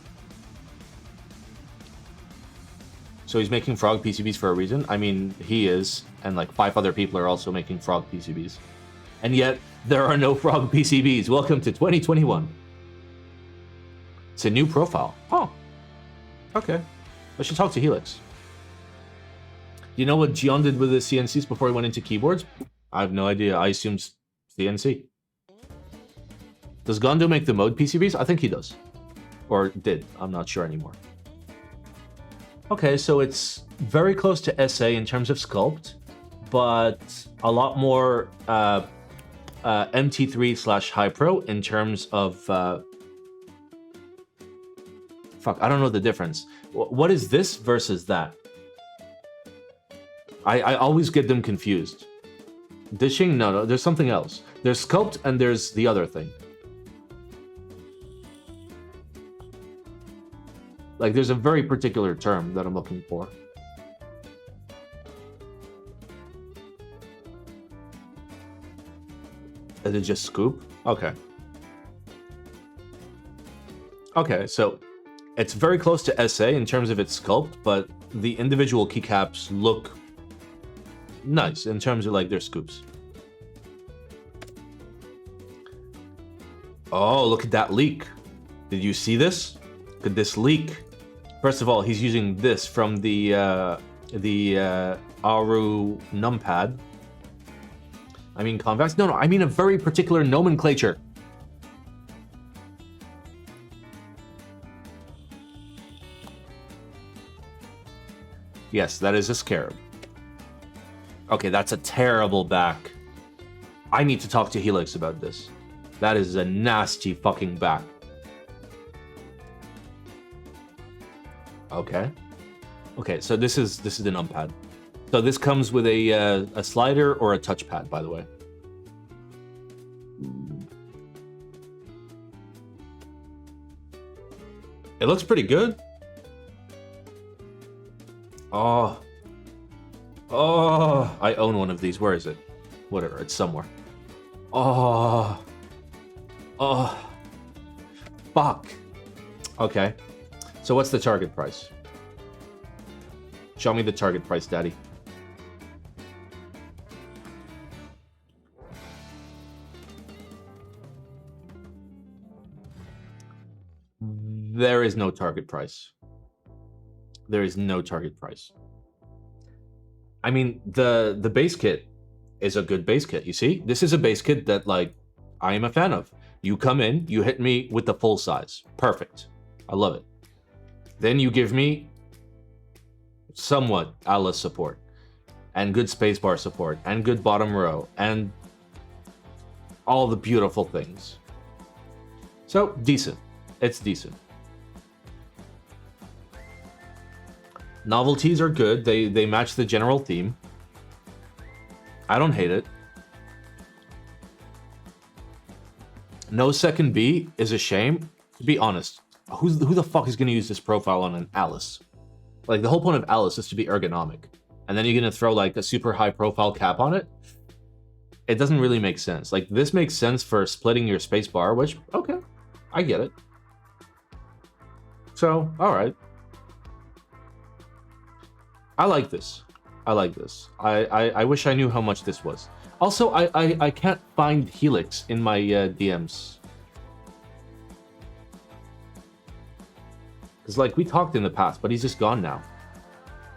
So he's making frog PCBs for a reason? I mean, he is, and like 5 other people are also making frog PCBs. And yet, there are no frog PCBs. Welcome to 2021. It's a new profile. Oh. Okay. I should talk to Helix. You know what Gion did with the CNCs before he went into keyboards? I have no idea. I assume CNC. Does Gondo make the mode PCBs? I think he does. Or did. I'm not sure anymore. Okay, so it's very close to SA in terms of sculpt, but a lot more MT3/High-Pro in terms of... Fuck, I don't know the difference. What is this versus that? I always get them confused. Dishing? No, there's something else. There's sculpt and there's the other thing. Like, there's a very particular term that I'm looking for. Is it just scoop? Okay. Okay, so it's very close to SA in terms of its sculpt, but the individual keycaps look nice in terms of, like, their scoops. Oh, look at that leak. Did you see this? Look at this leak. First of all, he's using this from the Aru numpad. I mean convex? No, I mean a very particular nomenclature. Yes, that is a scarab. Okay, that's a terrible back. I need to talk to Helix about this. That is a nasty fucking back. Okay. Okay, so this is the numpad. So this comes with a slider or a touchpad, by the way. It looks pretty good. Oh. Oh, I own one of these. Where is it? Whatever, it's somewhere. Oh. Oh. Fuck. Okay. So what's the target price? Show me the target price, Daddy. There is no target price. There is no target price. I mean, the base kit is a good base kit, you see? This is a base kit that, like, I am a fan of. You come in, you hit me with the full size. Perfect. I love it. Then you give me somewhat ALA support, and good spacebar support, and good bottom row, and all the beautiful things. So, decent. It's decent. Novelties are good. They match the general theme. I don't hate it. No second B is a shame. To be honest, who the fuck is going to use this profile on an Alice? Like, the whole point of Alice is to be ergonomic. And then you're going to throw, like, a super high profile cap on it? It doesn't really make sense. Like, this makes sense for splitting your space bar, which, okay, I get it. So, alright. I like this. I like this. I wish I knew how much this was. Also, I can't find Helix in my DMs. Because, like, we talked in the past, but he's just gone now.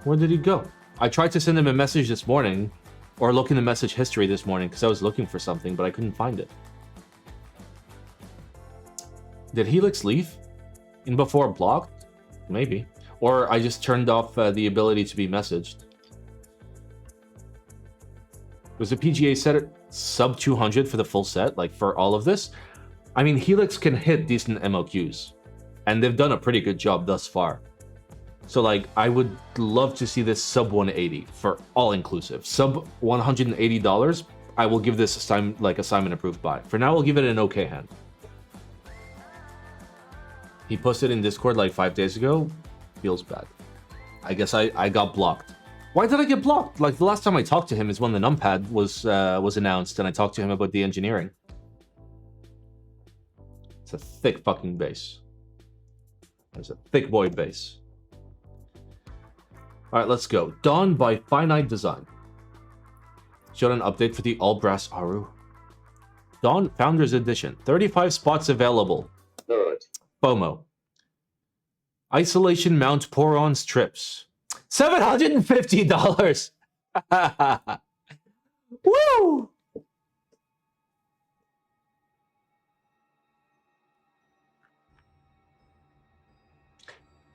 Where did he go? I tried to send him a message this morning, or look in the message history this morning, because I was looking for something, but I couldn't find it. Did Helix leave? In before blocked? Maybe. Or I just turned off the ability to be messaged. Was the PGA set at sub 200 for the full set, like for all of this? I mean, Helix can hit decent MOQs, and they've done a pretty good job thus far. So, like, I would love to see this sub 180 for all inclusive. Sub $180, I will give this assignment approved by. For now, I'll give it an okay hand. He posted in Discord like 5 days ago. Feels bad. I guess I got blocked. Why did I get blocked? Like, the last time I talked to him is when the numpad was announced, and I talked to him about the engineering. It's a thick fucking base. It's a thick boy base. Alright, let's go. Dawn by Finite Design. Showed an update for the all-brass Aru. Dawn Founders Edition. 35 spots available. Good. FOMO. Isolation mount pour-on strips. $750! Woo!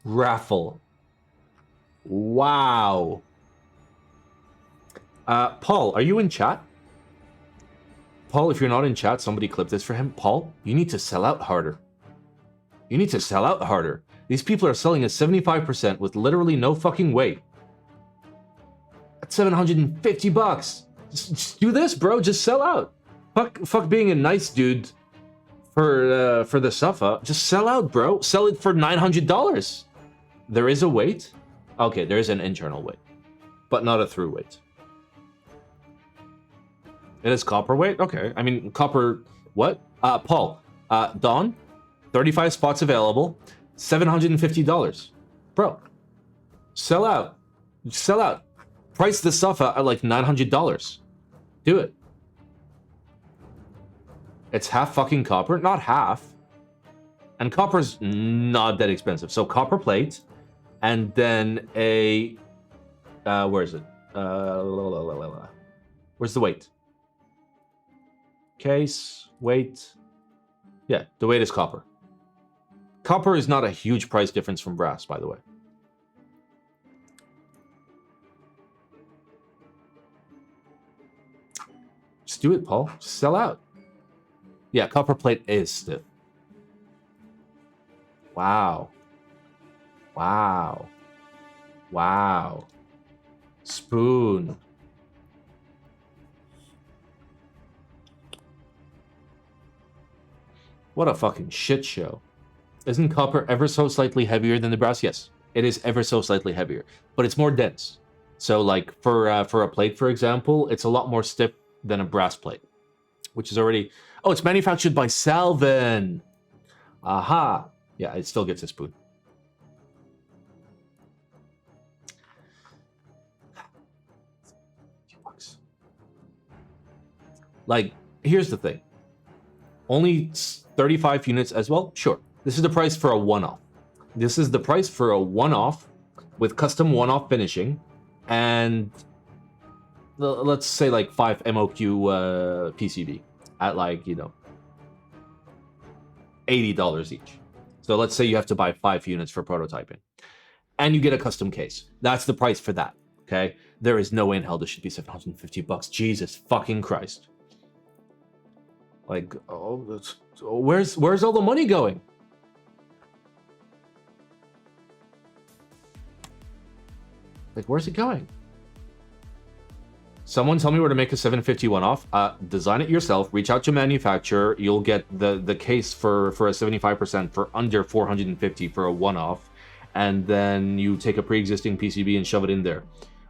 Raffle. Wow. Paul, are you in chat? Paul, if you're not in chat, somebody clip this for him. Paul, you need to sell out harder. You need to sell out harder. These people are selling at 75% with literally no fucking weight. At $750. Just do this, bro. Just sell out. Fuck being a nice dude for the Safa. Just sell out, bro. Sell it for $900. There is a weight. Okay, there is an internal weight, but not a through weight. It is copper weight? Okay. I mean, copper... What? Paul. Dawn. 35 spots available. $750. Bro. Sell out. Sell out. Price the stuff at like $900. Do it. It's half fucking copper. Not half. And copper's not that expensive. So copper plate. And then a... where is it? Where's the weight? Case, weight. Yeah, the weight is copper. Copper is not a huge price difference from brass, by the way. Just do it, Paul. Just sell out. Yeah, copper plate is stiff. Wow. Wow. Wow. Spoon. What a fucking shit show. Isn't copper ever so slightly heavier than the brass? Yes, it is ever so slightly heavier, but it's more dense. So like for a plate, for example, it's a lot more stiff than a brass plate, which is already... Oh, it's manufactured by Salvin. Aha. Yeah, it still gets a spoon. Like, here's the thing. Only 35 units as well? Sure. This is the price for a one-off. This is the price for a one-off with custom one-off finishing and let's say like 5 MOQ PCB at like, you know, $80 each. So let's say you have to buy 5 units for prototyping and you get a custom case. That's the price for that, okay? There is no way in hell this should be $750. Jesus fucking Christ. Like, oh, that's, where's all the money going? Like, where's it going? Someone tell me where to make a 750 one-off. Design it yourself. Reach out to manufacturer. You'll get the case for a 75% for under 450 for a one-off, and then you take a pre-existing PCB and shove it in there.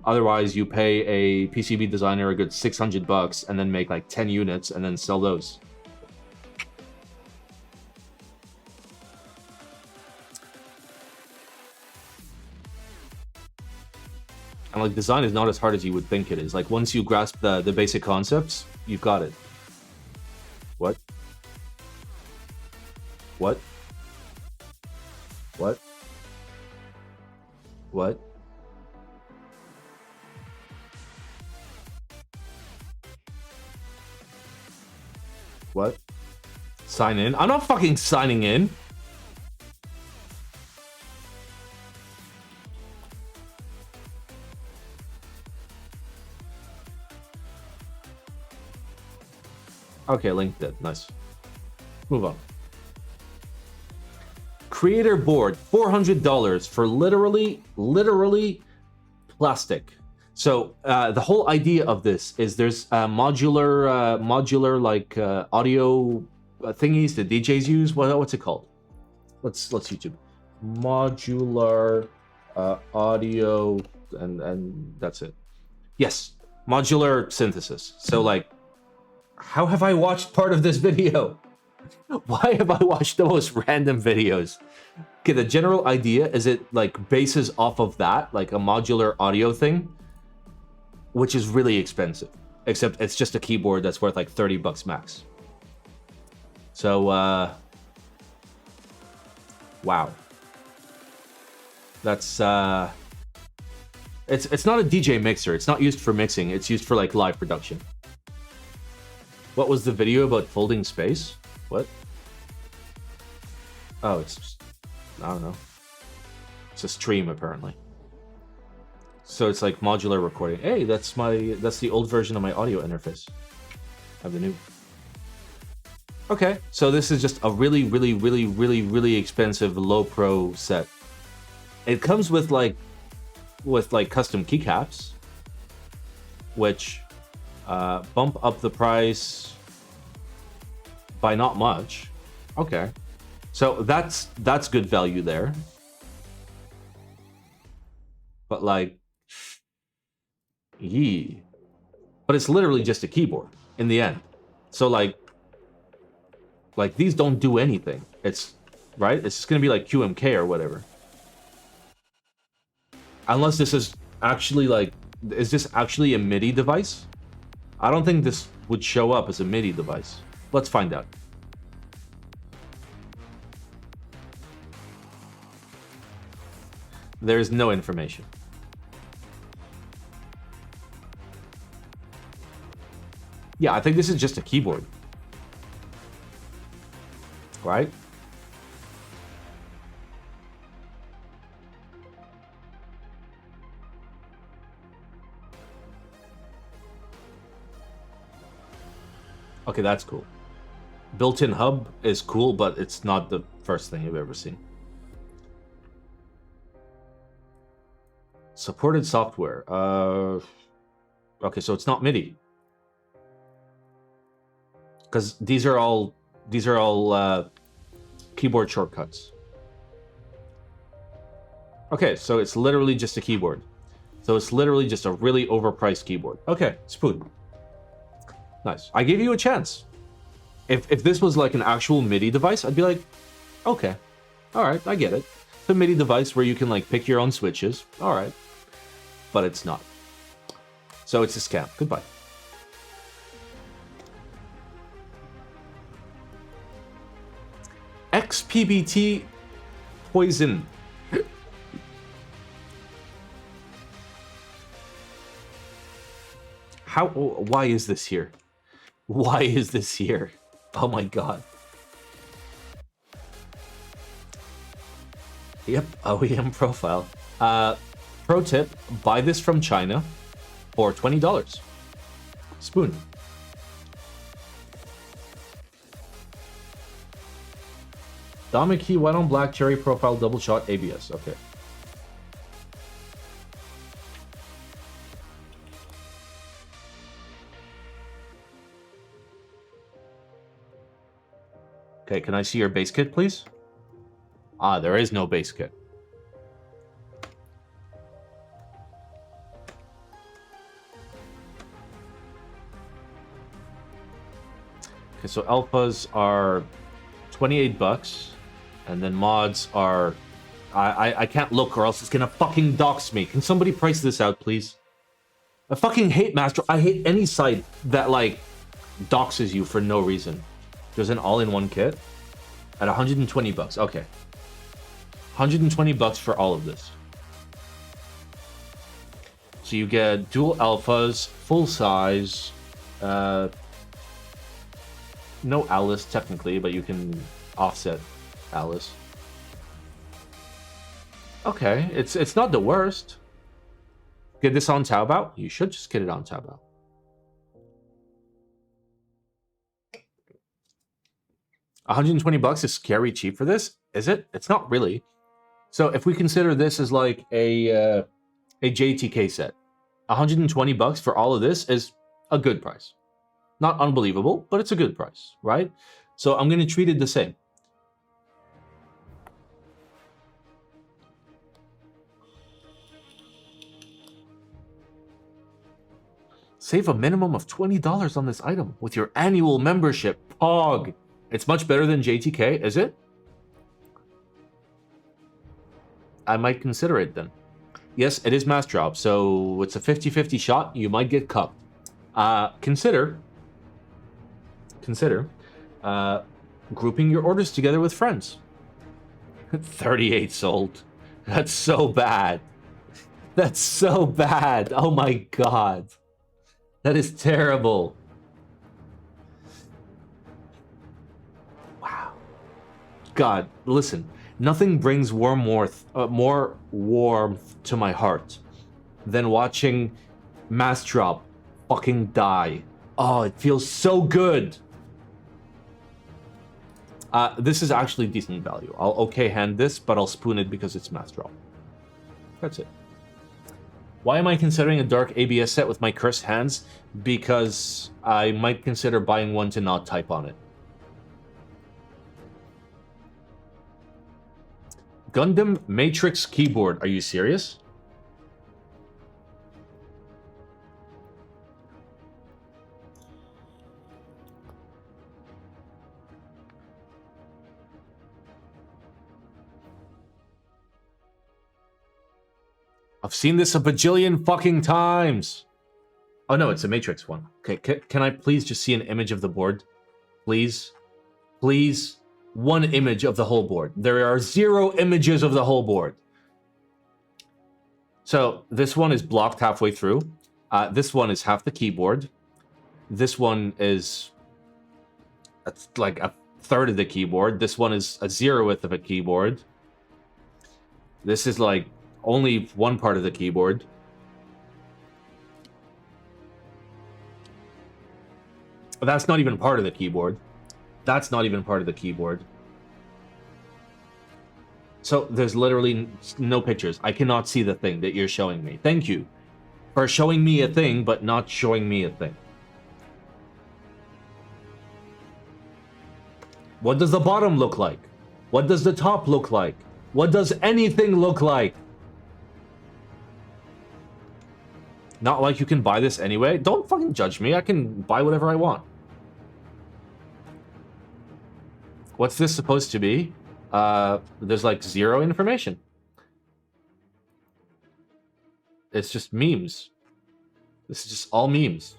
Otherwise, you pay a PCB designer a good $600 and then make like 10 units and then sell those. And like, design is not as hard as you would think it is. Like, once you grasp the basic concepts, you've got it. What? What? What? What? What? Sign in? I'm not fucking signing in. Okay, link dead. Nice. Move on. Creator board, $400 for literally plastic. So the whole idea of this is there's modular like audio thingies that DJs use. What's it called? Let's YouTube modular audio and that's it. Yes, modular synthesis. So like, how have I watched part of this video? Why have I watched the most random videos? Okay, the general idea is it like bases off of that, like a modular audio thing, which is really expensive. Except it's just a keyboard that's worth like $30 max. So, wow. That's, it's not a DJ mixer. It's not used for mixing. It's used for like live production. What was the video about folding space? What? Oh, it's just, I don't know. It's a stream apparently. So it's like modular recording. Hey, that's the old version of my audio interface. I have the new. Okay, so this is just a really expensive low pro set. It comes with like custom keycaps, which bump up the price by not much. Okay, so that's good value there. But like, yee. But it's literally just a keyboard in the end. So like these don't do anything. It's right. It's just gonna be like QMK or whatever. Unless this is actually like, is this actually a MIDI device? I don't think this would show up as a MIDI device. Let's find out. There's no information. Yeah, I think this is just a keyboard. Right? Okay, that's cool. Built-in hub is cool, but it's not the first thing you've ever seen. Supported software. Okay, so it's not MIDI. Because these are all keyboard shortcuts. Okay, so it's literally just a keyboard. So it's literally just a really overpriced keyboard. Okay, Spoon. Nice. I gave you a chance. If this was like an actual MIDI device, I'd be like, okay, all right, I get it. It's a MIDI device where you can like pick your own switches. All right, but it's not. So it's a scam. Goodbye. XPBT poison. How? Why is this here? Why is this here? Oh my god. Yep, OEM profile. Pro tip, buy this from China for $20. Spoon. Dame key, white on black, cherry profile, double shot, ABS. Okay. Okay, can I see your base kit, please? Ah, there is no base kit. Okay, so alphas are 28 bucks, and then mods are... I can't look or else it's gonna fucking dox me. Can somebody price this out, please? I fucking hate Master... I hate any site that, like, doxes you for no reason. There's an all-in-one kit at 120 bucks. Okay. 120 bucks for all of this. So you get dual alphas, full size, no Alice technically, but you can offset Alice. Okay, it's not the worst. Get this on Taobao? You should just get it on Taobao. $120 is scary cheap for this, is it? It's not really. So if we consider this as like a JTK set, 120 bucks for all of this is a good price. Not unbelievable, but it's a good price, right? So I'm going to treat it the same. Save a minimum of $20 on this item with your annual membership. POG. It's much better than JTK, is it? I might consider it then. Yes, it is mass drop, so it's a 50-50 shot. You might get cupped. Consider grouping your orders together with friends. 38 sold. That's so bad. That's so bad. Oh my god. That is terrible. Wow. God, listen. Nothing brings more warmth to my heart than watching Mass Drop fucking die. Oh, it feels so good. This is actually decent value. I'll okay hand this, but I'll spoon it because it's Mass Drop. That's it. Why am I considering a dark ABS set with my cursed hands? Because I might consider buying one to not type on it. Gundam Matrix keyboard. Are you serious? I've seen this a bajillion fucking times. Oh no, it's a Matrix one. Okay, can I please just see an image of the board? Please? Please? One image of the whole board. There are 0 images of the whole board. So this one is blocked halfway through. This one is half the keyboard. This one is like a third of the keyboard. This one is a 0th of a keyboard. This is like only one part of the keyboard. That's not even part of the keyboard. That's not even part of the keyboard. So there's literally no pictures. I cannot see the thing that you're showing me. Thank you for showing me a thing, but not showing me a thing. What does the bottom look like? What does the top look like? What does anything look like? Not like you can buy this anyway. Don't fucking judge me. I can buy whatever I want. What's this supposed to be? There's like 0 information. It's just memes. This is just all memes.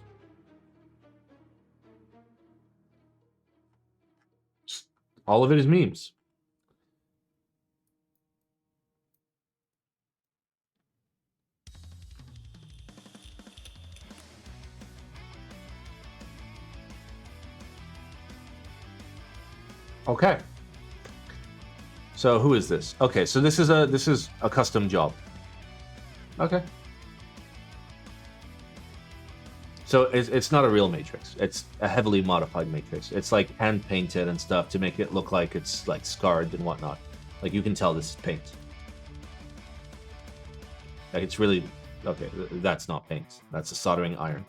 Just all of it is memes. Okay. So who is this? Okay, so this is a custom job. Okay. So it's not a real Matrix. It's a heavily modified Matrix. It's like hand painted and stuff to make it look like it's like scarred and whatnot. Like you can tell this is paint. Like it's really okay. That's not paint. That's a soldering iron.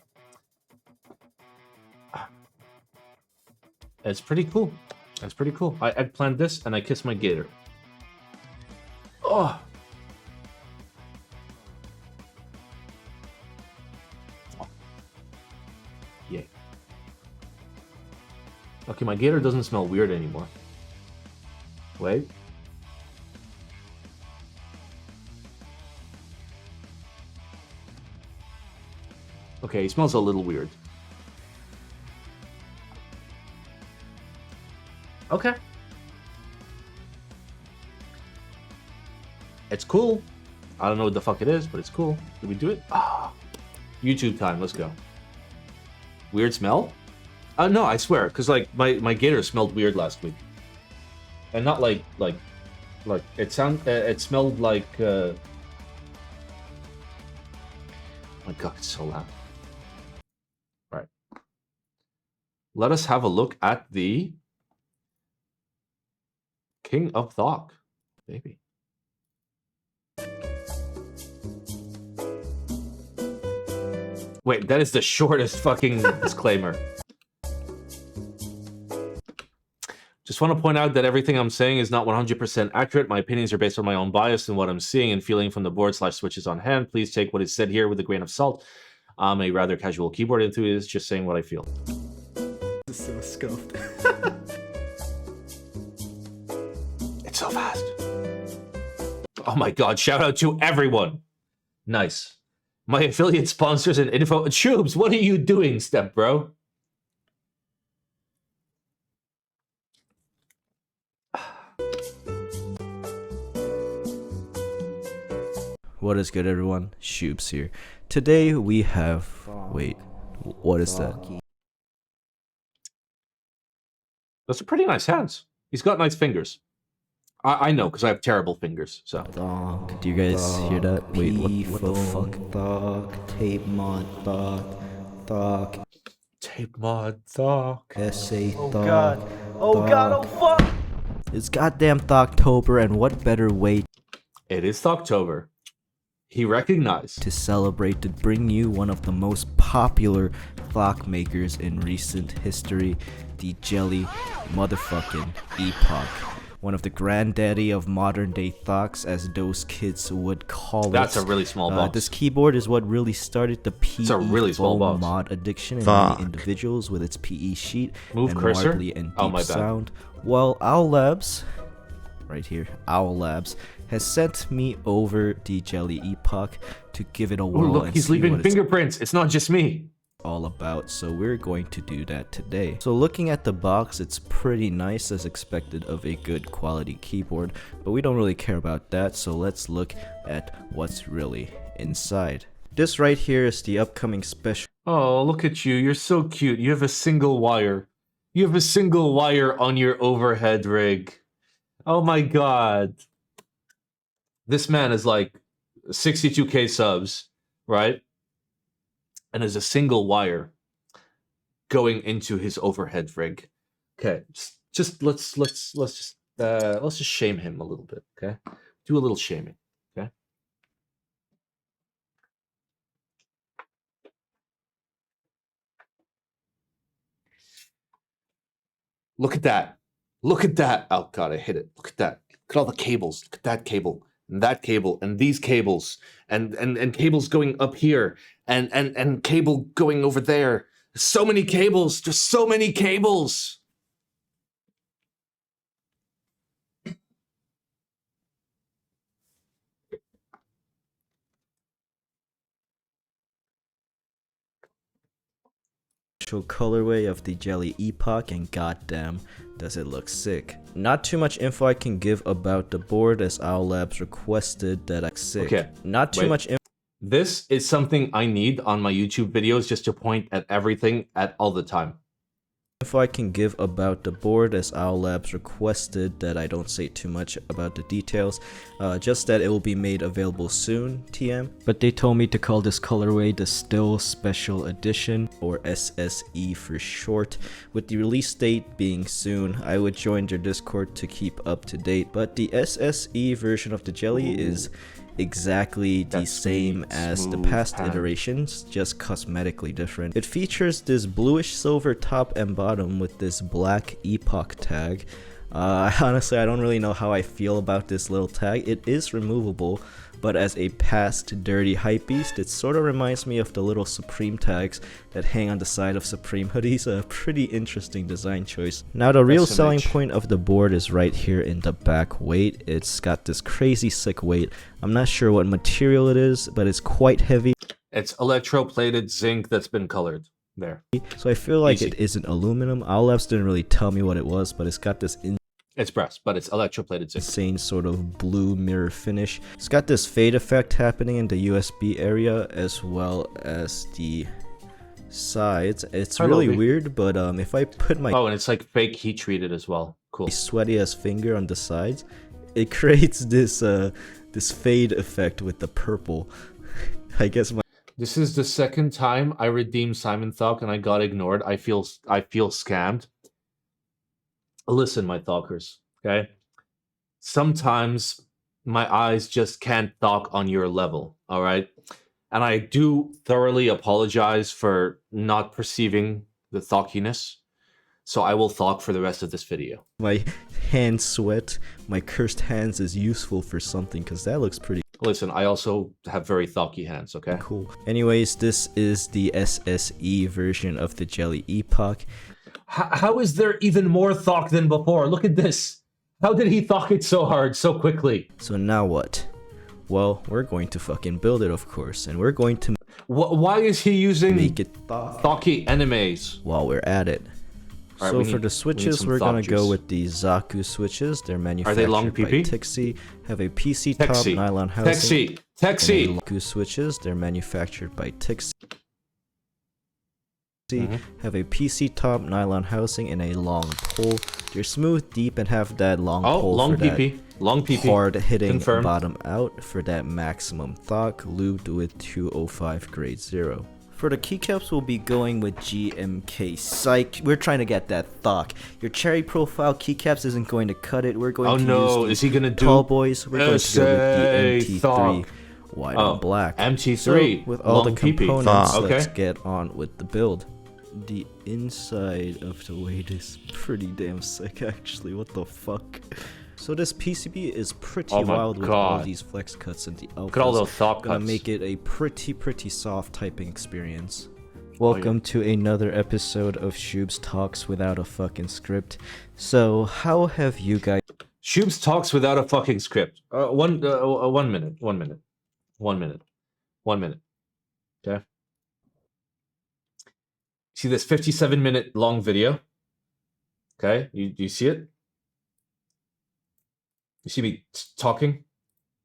It's pretty cool. That's pretty cool. I eggplant this and I kiss my gator. Oh! Yeah. Okay, my gator doesn't smell weird anymore. Wait. Okay, he smells a little weird. Okay. It's cool. I don't know what the fuck it is, but it's cool. Did we do it? Ah. YouTube time, let's go. Weird smell? No, I swear, because like my gator smelled weird last week. And not like it smelled like oh my god, it's so loud. Right. Let us have a look at the King of Thok, baby. Wait, that is the shortest fucking disclaimer. Just want to point out that everything I'm saying is not 100% accurate. My opinions are based on my own bias and what I'm seeing and feeling from the board/switches on hand. Please take what is said here with a grain of salt. I'm a rather casual keyboard enthusiast, just saying what I feel. This is so scuffed. It's so fast. Oh my god, shout out to everyone. Nice. My affiliate sponsors and info. Choobs, what are you doing, step bro? What is good, everyone? Shoops here. Today we have... Wait, what is that? Those are pretty nice hands. He's got nice fingers. I know, because I have terrible fingers, so. Do you guys hear that? Wait, what the fuck? Thok, tape mod, Thok, Tape mod, Thok. essay, Oh Thok. god. Oh god, oh fuck! It's goddamn Thoktober, and what better way It is Thoktober. He recognized. to celebrate to bring you one of the most popular Thok makers in recent history, the Jelly motherfucking Epoch. One of the granddaddy of modern day Thoks, as those kids would call it. That's a really small box. This keyboard is what really started the PE a really small foam box. mod addiction in Thok. many individuals with its PE sheet Move and cursor? warbly and Oh, deep my bad. sound. Well, Owl Labs, right here, Owl Labs, has sent me over the Jelly Epoch to give it a Oh, whirl look, and he's see leaving what it's fingerprints. It's not just me. all about, so we're going to do that today. So looking at the box, it's pretty nice as expected of a good quality keyboard, but we don't really care about that, so let's look at what's really inside. This right here is the upcoming special Oh, look at you. You're so cute. You have a single wire. You have a single wire on your overhead rig. Oh my god. This man is like 62k subs, right? And there's a single wire going into his overhead rig. Okay, let's just shame him a little bit, okay? Do a little shaming, okay? Look at that. Look at that. Oh god, I hit it. Look at that. Look at all the cables. Look at that cable. And that cable and these cables and cables going up here and cable going over there. So many cables, just so many cables. colorway of the Jelly Epoch, and goddamn does it look sick. Not too much info I can give about the board, as Owl Labs requested that I sick. Okay, Not too wait. much info This is something I need on my YouTube videos just to point at everything at all the time. I can give about the board, as Owl Labs requested that I don't say too much about the details, just that it will be made available soon, TM. But they told me to call this colorway the Still Special Edition, or SSE for short. With the release date being soon, I would join their Discord to keep up to date, but the SSE version of the Jelly is exactly the That's same sweet, as the smooth past hand. iterations, just cosmetically different. It features this bluish silver top and bottom with this black epoch tag. Honestly, I don't really know how I feel about this little tag. It is removable, but as a past dirty hypebeast, it sort of reminds me of the little Supreme tags that hang on the side of Supreme hoodies. A pretty interesting design choice. Now the real selling point of the board is right here in the back weight. It's got this crazy sick weight. I'm not sure what material it is, but it's quite heavy. It's electroplated zinc that's been colored. There. So I feel like Easy. it isn't aluminum. Owl Labs didn't really tell me what it was, but it's got this It's brass, but it's electroplated zinc. insane sort of blue mirror finish. It's got this fade effect happening in the USB area as well as the sides. It's really weird, but if I put my Oh, and it's like fake heat treated as well. Cool. sweaty ass finger on the sides, it creates this this fade effect with the purple. I guess my This is the second time I redeemed Simon Thok and I got ignored. I feel scammed. Listen, my Thokers, okay? Sometimes my eyes just can't Thok on your level, all right? And I do thoroughly apologize for not perceiving the Thokiness. So I will Thok for the rest of this video. my hands sweat. My cursed hands is useful for something because that looks pretty Listen, I also have very Thoky hands, okay? cool. Anyways, this is the SSE version of the Jelly Epoch. How is there even more Thok than before? Look at this. How did he Thok it so hard, so quickly? So now what? Well, we're going to fucking build it, of course, and we're going to Why is he using make it Thok Thoky enemies? while we're at it. Alright, So we for need- the we need switches, some we're gonna Thok go juice. with the Zaku switches. They're manufactured long by PP? Tixi, have a PC top Texi. nylon housing. Texi. And a Zaku switches, they're manufactured by Tixi. Mhm. Have a PC top nylon housing and a long pole. They're smooth, deep, and have that long Oh, pole long for that PP. Long PP. hard hitting Confirmed. bottom out for that maximum Thok, lubed with 205 grade 0. For the keycaps, we'll be going with GMK Psych. We're trying to get that Thok. Your cherry profile keycaps isn't going to cut it. We're going Oh to no, use is he gonna the do tall boys. We're going to go with Say the MT3 Thok. white Oh, on black. MT3, So with all the long PP. components, Thok. let's Okay. get on with the build. The inside of the weight is pretty damn sick, actually. What the fuck? So this PCB is pretty Oh my wild with all God. these flex cuts and the alphas. Look at all those Thok Gonna cuts. make it a pretty soft typing experience. Oh, Welcome to another episode of Shoobs Talks without a fucking script. So how have you guys Shoobs talks without a fucking script. 1 minute. 1 minute. 1 minute. 1 minute. Okay. See this 57-minute long video? Okay, you see it? You see me talking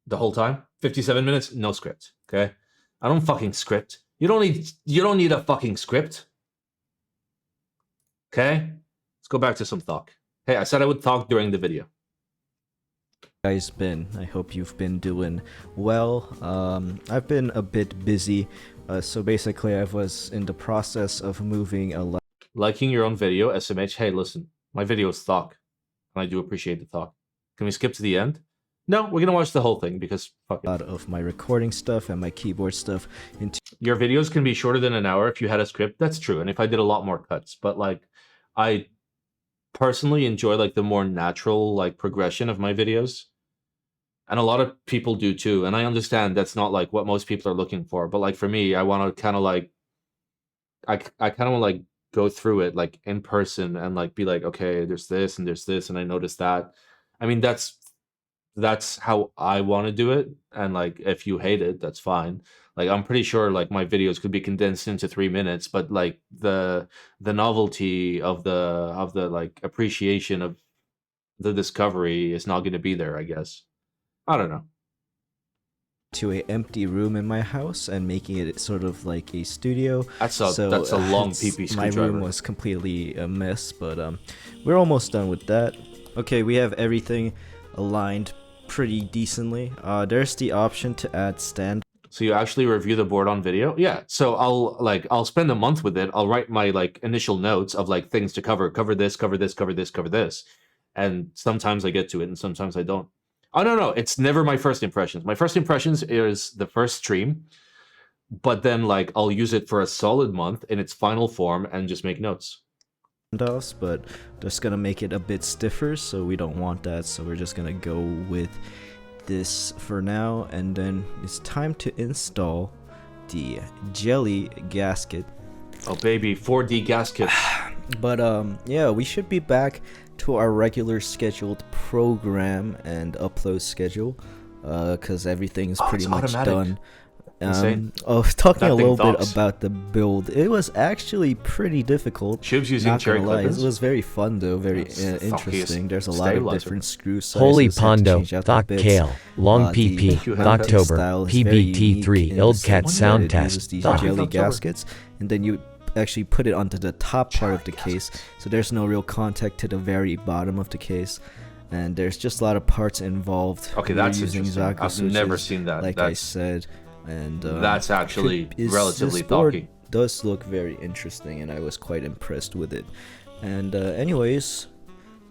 the whole time? 57 minutes, no script. Okay, I don't fucking script. You don't need a fucking script. Okay, let's go back to some Thok. Hey, I said I would Thok during the video. been? I hope you've been doing well. I've been a bit busy. So basically I was in the process of moving a lot Liking your own video, SMH. Hey, listen, my video is Thok, and I do appreciate the Thok. Can we skip to the end? No, we're gonna watch the whole thing because fuck it. of my recording stuff and my keyboard stuff into Your videos can be shorter than an hour if you had a script. That's true, and if I did a lot more cuts, but like, I personally enjoy like the more natural like progression of my videos, and a lot of people do too. And I understand that's not like what most people are looking for, but like for me, I want to kind of like, I kind of want to like go through it like in person and like be like, okay, there's this and there's this, and I noticed that. I mean, that's how I want to do it, and like if you hate it, that's fine. Like I'm pretty sure like my videos could be condensed into 3 minutes, but like the novelty of the like appreciation of the discovery is not going to be there, I guess. I don't know. to a empty room in my house and making it sort of like a studio. That's a long PP My screwdriver. room was completely a mess, but we're almost done with that. Okay, we have everything aligned pretty decently. There's the option to add stand. So you actually review the board on video? Yeah. So I'll spend a month with it. I'll write my like initial notes of like things to cover this, cover this, cover this, cover this. And sometimes I get to it and sometimes I don't. Oh no, it's never my first impressions. My first impressions is the first stream, but then like I'll use it for a solid month in its final form and just make notes. Handoffs, but just gonna make it a bit stiffer, so we don't want that. So we're just gonna go with this for now, and then it's time to install the jelly gasket. Oh baby, 4D gasket. But yeah, we should be back to our regular scheduled program and upload schedule, because everything is pretty much automatic. done. Insane. Talking That a thing little bit talks. about the build, it was actually pretty difficult. Shub's using Not cherry gonna lie, clippings. it was very fun though, very It's the interesting. funkiest There's a lot of stabilizer. different screw sizes. Holy had to Pondo, change out the Doc bits. Kale, Long The PP, you, Doctober, style is very unique PBT3, in the Ildcat sense that Sound it Test, uses these Doc. jelly October. gaskets, and then you actually put it onto the top part of the case, so there's no real contact to the very bottom of the case, and there's just a lot of parts involved. Okay, We're that's using interesting. Zaku I've never switches, seen that. like I That's said, and that's actually relatively this board talky. does look very interesting, and I was quite impressed with it. And anyways,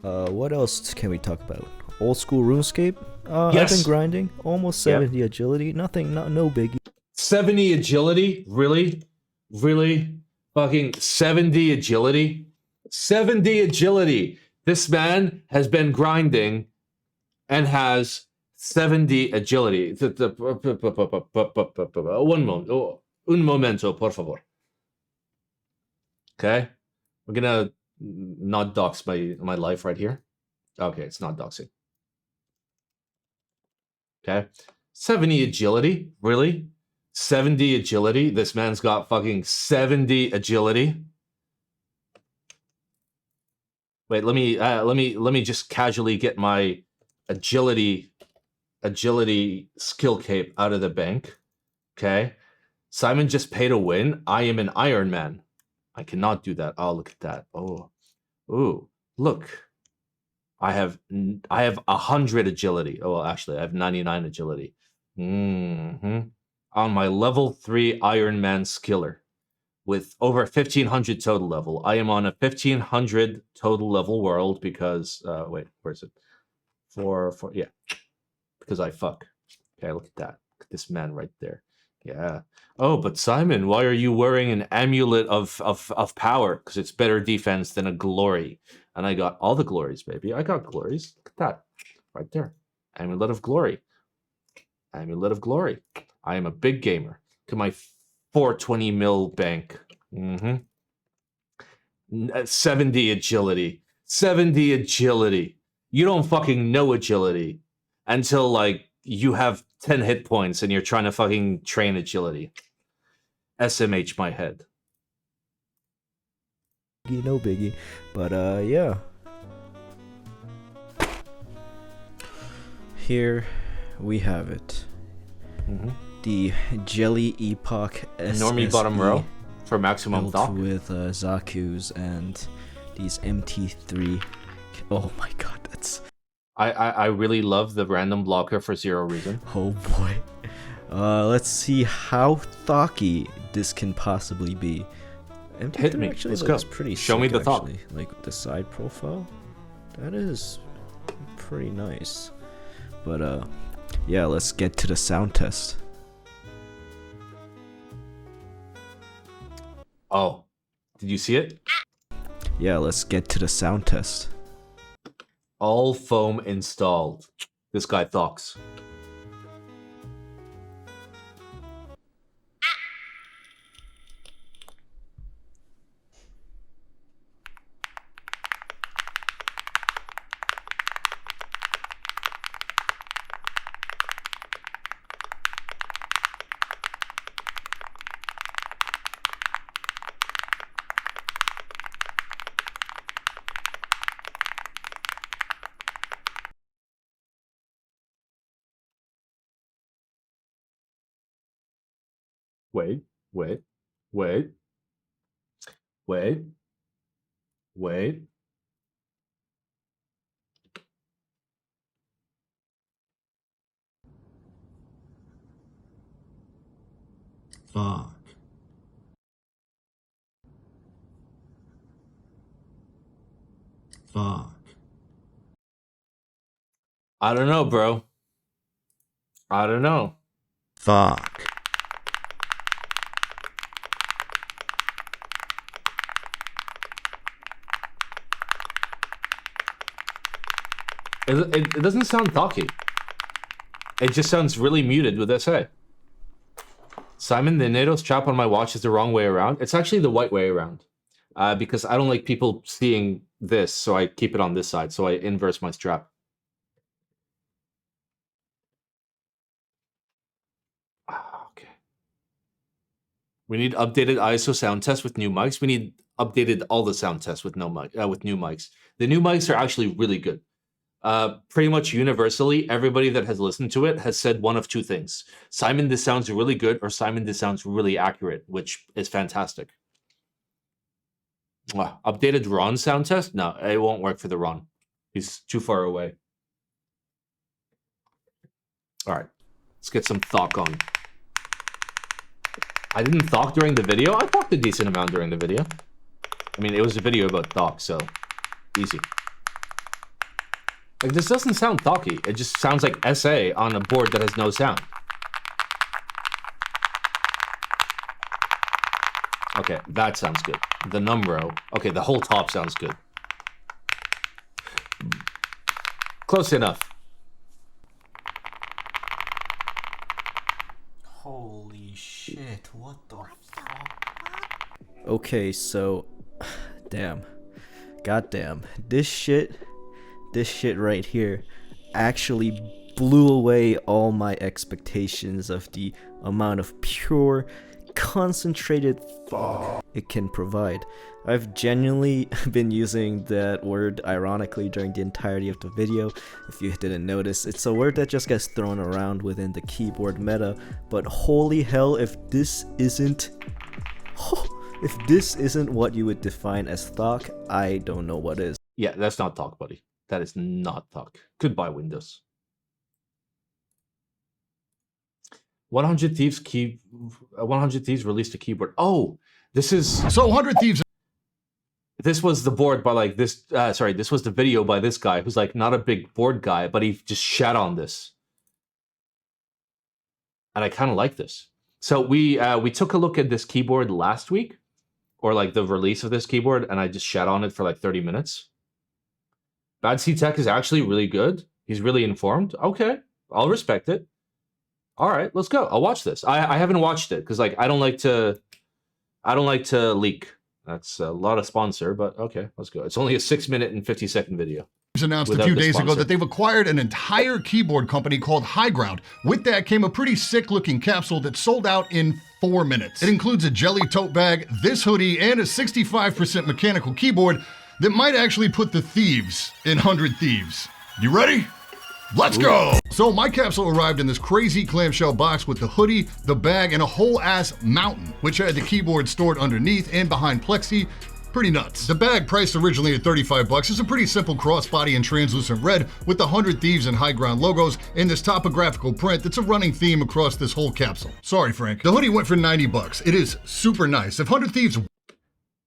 what else can we talk about? Old school RuneScape. I've Yes. been grinding, almost Yep. 70 agility. Nothing, no biggie. 70 agility? Really? Really? Fucking 70 agility? 70 agility! This man has been grinding and has 70 agility. One moment. Un momento, por favor. Okay? We're gonna not dox my life right here. Okay, it's not doxing. Okay? 70 agility? Really? 70 agility? This man's got fucking 70 agility. Wait, let me just casually get my agility skill cape out of the bank. Okay? Simon just paid a win. I am an Iron Man. I cannot do that. Oh, look at that. Oh. Ooh, look. I have 100 agility. Oh, well, actually, I have 99 agility. On my level 3 Iron Man skiller with over 1500 total level. I am on a 1500 total level world because wait, where is it? Yeah. Because I fuck. Okay, look at that. Look at this man right there. Yeah. Oh, but Simon, why are you wearing an amulet of power? Because it's better defense than a glory. And I got all the glories, baby. I got glories. Look at that. Right there. Amulet of glory. Amulet of glory. I am a big gamer. To my 420 mil bank. 70 agility. 70 agility. You don't fucking know agility until like you have 10 hit points and you're trying to fucking train agility. SMH my head. No biggie, but yeah. Here we have it. The Jelly Epoch Normie bottom SSE row for maximum built dock. with Zaku's and these MT3. Oh my god, that's... I really love the random blocker for zero reason. Oh boy. Let's see how thocky this can possibly be. MT3 Hit me. actually Let's looks go. pretty Show me sick, the thought. actually. Like the side profile. That is pretty nice. But yeah, let's get to the sound test. Oh, did you see it? Yeah, let's get to the sound test. All foam installed. This guy talks. Wait, wait, wait, wait, wait. Fuck. Fuck. I don't know, bro. I don't know. Thok. It doesn't sound talky. It just sounds really muted with SA. Simon, the NATO strap on my watch is the wrong way around. It's actually the white way around. Because I don't like people seeing this, so I keep it on this side. So I inverse my strap. Okay. We need updated ISO sound test with new mics. We need updated all the sound tests with with new mics. The new mics are actually really good. Pretty much universally, everybody that has listened to it has said one of two things. Simon, this sounds really good, or Simon, this sounds really accurate, which is fantastic. Updated Ron sound test? No, it won't work for the Ron. He's too far away. All right, let's get some Thok on. I didn't Thok during the video. I talked a decent amount during the video. I mean, it was a video about Thok, so easy. Like, this doesn't sound talky. It just sounds like SA on a board that has no sound. Okay, that sounds good. The Numbro. Okay, the whole top sounds good. Close enough. Holy shit, what the fuck? Okay, so damn. Goddamn. This shit right here actually blew away all my expectations of the amount of pure, concentrated thought it can provide. I've genuinely been using that word ironically during the entirety of the video. If you didn't notice, it's a word that just gets thrown around within the keyboard meta, but holy hell, if this isn't what you would define as Thok, I don't know what is. Yeah, that's not Thok, buddy. That is not Thok. Goodbye, Windows. 100 Thieves released a keyboard. Oh, this is... So 100 Thieves... This was the board by like this... sorry, this was the video by this guy who's like not a big board guy, but he just shat on this. And I kind of like this. So we took a look at this keyboard last week, or like the release of this keyboard, and I just shat on it for like 30 minutes. Bad C Tech is actually really good. He's really informed. Okay, I'll respect it. All right, let's go. I'll watch this. I haven't watched it because like I don't like to leak. That's a lot of sponsor, but okay, let's go. It's only a 6-minute and 50-second video. Announced a few days ago that they've acquired an entire keyboard company called High Ground. With that came a pretty sick looking capsule that sold out in 4 minutes. It includes a jelly tote bag, this hoodie, and a 65% mechanical keyboard that might actually put the thieves in 100 Thieves. You ready? Let's go! So my capsule arrived in this crazy clamshell box with the hoodie, the bag, and a whole ass mountain, which had the keyboard stored underneath and behind plexi. Pretty nuts. The bag, priced originally at $35, is a pretty simple crossbody in translucent red with the 100 Thieves and High Ground logos and this topographical print that's a running theme across this whole capsule. Sorry, Frank. The hoodie went for $90. It is super nice. If 100 Thieves...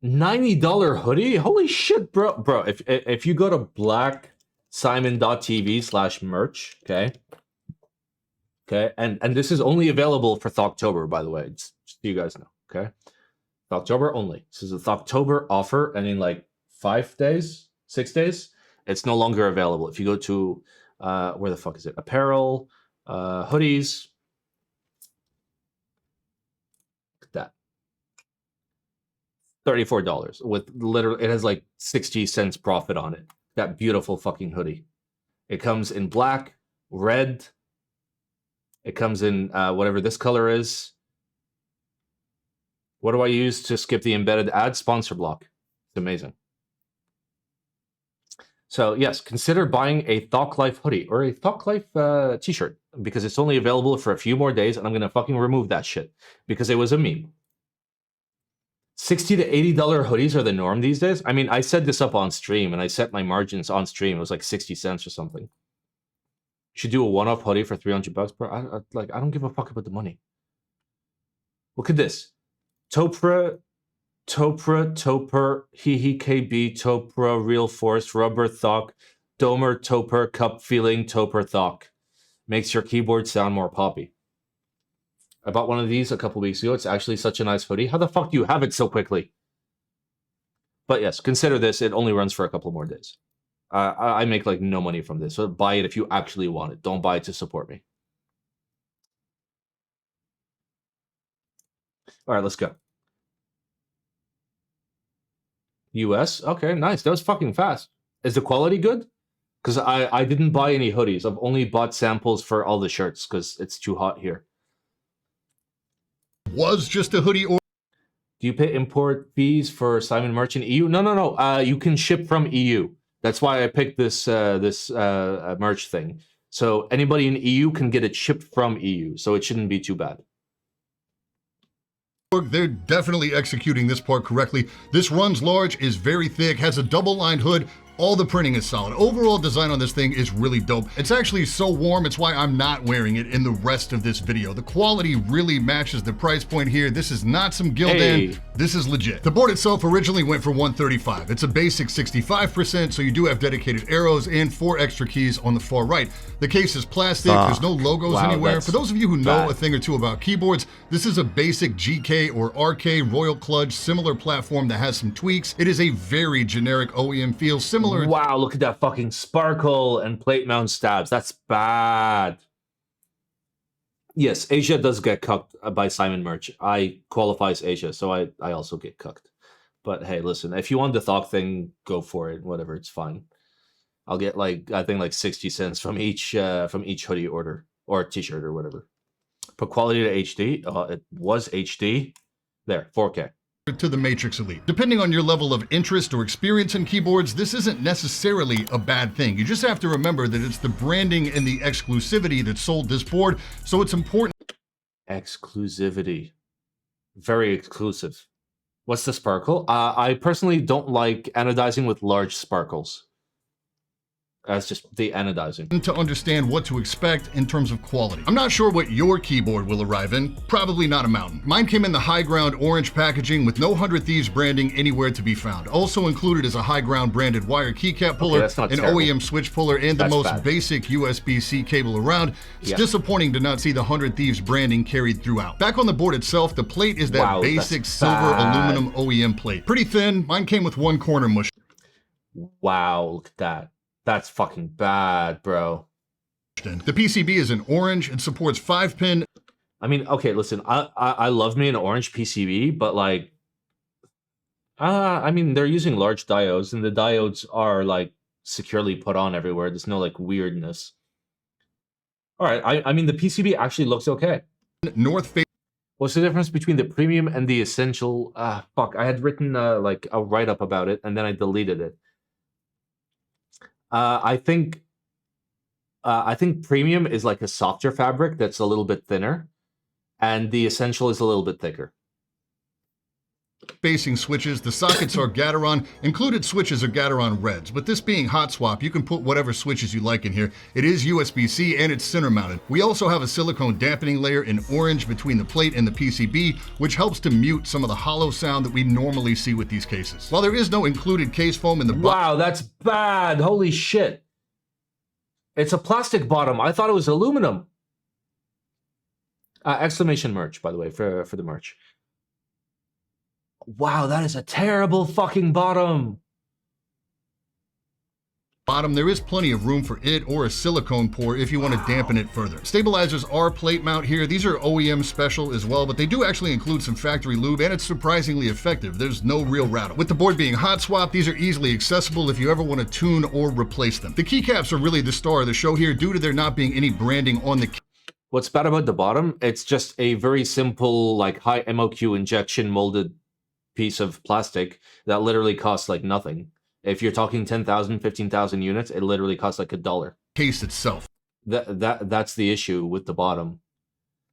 $90 hoodie? Holy shit, bro. Bro, if you go to blacksimon.tv/merch, okay? Okay, and this is only available for Thoktober, by the way, just so you guys know, okay? Thoktober only. This is a Thoktober offer, and in like 6 days, it's no longer available. If you go to, where the fuck is it? Apparel, hoodies. Look at that. $34 with literally, it has like 60 cents profit on it. That beautiful fucking hoodie. It comes in black, red. It comes in whatever this color is. What do I use to skip the embedded ad? Sponsor block. It's amazing. So yes, consider buying a Thok Life hoodie or a Thok Life t-shirt because it's only available for a few more days and I'm going to fucking remove that shit because it was a meme. $60 to $80 hoodies are the norm these days. I mean, I set this up on stream and I set my margins on stream. It was like 60 cents or something. You should do a one-off hoodie for $300, bro. I don't give a fuck about the money. Look at this. Topra, Hihi KB, Topra, Real Force, Rubber Thok, Domer, Toper, Cup Feeling, Toper Thok. Makes your keyboard sound more poppy. I bought one of these a couple weeks ago. It's actually such a nice hoodie. How the fuck do you have it so quickly? But yes, consider this. It only runs for a couple more days. I make like no money from this. So buy it if you actually want it. Don't buy it to support me. All right, let's go. US? Okay, nice. That was fucking fast. Is the quality good? Because I didn't buy any hoodies. I've only bought samples for all the shirts because it's too hot here. Was just a hoodie or Do you pay import fees for Simon Merch in EU? No. You can ship from EU. That's why I picked this merch thing. So anybody in EU can get it shipped from EU. So it shouldn't be too bad. they're definitely executing this part correctly. This runs large, is very thick, has a double-lined hood. All the printing is solid. Overall design on this thing is really dope. It's actually so warm, it's why I'm not wearing it in the rest of this video. The quality really matches the price point here. This is not some Gildan. This is legit. The board itself originally went for $135. It's a basic 65%, so you do have dedicated arrows and 4 extra keys on the far right. The case is plastic. There's no logos anywhere. For those of you who know a thing or two about keyboards, this is a basic GK or RK Royal Kludge similar platform that has some tweaks. It is a very generic OEM feel, similar. Wow, look at that fucking sparkle and plate mount stabs. That's bad. Yes, Asia does get cucked by Simon Merch. I qualify as Asia, so I also get cucked. But hey, listen, if you want the Thok thing, go for it. Whatever, it's fine. I'll get like, I think like 60 cents from each hoodie order or t-shirt or whatever. Put quality to HD. It was HD. There, 4K. To the Matrix Elite. Depending on your level of interest or experience in keyboards, this isn't necessarily a bad thing. You just have to remember that it's the branding and the exclusivity that sold this board, so it's important. Exclusivity. Very exclusive. What's the sparkle? I personally don't like anodizing with large sparkles. That's just the anodizing. To understand what to expect in terms of quality. I'm not sure what your keyboard will arrive in. Probably not a mountain. Mine came in the high ground orange packaging with no 100 Thieves branding anywhere to be found. Also included is a high ground branded wire keycap puller, an OEM switch puller, and the most basic USB-C cable around. It's disappointing to not see the 100 Thieves branding carried throughout. Back on the board itself, the plate is that basic silver aluminum OEM plate. Pretty thin. Mine came with one corner mush. Wow, look at that. That's fucking bad, bro. The PCB is in orange and supports 5-pin. I mean, okay, listen, I love me an orange PCB, but like, I mean, they're using large diodes, and the diodes are like securely put on everywhere. There's no like weirdness. All right, I mean, the PCB actually looks okay. North Face. What's the difference between the premium and the essential? Fuck, I had written like a write-up about it, and then I deleted it. I think premium is like a softer fabric that's a little bit thinner, and the essential is a little bit thicker. Facing switches, the sockets are Gateron. Included switches are Gateron Reds, but this being hot swap, you can put whatever switches you like in here. It is USB-C and it's center mounted. We also have a silicone dampening layer in orange between the plate and the PCB, which helps to mute some of the hollow sound that we normally see with these cases. While there is no included case foam in the wow, that's bad. Holy shit. It's a plastic bottom. I thought it was aluminum. Exclamation merch, by the way, for the merch. Wow, that is a terrible fucking bottom. There is plenty of room for it or a silicone pour if you want to dampen it further. Stabilizers are plate mount here. These are OEM special as well, but they do actually include some factory lube, and it's surprisingly effective. There's no real rattle. With the board being hot swap, these are easily accessible if you ever want to tune or replace them. The keycaps are really the star of the show here due to there not being any branding on the. What's bad about the bottom? It's just a very simple, like high MOQ injection molded piece of plastic that literally costs like nothing. If you're talking 10,000, 15,000 units, it literally costs like $1. Case itself. That's the issue with the bottom.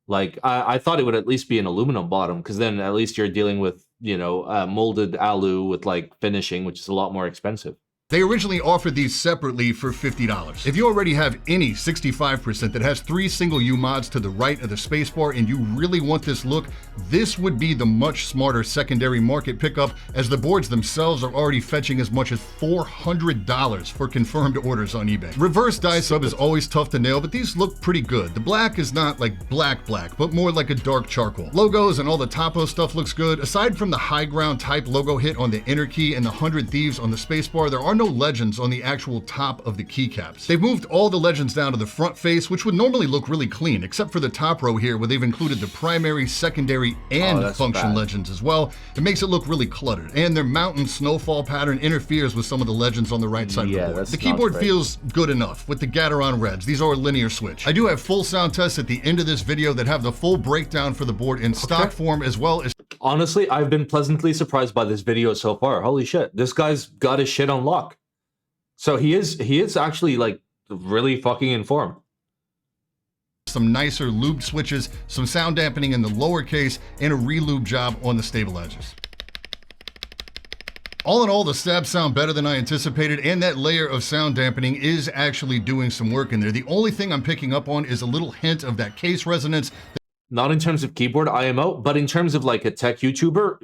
Like I thought it would at least be an aluminum bottom, because then at least you're dealing with, you know, molded alu with like finishing, which is a lot more expensive. They originally offered these separately for $50. If you already have any 65% that has 3 single U mods to the right of the spacebar and you really want this look, this would be the much smarter secondary market pickup, as the boards themselves are already fetching as much as $400 for confirmed orders on eBay. Reverse dye sub is always tough to nail, but these look pretty good. The black is not like black, but more like a dark charcoal. Logos and all the topo stuff looks good. Aside from the high ground type logo hit on the inner key and the 100 Thieves on the spacebar, there are no legends on the actual top of the keycaps. They've moved all the legends down to the front face, which would normally look really clean, except for the top row here where they've included the primary, secondary, and function legends as well. It makes it look really cluttered, and their mountain snowfall pattern interferes with some of the legends on the right side of the board. The keyboard feels good enough with the Gateron Reds. These are a linear switch. I do have full sound tests at the end of this video that have the full breakdown for the board in stock form, as well as... Honestly, I've been pleasantly surprised by this video so far. Holy shit, this guy's got his shit on lock. So he is actually like really fucking informed. Some nicer lubed switches, some sound dampening in the lower case, and a re-lube job on the stabilizers. All in all, the stabs sound better than I anticipated, and that layer of sound dampening is actually doing some work in there. The only thing I'm picking up on is a little hint of that case resonance. Not in terms of keyboard IMO, but in terms of like a tech YouTuber,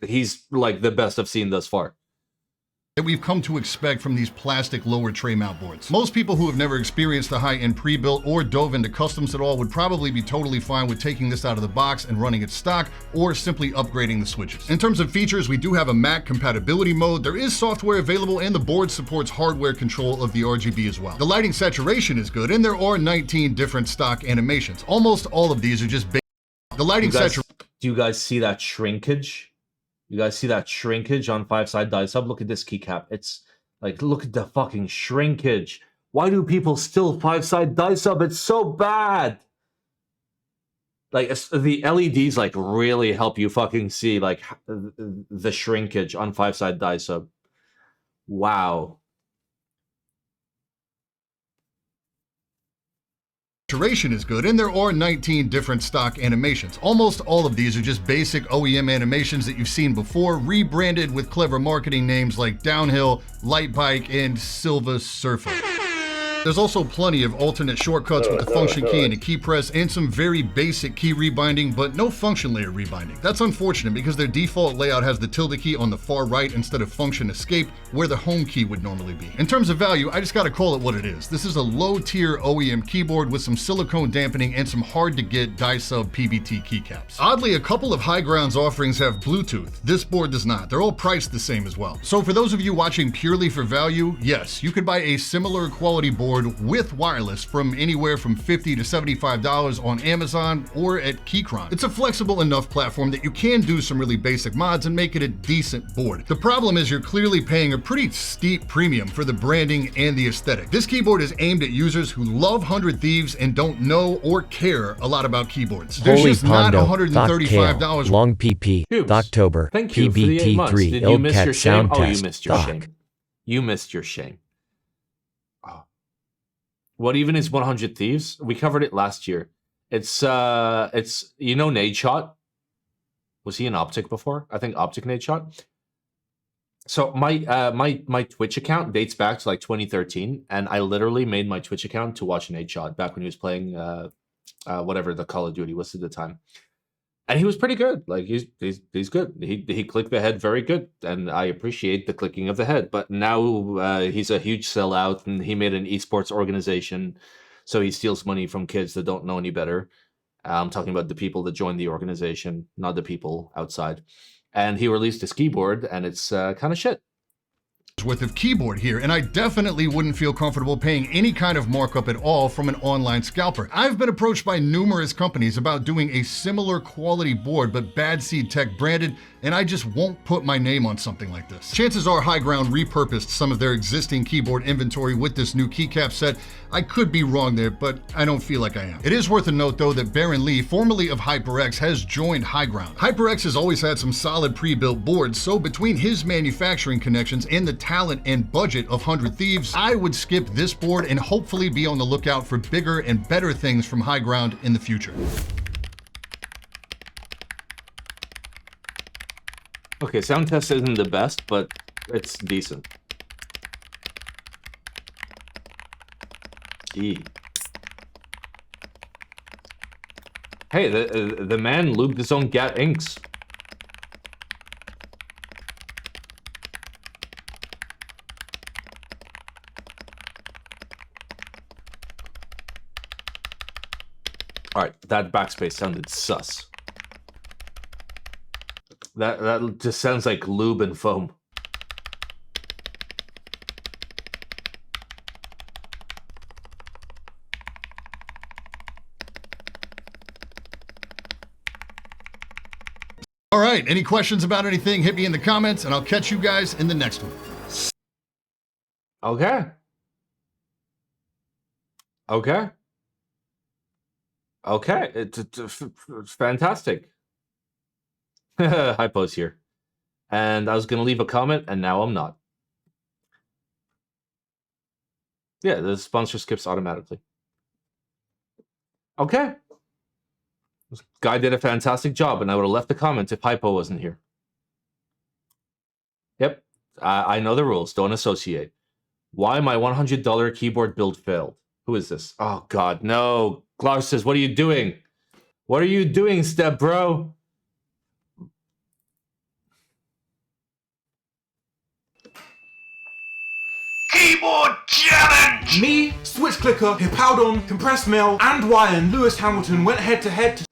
he's like the best I've seen thus far. That we've come to expect from these plastic lower tray mount boards. Most people who have never experienced the high-end pre-built or dove into customs at all would probably be totally fine with taking this out of the box and running it stock, or simply upgrading the switches. In terms of features, we do have a Mac compatibility mode, there is software available, and the board supports hardware control of the RGB as well. The lighting saturation is good, and there are 19 different stock animations. Almost all of these are just basic. The lighting saturation... Do you guys see that shrinkage? You guys see that shrinkage on 5-side die sub? Look at this keycap. It's like, look at the fucking shrinkage. Why do people still 5-side die sub? It's so bad. Like, the LEDs like really help you fucking see like the shrinkage on 5-side die sub. Wow. Saturation is good, and there are 19 different stock animations. Almost all of these are just basic OEM animations that you've seen before, rebranded with clever marketing names like Downhill, Light Bike, and Silva Surfer. There's also plenty of alternate shortcuts with the function key and a key press, and some very basic key rebinding, but no function layer rebinding. That's unfortunate because their default layout has the tilde key on the far right instead of function escape, where the home key would normally be. In terms of value, I just gotta call it what it is. This is a low-tier OEM keyboard with some silicone dampening and some hard-to-get die sub PBT keycaps. Oddly, a couple of High Ground's offerings have Bluetooth. This board does not. They're all priced the same as well. So for those of you watching purely for value, yes, you could buy a similar quality board with wireless from anywhere from $50 to $75 on Amazon or at Keychron. It's a flexible enough platform that you can do some really basic mods and make it a decent board. The problem is you're clearly paying a pretty steep premium for the branding and the aesthetic. This keyboard is aimed at users who love 100 Thieves and don't know or care a lot lot about keyboards. There's Holy just not Pondo, $135. Long PP, October, Thank you for the 8 months. PBT3, Did you miss your Ildcat shame? Sound Oh, you Test, missed your Doc. shame. You missed your shame. Oh. What even is 100 Thieves? We covered it last year. It's you know Nade Shot? Was he an Optic before? I think Optic Nade Shot. So my Twitch account dates back to like 2013, and I literally made my Twitch account to watch Nade Shot back when he was playing whatever the Call of Duty was at the time. And he was pretty good. Like he's good. He clicked the head very good, and I appreciate the clicking of the head. But now he's a huge sellout, and he made an esports organization, so he steals money from kids that don't know any better. I'm talking about the people that joined the organization, not the people outside. And he released his keyboard, and it's kind of shit. Worth of keyboard here, and I definitely wouldn't feel comfortable paying any kind of markup at all from an online scalper. I've been approached by numerous companies about doing a similar quality board but Bad Seed Tech branded, and I just won't put my name on something like this. Chances are High Ground repurposed some of their existing keyboard inventory with this new keycap set. I could be wrong there, but I don't feel like I am. It is worth a note though that Baron Lee, formerly of HyperX, has joined High Ground. HyperX has always had some solid pre-built boards, so between his manufacturing connections and the talent and budget of 100 Thieves, I would skip this board and hopefully be on the lookout for bigger and better things from High Ground in the future. Okay, sound test isn't the best, but it's decent. E. Hey, the man lubed his own Gat inks. Alright, that backspace sounded sus. That just sounds like lube and foam. All right, any questions about anything, hit me in the comments, and I'll catch you guys in the next one. Okay. Okay. Okay, it's fantastic. Hypo's here. And I was going to leave a comment, and now I'm not. Yeah, the sponsor skips automatically. Okay. This guy did a fantastic job, and I would have left a comment if Hypo wasn't here. Yep, I know the rules. Don't associate. Why my $100 keyboard build failed? Who is this? Oh, God, no. Glarses, what are you doing? What are you doing, step bro? Keyboard challenge! Me, Switch Clicker, Hippowdon, Compressed Mail, and Wyan Lewis Hamilton went head to head to...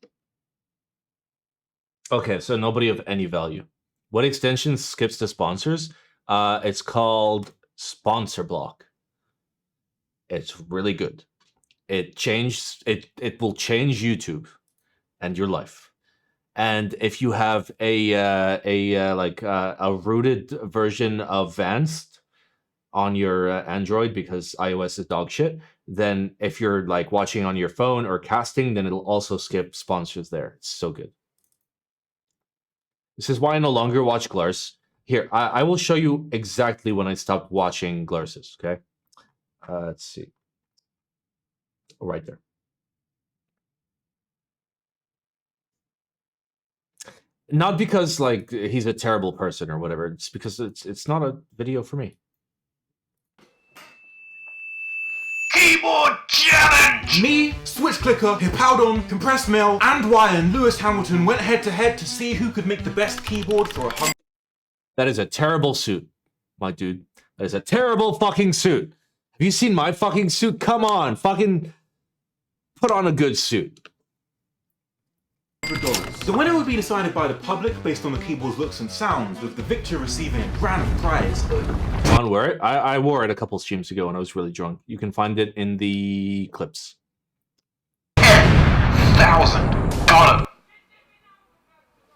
Okay, so nobody of any value. What extension skips the sponsors? It's called Sponsor Block. It's really good. It will change YouTube and your life. And if you have a rooted version of Vanced on your Android, because iOS is dog shit, then if you're like watching on your phone or casting, then it'll also skip sponsors there. It's so good. This is why I no longer watch Glars. Here, I will show you exactly when I stopped watching Glarses, okay? Let's see. Right there. Not because like he's a terrible person or whatever. It's because it's not a video for me. Keyboard challenge! Me, Switch Clicker, Hippowdon, Compressed Mail, and Wyan Lewis Hamilton went head to head to see who could make the best keyboard for 100. That is a terrible suit, my dude. That is a terrible fucking suit. Have you seen my fucking suit? Come on, fucking put on a good suit. The winner would be decided by the public based on the keyboard's looks and sounds, with the victor receiving a grand prize. On wear it. I wore it a couple streams ago and I was really drunk. You can find it in the clips. 10,000. Got him.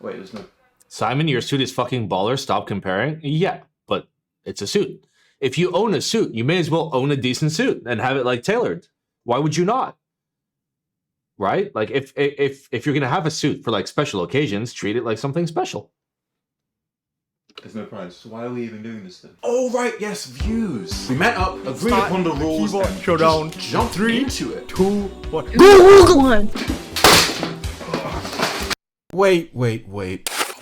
Wait, there's no... Simon, your suit is fucking baller. Stop comparing. Yeah, but it's a suit. If you own a suit, you may as well own a decent suit and have it like tailored. Why would you not? Right? Like if you're gonna have a suit for like special occasions, treat it like something special. There's no prize. So why are we even doing this then? Oh right, yes, views. We met up, agreed upon the rules, and showdown. Jumped into it. 2, 1. One. Wait.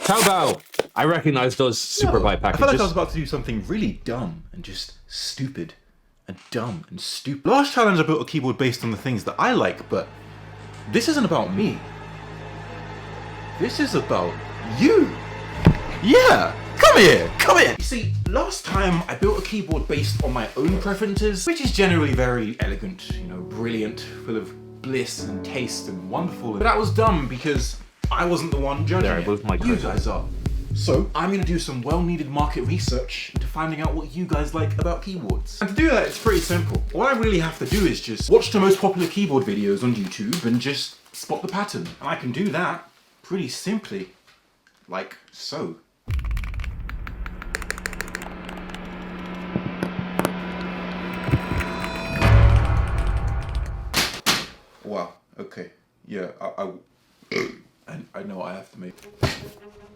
Taobao. I recognize those super buy I packages. felt like I was about to do something really dumb and just stupid. And dumb and stupid. Last challenge I built a keyboard based on the things that I like, but this isn't about me. This is about you. Yeah, come here. You see, last time I built a keyboard based on my own preferences, which is generally very elegant, you know, brilliant, full of bliss and taste and wonderful. But that was dumb because I wasn't the one judging There, I moved my it. You cursor. guys are. So I'm gonna do some well-needed market research into finding out what you guys like about keyboards. And to do that, it's pretty simple. All I really have to do is just watch the most popular keyboard videos on YouTube and just spot the pattern. And I can do that pretty simply, like so. Wow, okay. Yeah, I know what I have to make.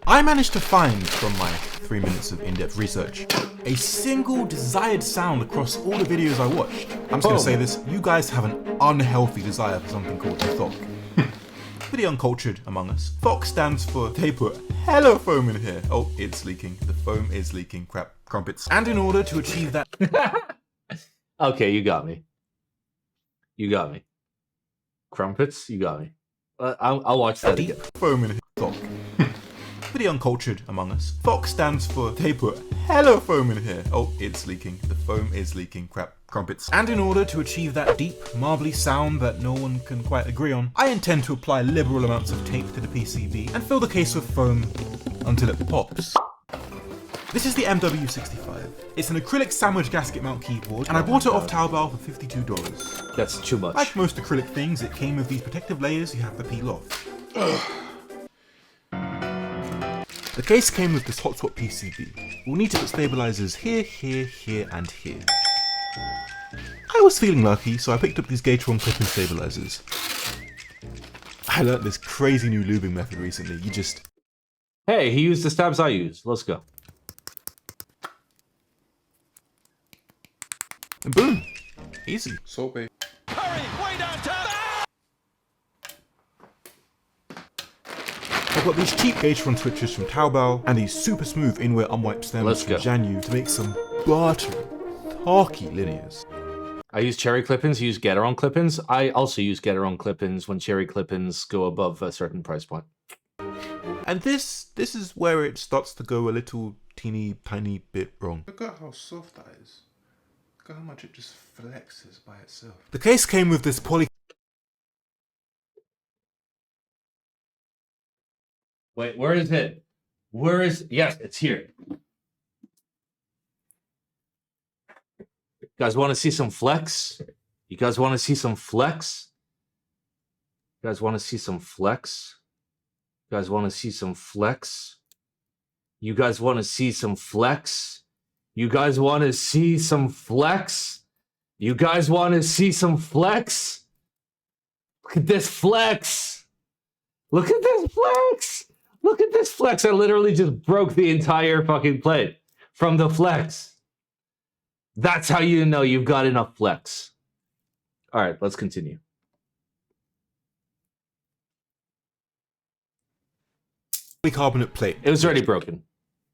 I managed to find, from my 3 minutes of in-depth research, a single desired sound across all the videos I watched. I'm just gonna say this, you guys have an unhealthy desire for something called a thok. For the uncultured among us, thok stands for they put hella foam in here. Oh, it's leaking. The foam is leaking. Crap. Crumpets. And in order to achieve that... Okay, you got me. You got me. Crumpets, you got me. I'll watch that again. Foam in his sock. For the uncultured among us, FOC stands for they put hella foam in here. Oh, it's leaking. The foam is leaking. Crap. Crumpets. And in order to achieve that deep, marbly sound that no one can quite agree on, I intend to apply liberal amounts of tape to the PCB and fill the case with foam until it pops. This is the MW65. It's an acrylic sandwich gasket mount keyboard, and I bought it off Taobao for $52. That's too much. Like most acrylic things, it came with these protective layers you have to peel off. The case came with this hot swap PCB. We'll need to put stabilizers here, here, here, and here. I was feeling lucky, so I picked up these Gateron clipping stabilizers. I learnt this crazy new lubing method recently. You just... Hey, he used the stabs I used. Let's go. And boom! Easy. Soapy. I've got these cheap Gateron switches from Taobao and these super smooth in-wear unwiped stems from Janyu to make some buttery, talky linears. I use cherry clip-ins, use Gateron clip-ins. I also use Gateron clip-ins when cherry clip-ins go above a certain price point. And this is where it starts to go a little teeny tiny bit wrong. Look at how soft that is. Look at how much it just flexes by itself. The case came with this poly... Wait, where is it? Where is... Yes, it's here. You guys want to see some flex? You guys want to see some flex? You guys want to see some flex? You guys want to see some flex? You guys want to see some flex? You guys want to see some flex? You guys want to see some flex? Look at this flex! Look at this flex! Look at this flex! I literally just broke the entire fucking plate from the flex. That's how you know you've got enough flex. All right, let's continue. Polycarbonate plate. It was already broken.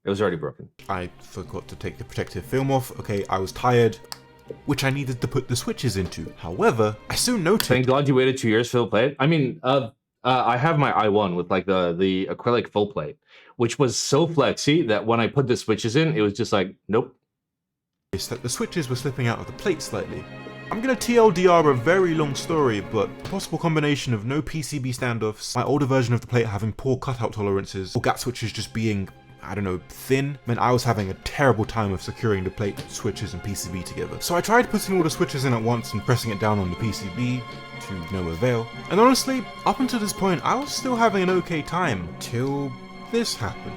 It was already broken. I forgot to take the protective film off. Okay, I was tired, which I needed to put the switches into. However, I soon noticed... Thank God you waited 2 years for the plate. I mean, I have my i1 with like the acrylic full plate, which was so flexy that when I put the switches in, it was just like, nope. That the switches were slipping out of the plate slightly. I'm gonna TLDR a very long story, but a possible combination of no PCB standoffs, my older version of the plate having poor cutout tolerances, or gap switches just being, I don't know, thin, meant I was having a terrible time of securing the plate, switches, and PCB together. So I tried putting all the switches in at once and pressing it down on the PCB, to no avail. And honestly, up until this point, I was still having an okay time, till this happened.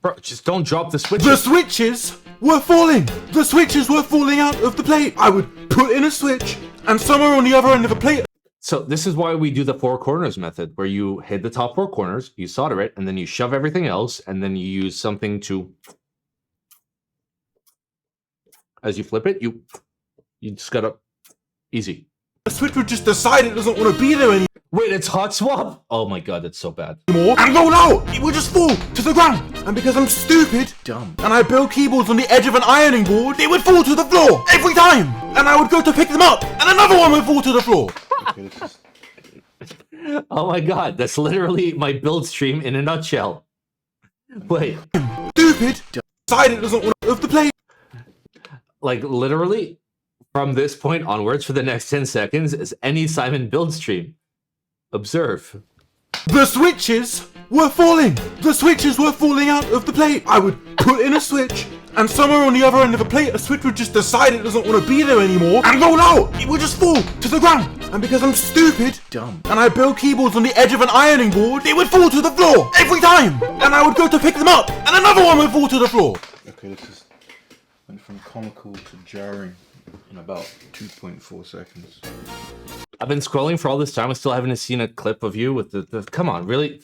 Bro, just don't drop the switches. The switches were falling! The switches were falling out of the plate! I would put in a switch, and somewhere on the other end of the plate... So this is why we do the 4 corners method, where you hit the top 4 corners, you solder it, and then you shove everything else, and then you use something to... As you flip it, you just gotta... Easy. The switch would just decide it doesn't want to be there anymore. Wait, it's hot swap? Oh my god, that's so bad. And roll out! It would just fall to the ground. And because I'm stupid, dumb, and I build keyboards on the edge of an ironing board, it would fall to the floor every time. And I would go to pick them up, and another one would fall to the floor. Oh my god, that's literally my build stream in a nutshell. Wait. Stupid, decided it doesn't want to of the plate. Like literally, from this point onwards for the next 10 seconds is any Simon build stream. Observe. The switches were falling. The switches were falling out of the plate. I would put in a switch, and somewhere on the other end of the plate, a switch would just decide it doesn't want to be there anymore and roll out. It would just fall to the ground. And because I'm stupid, dumb, and I build keyboards on the edge of an ironing board, it would fall to the floor every time. And I would go to pick them up, and another one would fall to the floor. Okay, this is went from comical to jarring in about 2.4 seconds. I've been scrolling for all this time. I still haven't seen a clip of you with the come on, really?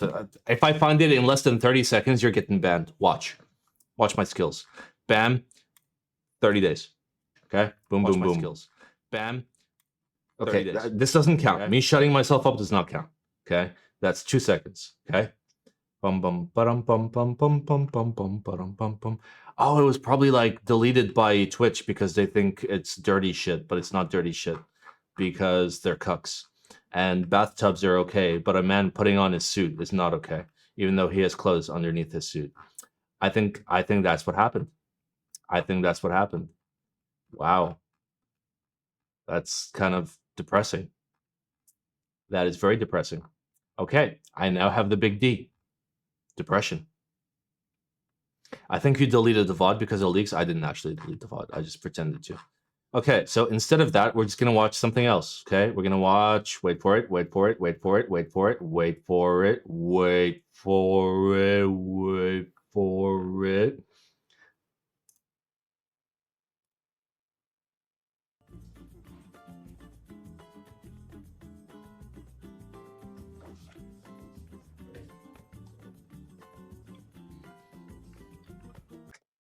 If I find it in less than 30 seconds, you're getting banned. Watch my skills. Bam. 30 days. Okay? Boom, boom, boom. Skills. Bam. Okay, this doesn't count. Okay. Me shutting myself up does not count. Okay? That's 2 seconds. Okay? Bum bum bum bum bum bum bum bum bum bum bum bum. Oh, it was probably like deleted by Twitch because they think it's dirty shit, but it's not dirty shit because they're cucks. And bathtubs are okay, but a man putting on his suit is not okay, even though he has clothes underneath his suit. I think that's what happened. I think that's what happened. Wow. That's kind of depressing. That is very depressing. Okay, I now have the big D. Depression. I think you deleted the VOD because of leaks. I didn't actually delete the VOD. I just pretended to. Okay, so instead of that, we're just gonna watch something else. Okay, we're gonna watch. Wait for it. Wait for it. Wait for it. Wait for it. Wait for it. Wait for it. Wait for it.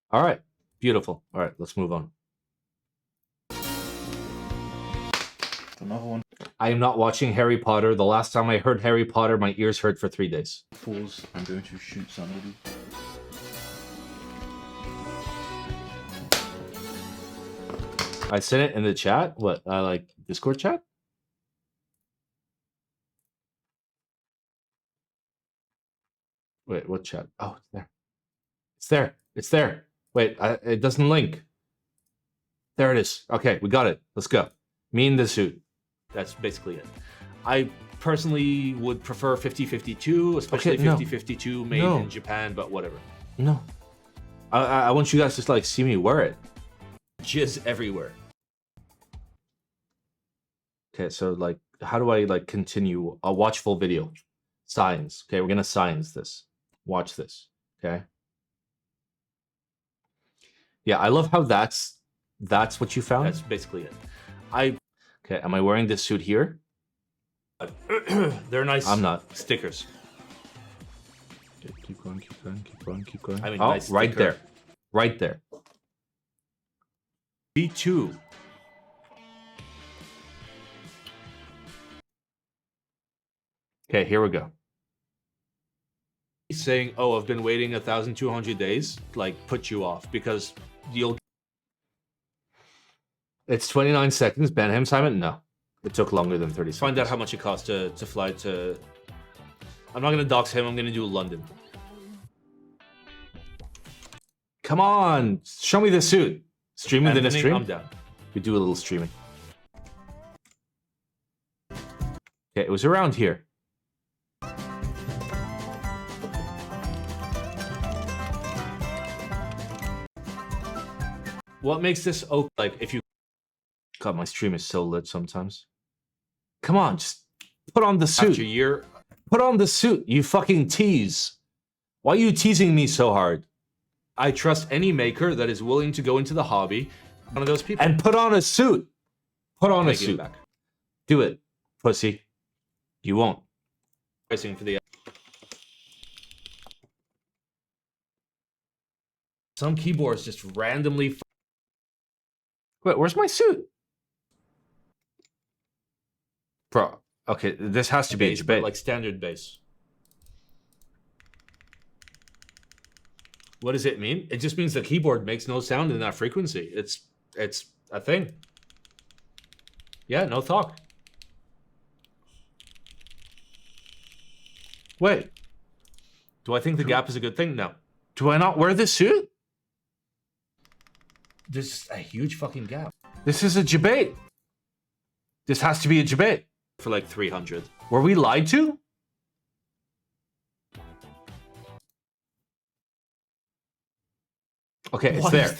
All right, beautiful. All right, let's move on. Another one. I am not watching Harry Potter. The last time I heard Harry Potter, my ears hurt for 3 days. Fools, I'm going to shoot somebody. I sent it in the chat. What? Like Discord chat? Wait, what chat? Oh, it's there. It's there. It's there. Wait, it doesn't link. There it is. Okay, we got it. Let's go. Me in the suit. That's basically it. I personally would prefer 50-52, especially 50-52 made in Japan, but whatever. No. I want you guys to like see me wear it. Jizz everywhere. Okay, so like, how do I like continue? I'll watch full video. Signs. Okay, we're gonna signs this. Watch this. Okay. Yeah, I love how that's what you found. That's basically it. Okay, am I wearing this suit here? They're nice. I'm not. Stickers. Okay, keep going, keep going, keep going, keep going. I mean, oh, nice right there. Right there. B2. Okay, here we go. He's saying, oh, I've been waiting 1,200 days, like, put you off, because you'll... It's 29 seconds. Ban him, Simon? No. It took longer than 30 seconds. Find out how much it costs to fly to... I'm not going to dox him. I'm going to do London. Come on! Show me the suit. Stream within a stream? I'm down. We do a little streaming. Okay, it was around here. What makes this oak like if you... God, my stream is so lit sometimes. Come on, just put on the suit. After a year, put on the suit, you fucking tease. Why are you teasing me so hard? I trust any maker that is willing to go into the hobby. One of those people. And put on a suit. Put on a suit. Do it, pussy. You won't. Pricing for the... Some keyboards just randomly... Wait, where's my suit? Bro, okay, this has to be a debate. Like standard bass. What does it mean? It just means the keyboard makes no sound in that frequency. It's a thing. Yeah, no talk. Wait. Do I think the gap is a good thing? No. Do I not wear this suit? There's a huge fucking gap. This is a debate. This has to be a debate. For like 300. Were we lied to? Okay, it's there.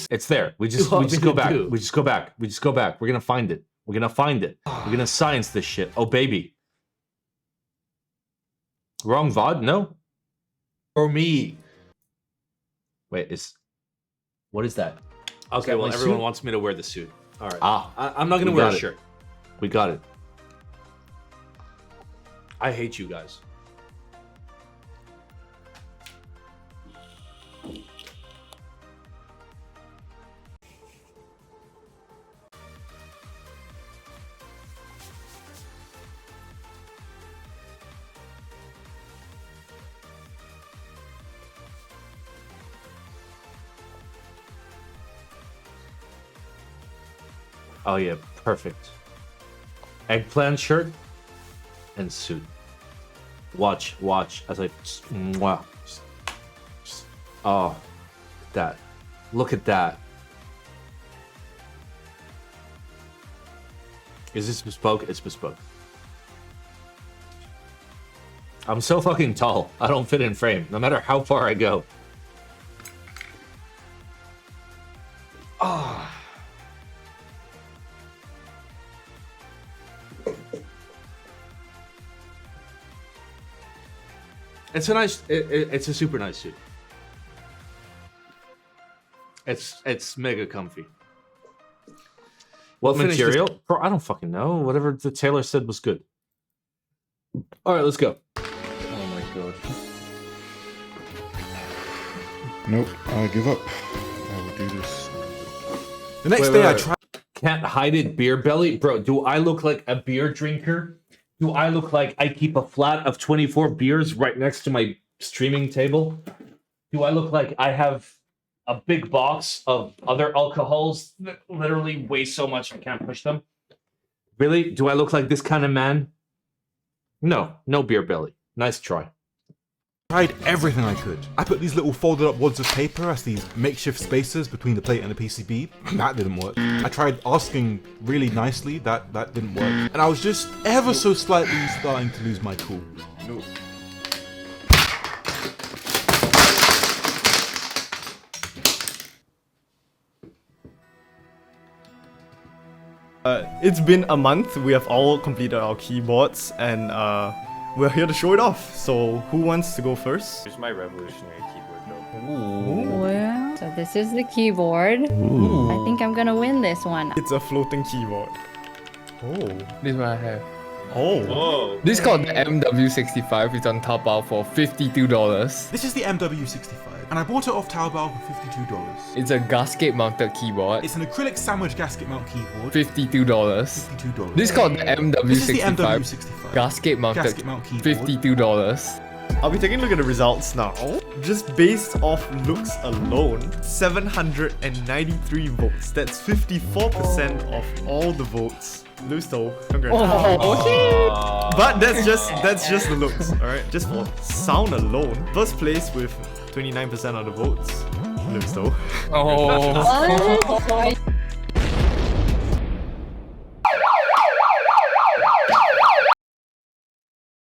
It's there. We just go back. We just go back. We just go back. We're gonna find it. We're gonna find it. We're gonna science this shit. Oh baby. Wrong VOD? No. Or me. Wait, what is that? Okay, well everyone wants me to wear the suit. All right. I'm not gonna wear a shirt. We got it. I hate you guys. Oh yeah, perfect. Eggplant shirt and suit. Watch as I mwah. Oh, that. Look at that. Is this bespoke? It's bespoke. I'm so fucking tall. I don't fit in frame, no matter how far I go. Ah. It's a nice. It's a super nice suit. It's mega comfy. What material? Bro, I don't fucking know. Whatever the tailor said was good. All right, let's go. Oh my god. Nope, I give up. I will do this. The next day I tried. Can't hide it, beer belly. Bro, do I look like a beer drinker? Do I look like I keep a flat of 24 beers right next to my streaming table? Do I look like I have a big box of other alcohols that literally weigh so much I can't push them? Really? Do I look like this kind of man? No, no beer belly. Nice try. Tried everything I could. I put these little folded up wads of paper as these makeshift spaces between the plate and the PCB. That didn't work. I tried asking really nicely. That didn't work. And I was just ever so slightly starting to lose my cool. Nope. It's been a month. We have all completed our keyboards, and we're here to show it off. So, who wants to go first? Here's my revolutionary keyboard though. Well, so this is the keyboard. I think I'm gonna win this one. It's a floating keyboard. Oh. This is what I have. Oh. Whoa. This is called the MW65. It's on Taobao for $52. This is the MW65, and I bought it off Taobao for $52. It's a gasket mounted keyboard. It's an acrylic sandwich gasket mount keyboard. $52. $52. This is called the MW65. This is the MW65. Gasket mounted mount keyboard. $52. I'll be taking a look at the results now. Just based off looks alone, 793 votes. That's 54% of all the votes. Lose though, congratulations. Oh, but that's just the looks, alright? Just for sound alone, first place with 29% of the votes. Lose though. Oh.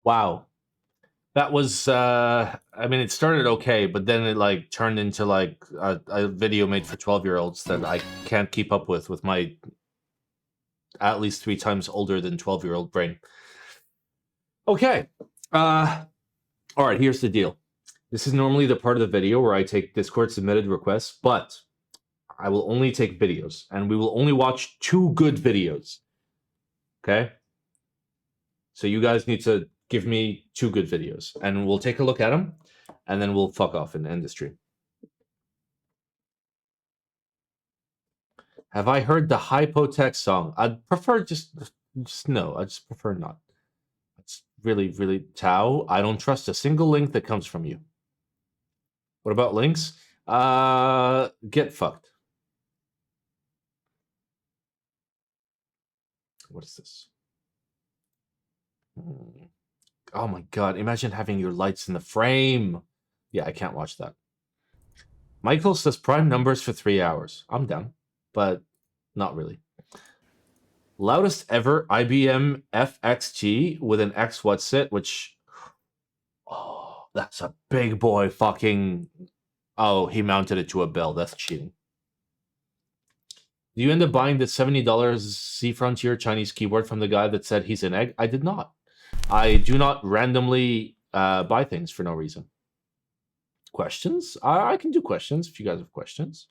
Wow. That was, I mean, it started okay, but then it like turned into like a video made for 12-year-olds that I can't keep up with my at least 3 times older than 12-year-old brain. Okay. All right, here's the deal. This is normally the part of the video where I take Discord submitted requests, but I will only take videos, and we will only watch 2 good videos. Okay? So you guys need to give me 2 good videos, and we'll take a look at them, and then we'll fuck off and end the stream. Have I heard the Hypotex song? I'd prefer just no. I just prefer not. It's really, really Tao. I don't trust a single link that comes from you. What about links? Get fucked. What is this? Oh my god, imagine having your lights in the frame. Yeah, I can't watch that. Michael says prime numbers for 3 hours. I'm down, but not really. Loudest ever IBM FXT with an X what's it, which... Oh, that's a big boy fucking... Oh, he mounted it to a bell. That's cheating. Do you end up buying the $70 Sea Frontier Chinese keyboard from the guy that said he's an egg? I did not. I do not randomly buy things for no reason. Questions? I can do questions if you guys have questions.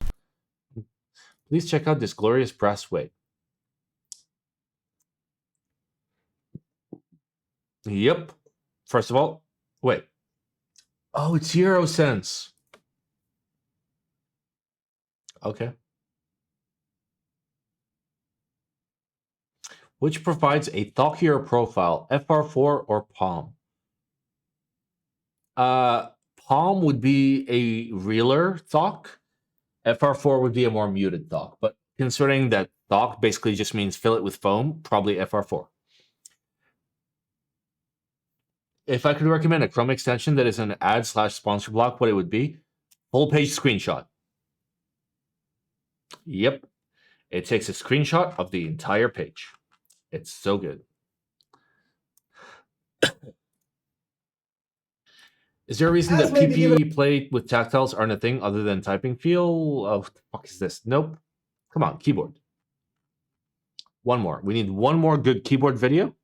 Please check out this glorious brass weight. Yep. First of all, wait. Oh, it's Euro cents. Okay. Which provides a thockier profile, FR4 or Palm? Palm would be a realer thock. FR4 would be a more muted thock, but considering that dock basically just means fill it with foam, probably FR4. If I could recommend a Chrome extension that is an ad/sponsor block, what it would be? Full page screenshot. Yep. It takes a screenshot of the entire page. It's so good. Is there a reason that PP play with tactiles aren't a thing other than typing feel? Oh, what the fuck is this? Nope. Come on, keyboard. One more. We need one more good keyboard video.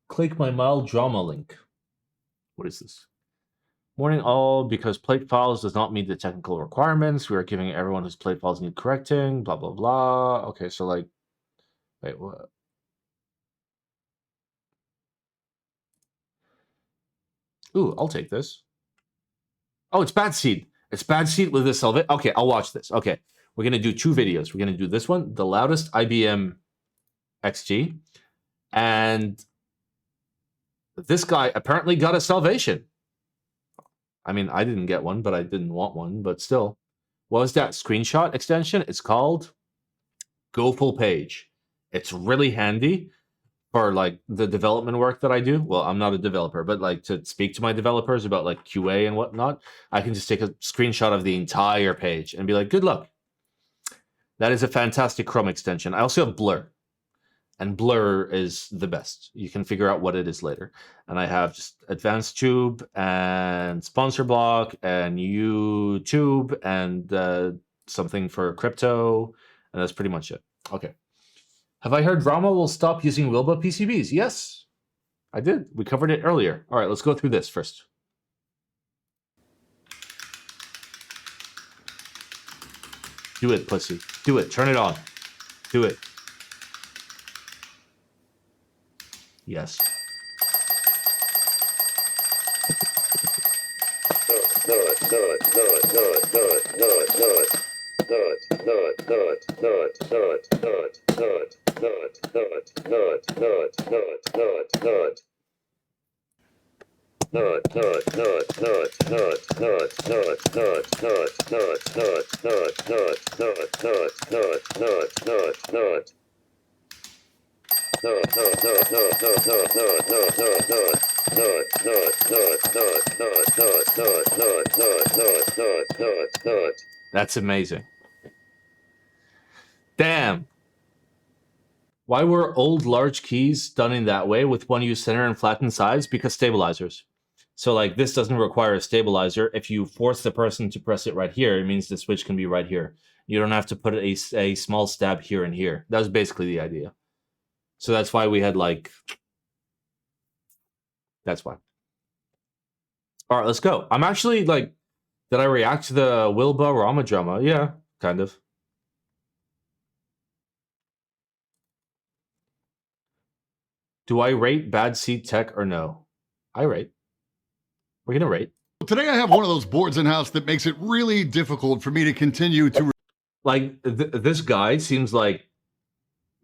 Click my mild drama link. What is this? Warning all, because plate files does not meet the technical requirements. We are giving everyone whose plate files need correcting, blah, blah, blah. Okay, so like, wait, what? Ooh, I'll take this. Oh, it's Bad Seed. It's Bad Seed with this Salvation. Okay, I'll watch this. Okay, we're going to do two videos. We're going to do this one, the loudest IBM XG. And this guy apparently got a Salvation. I mean, I didn't get one, but I didn't want one. But still, what was that screenshot extension? It's called Go Full Page. It's really handy for like the development work that I do. Well, I'm not a developer, but like to speak to my developers about like QA and whatnot, I can just take a screenshot of the entire page and be like, good luck. That is a fantastic Chrome extension. I also have Blur. And Blur is the best. You can figure out what it is later. And I have just Advanced Tube and Sponsor Block and YouTube and something for crypto. And that's pretty much it. Okay. Have I heard Rama will stop using Wilba PCBs? Yes, I did. We covered it earlier. All right, let's go through this first. Do it, pussy. Do it. Turn it on. Do it. Yes. That's amazing. Damn. Why were old large keys done in that way with one use center and flattened sides? Because stabilizers. So like this doesn't require a stabilizer. If you force the person to press it right here, it means the switch can be right here. You don't have to put a small stab here and here. That was basically the idea. So that's why we had like... That's why. All right, let's go. I'm actually like... Did I react to the Wilba Rama drama? Yeah, kind of. Do I rate Bad Seed Tech or no? I rate. We're gonna rate. Today I have one of those boards in-house that makes it really difficult for me to continue to... Like, this guy seems like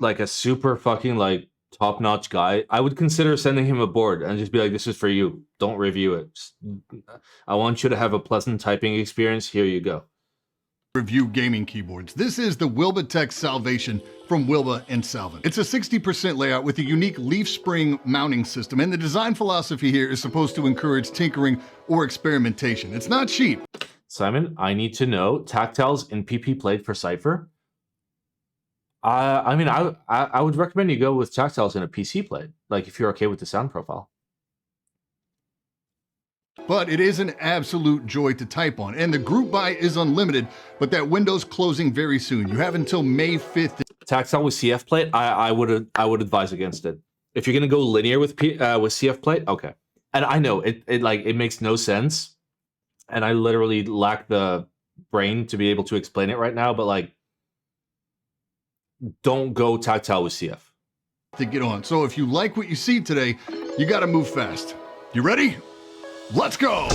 a super fucking, like, top-notch guy. I would consider sending him a board and just be like, this is for you. Don't review it. Just, I want you to have a pleasant typing experience. Here you go. Review gaming keyboards. This is the Wilba Tech Salvation from Wilba and Salvin. It's a 60% layout with a unique leaf spring mounting system, and the design philosophy here is supposed to encourage tinkering or experimentation. It's not cheap. Simon, I need to know tactiles in PP played for Cypher. I mean, I would recommend you go with tactiles in a PC plate, like if you're okay with the sound profile. But it is an absolute joy to type on, and the group buy is unlimited, but that window's closing very soon. You have until May 5th. Tactile with CF plate, I would advise against it. If you're gonna go linear with CF plate, okay. And I know it makes no sense, and I literally lack the brain to be able to explain it right now. But like, don't go tactile with CF. To get on. So if you like what you see today, you got to move fast. You ready? Let's go!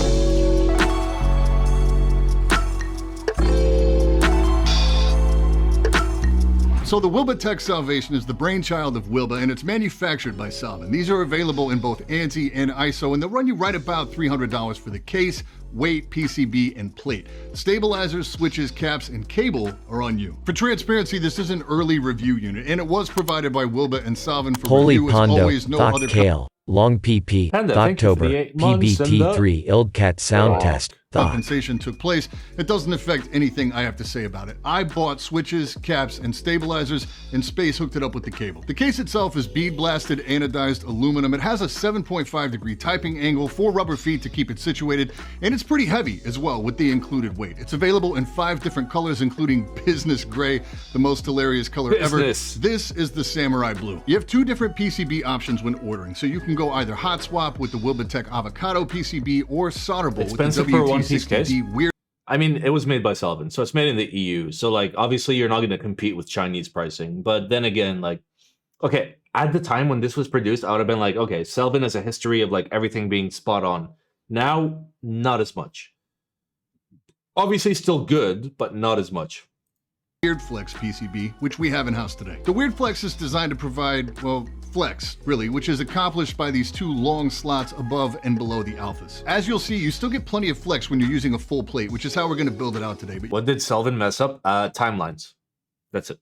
So the Wilba Tech Salvation is the brainchild of Wilba, and it's manufactured by Salvin. These are available in both ANSI and ISO, and they'll run you right about $300 for the case weight, PCB, and plate. Stabilizers, switches, caps, and cable are on you. For transparency, this is an early review unit, and it was provided by Wilbur and Salvin for Holy review. As Pondo, always, no Thok other Kale, Long PP, Panda, thank you for the Thoktober, 8 months and the- PBT3, Ildcat Sound Test, Thok. compensation took place. It doesn't affect anything I have to say about it. I bought switches, caps, and stabilizers, and Space hooked it up with the cable. The case itself is bead blasted anodized aluminum. It has a 7.5 degree typing angle, 4 rubber feet to keep it situated, and it's pretty heavy as well with the included weight. It's available in 5 different colors, including business gray, the most hilarious color Business. ever. This is the Samurai Blue. You have 2 different PCB options when ordering, so you can go either hot swap with the Wilbitech Avocado PCB or solderable with the Expensive for a one-piece case. WT60D Weird. I mean, it was made by Salvin, so it's made in the EU. So, like, obviously, you're not going to compete with Chinese pricing. But then again, like, okay, at the time when this was produced, I would have been like, okay, Salvin has a history of like everything being spot on. Now, not as much. Obviously, still good, but not as much. Weird Flex PCB, which we have in-house today. The Weird Flex is designed to provide, well, flex, really, which is accomplished by these 2 long slots above and below the alphas. As you'll see, you still get plenty of flex when you're using a full plate, which is how we're going to build it out today. But What did Salvin mess up? Timelines. That's it.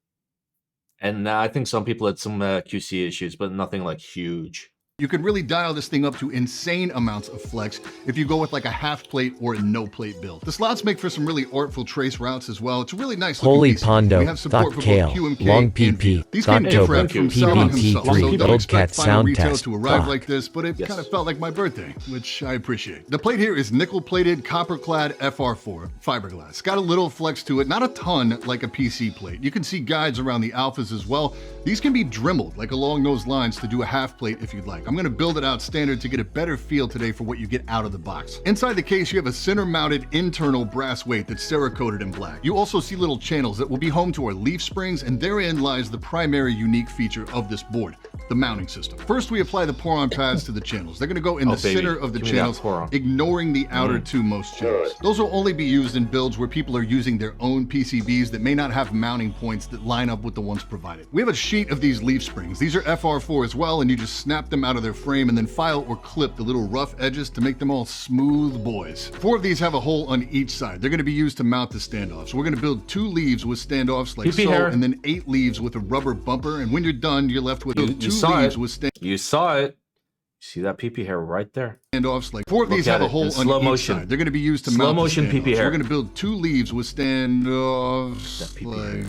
And I think some people had some QC issues, but nothing like huge. you can really dial this thing up to insane amounts of flex if you go with like a half plate or a no plate build. The slots make for some really artful trace routes as well. It's a really nice looking Holy piece. Pondo, We have support Thok for both Kale, QMK Long and PP, VIA. These came Thoktober, different from Salvin himself, so PBT3, don't expect Ildcat final Sound retail Test, to arrive Thok. like this, but it kind of felt like my birthday, which I appreciate. The plate here is nickel plated, copper clad FR4 fiberglass. It's got a little flex to it, not a ton like a PC plate. You can see guides around the alphas as well. These can be dremeled like along those lines to do a half plate if you'd like. I'm gonna build it out standard to get a better feel today for what you get out of the box. Inside the case, you have a center mounted internal brass weight that's Cerakoted in black. You also see little channels that will be home to our leaf springs, and therein lies the primary unique feature of this board, the mounting system. First, we apply the pour-on pads to the channels. They're gonna go in the center of the Give me that channels, pour-on. ignoring the outer two most channels. Those will only be used in builds where people are using their own PCBs that may not have mounting points that line up with the ones provided. We have a sheet of these leaf springs. These are FR4 as well, and you just snap them out of their frame and then file or clip the little rough edges to make them all smooth boys. 4 of these have a hole on each side. They're going to be used to mount the standoffs. So we're going to build 2 leaves with standoffs like PP so, hair. and then 8 leaves with a rubber bumper. And when you're done, you're left with 2 You saw leaves it. with You saw it. See that PP hair right there? standoffs. Like 4 of Look these at have a it hole in on slow each motion. side. They're going to be used to Slow mount the motion standoffs. PP hair. We're going to build 2 leaves with standoffs like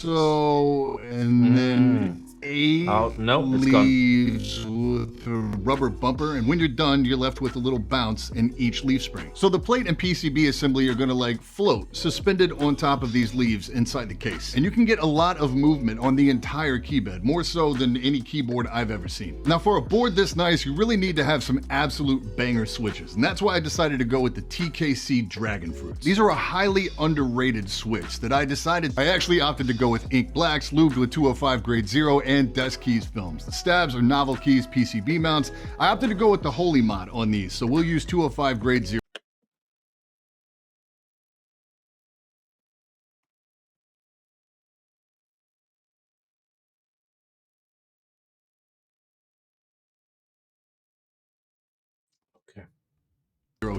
so, and then 8 Oh, no, it's gone. leaves with a rubber bumper, and when you're done, you're left with a little bounce in each leaf spring. So the plate and PCB assembly are gonna like float, suspended on top of these leaves inside the case. And you can get a lot of movement on the entire keybed, more so than any keyboard I've ever seen. Now for a board this nice, you really need to have some absolute banger switches, and that's why I decided to go with the TKC Dragon Fruits. These are a highly underrated switch that I actually opted to go with ink blacks, lubed with 205 grade 0 and desk keys films. The stabs are novel keys PCB mounts. I opted to go with the Holy Mod on these, so we'll use 205 grade 0.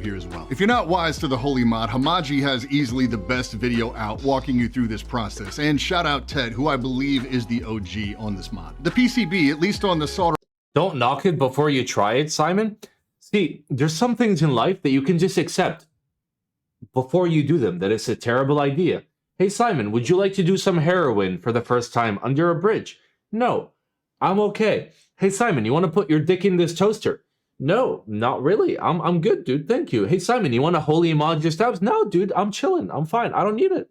Here as well. If you're not wise to the Holy Mod, Hamaji has easily the best video out walking you through this process, and shout out Ted, who I believe is the OG on this mod. The PCB, at least on the solder Don't knock it before you try it, Simon. See, there's some things in life that you can just accept before you do them, that it's a terrible idea. Hey, Simon, would you like to do some heroin for the first time under a bridge? No, I'm okay. Hey, Simon, you want to put your dick in this toaster? No, not really. I'm good, dude. Thank you. Hey, Simon, you want to holy mod your stabs? No, dude, I'm chilling. I'm fine. I don't need it.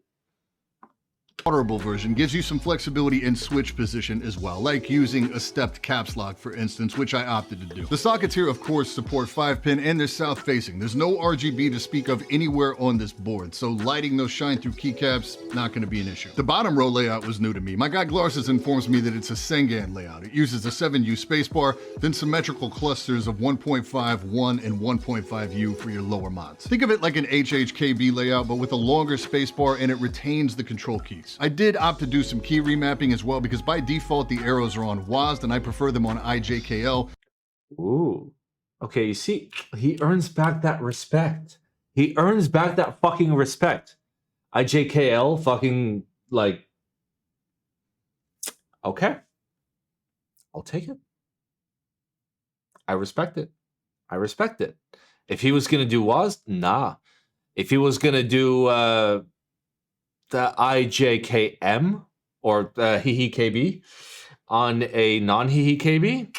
solderable version gives you some flexibility in switch position as well, like using a stepped caps lock, for instance, which I opted to do. The sockets here, of course, support 5-pin and they're south-facing. There's no RGB to speak of anywhere on this board, so lighting those shine-through keycaps, not going to be an issue. The bottom row layout was new to me. My guy Glarsis informs me that it's a Sengan layout. It uses a 7U spacebar, then symmetrical clusters of 1.5, 1, and 1.5U for your lower mods. Think of it like an HHKB layout, but with a longer spacebar, and it retains the control keys. I did opt to do some key remapping as well because by default the arrows are on WASD and I prefer them on IJKL. Ooh. Okay, you see, he earns back that respect. He earns back that fucking respect. IJKL fucking, like... Okay. I'll take it. I respect it. I respect it. If he was gonna do was, nah. If he was gonna do the IJKM or the HeHeKB on a non-HeHeKB,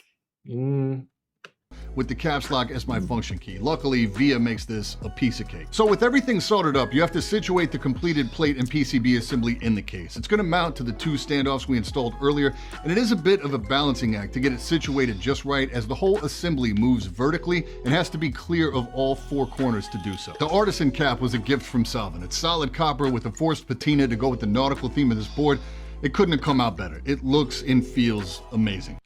with the caps lock as my function key. Luckily, VIA makes this a piece of cake. So with everything soldered up, you have to situate the completed plate and PCB assembly in the case. It's gonna mount to the 2 standoffs we installed earlier, and it is a bit of a balancing act to get it situated just right, as the whole assembly moves vertically and has to be clear of all 4 corners to do so. The Artisan cap was a gift from Salvin. It's solid copper with a forced patina to go with the nautical theme of this board. It couldn't have come out better. It looks and feels amazing.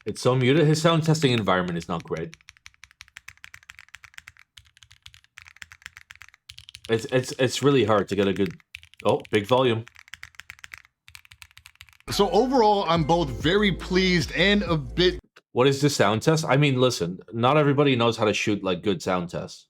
it's so muted. His sound testing environment is not great. It's really hard to get a good... Oh, big volume. So overall, I'm both very pleased and a bit... What is the sound test? I mean, listen, not everybody knows how to shoot like good sound tests.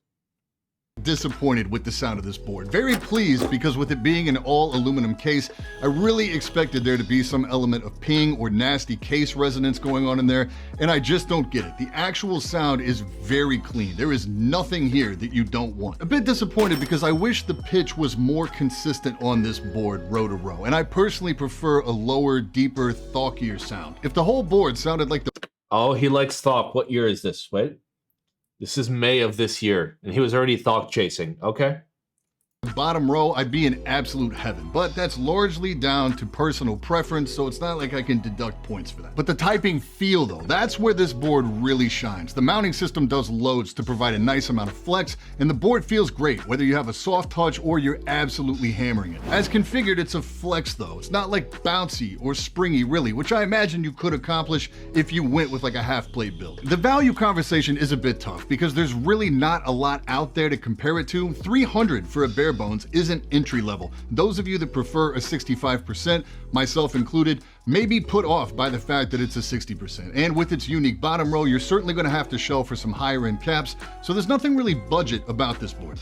disappointed with the sound of this board. Very pleased because with it being an all aluminum case, I really expected there to be some element of ping or nasty case resonance going on in there, and I just don't get it. The actual sound is very clean. There is nothing here that you don't want. A bit disappointed because I wish the pitch was more consistent on this board row to row, and I personally prefer a lower, deeper, thawkier sound. If the whole board sounded like the... Oh, he likes thawk. What year is this? Wait. This is May of this year, and he was already thawk chasing. Okay. Bottom row, I'd be in absolute heaven, but that's largely down to personal preference, so it's not like I can deduct points for that. But the typing feel though, that's where this board really shines. The mounting system does loads to provide a nice amount of flex, and the board feels great, whether you have a soft touch or you're absolutely hammering it. As configured, it's a flex though. It's not like bouncy or springy really, which I imagine you could accomplish if you went with like a half plate build. The value conversation is a bit tough because there's really not a lot out there to compare it to. 300 for a bare bones isn't entry level. Those of you that prefer a 65%, myself included, may be put off by the fact that it's a 60%. And with its unique bottom row, you're certainly going to have to shell for some higher end caps, so there's nothing really budget about this board.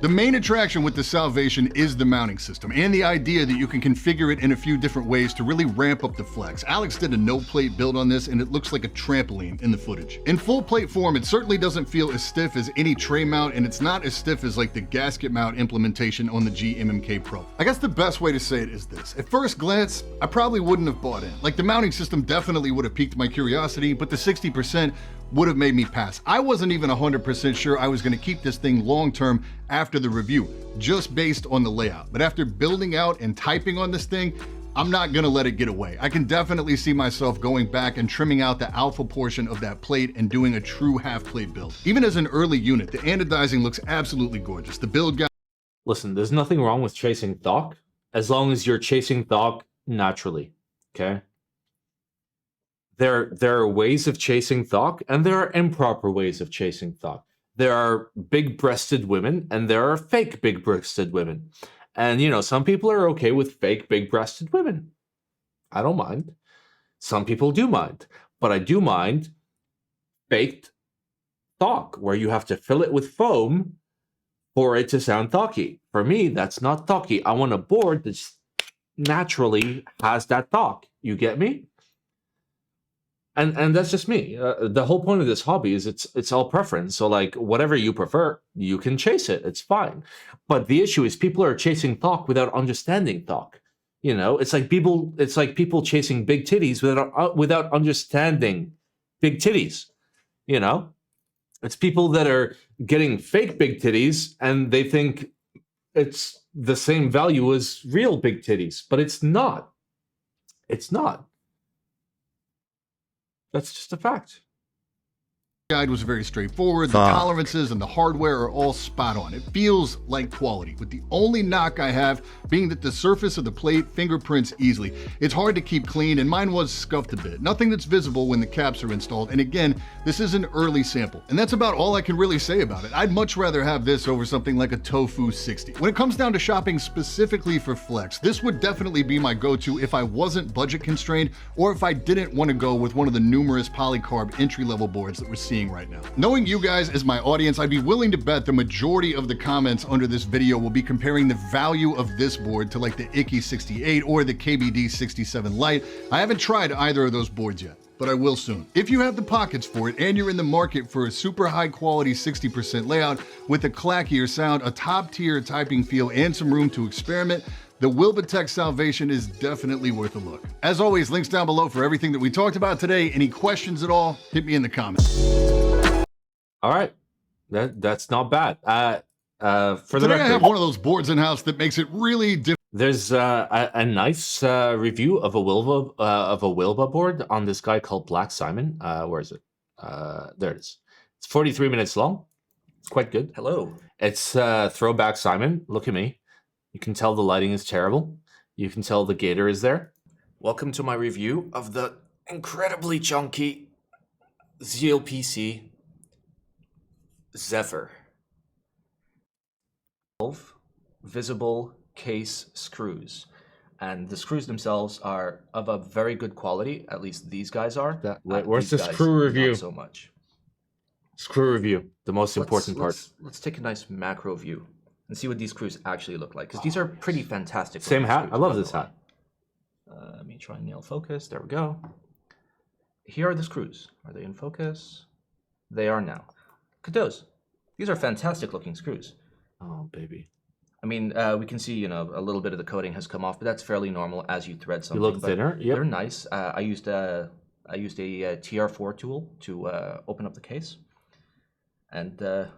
The main attraction with the Salvation is the mounting system and the idea that you can configure it in a few different ways to really ramp up the flex. Alex did a no plate build on this and it looks like a trampoline in the footage. In full plate form, it certainly doesn't feel as stiff as any tray mount, and it's not as stiff as like the gasket mount implementation on the GMMK Pro. I guess the best way to say it is this. At first glance, I probably wouldn't have bought in. Like the mounting system definitely would have piqued my curiosity, but the 60% would have made me pass. I wasn't even 100% sure I was going to keep this thing long term after the review, just based on the layout. But after building out and typing on this thing, I'm not going to let it get away. I can definitely see myself going back and trimming out the alpha portion of that plate and doing a true half plate build. Even as an early unit, the anodizing looks absolutely gorgeous. The build guide... Listen, there's nothing wrong with chasing thawk as long as you're chasing thawk naturally, okay? There are ways of chasing thawk, and there are improper ways of chasing thawk. There are big-breasted women, and there are fake big-breasted women. And, you know, some people are okay with fake big-breasted women. I don't mind. Some people do mind. But I do mind faked thawk, where you have to fill it with foam for it to sound thawky. For me, that's not thawky. I want a board that naturally has that thawk. You get me? And that's just me. The whole point of this hobby is it's all preference. So like whatever you prefer, you can chase it. It's fine. But the issue is people are chasing thawk without understanding thawk. You know, it's like people chasing big titties without understanding big titties. You know, it's people that are getting fake big titties and they think it's the same value as real big titties, but it's not. It's not. That's just a fact. guide was very straightforward. The tolerances and the hardware are all spot on. It feels like quality, with the only knock I have being that the surface of the plate fingerprints easily. It's hard to keep clean, and mine was scuffed a bit. Nothing that's visible when the caps are installed. And again, this is an early sample, and that's about all I can really say about it. I'd much rather have this over something like a Tofu 60. When it comes down to shopping specifically for Flex, this would definitely be my go-to if I wasn't budget constrained, or if I didn't want to go with one of the numerous polycarb entry-level boards that we're seeing right now. Knowing you guys as my audience, I'd be willing to bet the majority of the comments under this video will be comparing the value of this board to like the Icky 68 or the KBD 67 Lite. I haven't tried either of those boards yet, but I will soon. If you have the pockets for it and you're in the market for a super high quality 60% layout with a clackier sound, a top tier typing feel, and some room to experiment, the Wilbitech Salvation is definitely worth a look. As always, links down below for everything that we talked about today. Any questions at all, hit me in the comments. All right, that's not bad. For the Today record, I have one of those boards in house that makes it really difficult. There's a nice review of a Wilba board on this guy called Black Simon. Where is it? There it is. It's 43 minutes long. It's quite good. Hello. It's Throwback Simon. Look at me. You can tell the lighting is terrible. You can tell the gator is there. Welcome to my review of the incredibly chunky ZLPC Zephyr. 12 visible case screws. And the screws themselves are of a very good quality. At least these guys are. Where's These the guys, screw review? Not so much. Screw review. The most important part. Let's take a nice macro view and see what these screws actually look like, because these are pretty fantastic. Same hat. Screws, I love by the this way. hat. Let me try and nail focus. There we go. Here are the screws. Are they in focus? They are now. Look at those. These are fantastic looking screws. Oh, baby. I mean, we can see, you know, a little bit of the coating has come off, but that's fairly normal as you thread something. You look but thinner. Yep. They're nice. I used a TR4 tool to open up the case, and I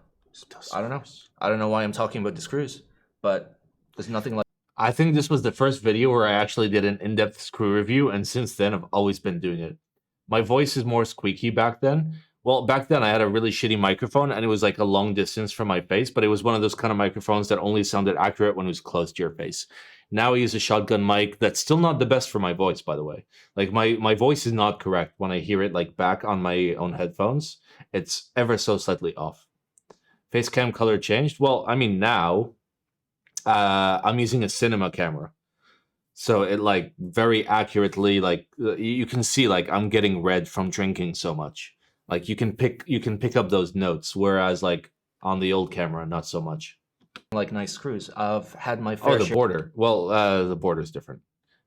don't know why I'm talking about the screws, but there's nothing like. I think this was the first video where I actually did an in-depth screw review, and since then I've always been doing it. My voice is more squeaky back then. Well, back then I had a really shitty microphone, and it was like a long distance from my face, but it was one of those kind of microphones that only sounded accurate when it was close to your face. Now I use a shotgun mic that's still not the best for my voice, by the way. Like my voice is not correct when I hear it like back on my own headphones. It's ever so slightly off. Face cam color changed. Well, I mean now I'm using a cinema camera. So it like very accurately, like you can see like I'm getting red from drinking so much. Like you can pick up those notes, whereas like on the old camera, not so much. Like nice screws. I've had my fair Oh, the share. border. Well, the border's different.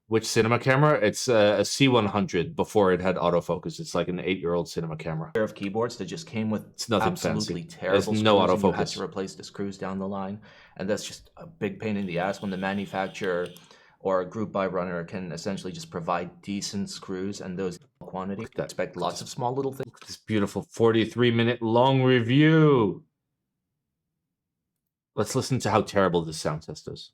Which cinema camera? It's a C100 before it had autofocus. It's like an 8-year-old cinema camera. Of keyboards that just came with It's nothing absolutely fancy. terrible There's no screws, and you had autofocus. to replace the screws down the line, and that's just a big pain in the ass when the manufacturer or a group buy runner can essentially just provide decent screws and those quantity. Expect lots of small little things. This beautiful 43-minute long review. Let's listen to how terrible this sound test is.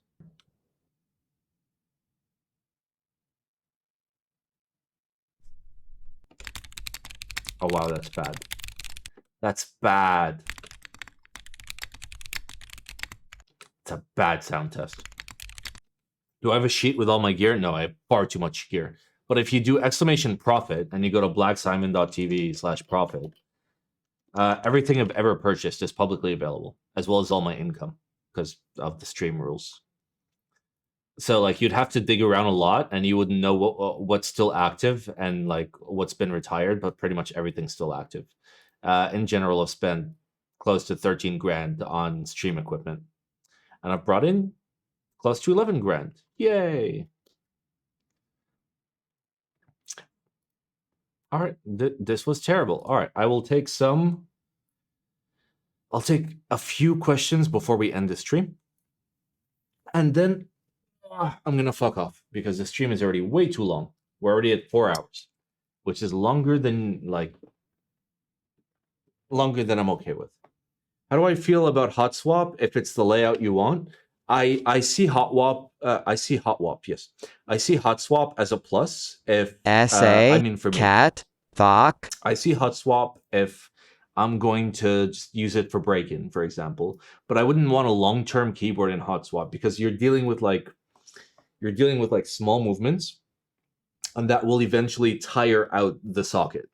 Oh wow, that's bad. That's bad. It's a bad sound test. Do I have a sheet with all my gear? No, I have far too much gear. But if you do !profit and you go to blacksimon.tv/profit, everything I've ever purchased is publicly available, as well as all my income, because of the stream rules. So like you'd have to dig around a lot, and you wouldn't know what's still active and like what's been retired, but pretty much everything's still active. In general, I've spent close to 13 grand on stream equipment, and I've brought in close to 11 grand. Yay! All right, this was terrible. All right, I'll take a few questions before we end the stream, and then I'm gonna fuck off because the stream is already way too long. We're already at 4 hours, which is longer than I'm okay with. How do I feel about hot swap if it's the layout you want? I see hot swap. Yes, I see hot swap as a plus if SA, I mean for me. cat, thok. I see hot swap if I'm going to just use it for break-in, for example. But I wouldn't want a long-term keyboard in hot swap because you're dealing with like small movements, and that will eventually tire out the socket.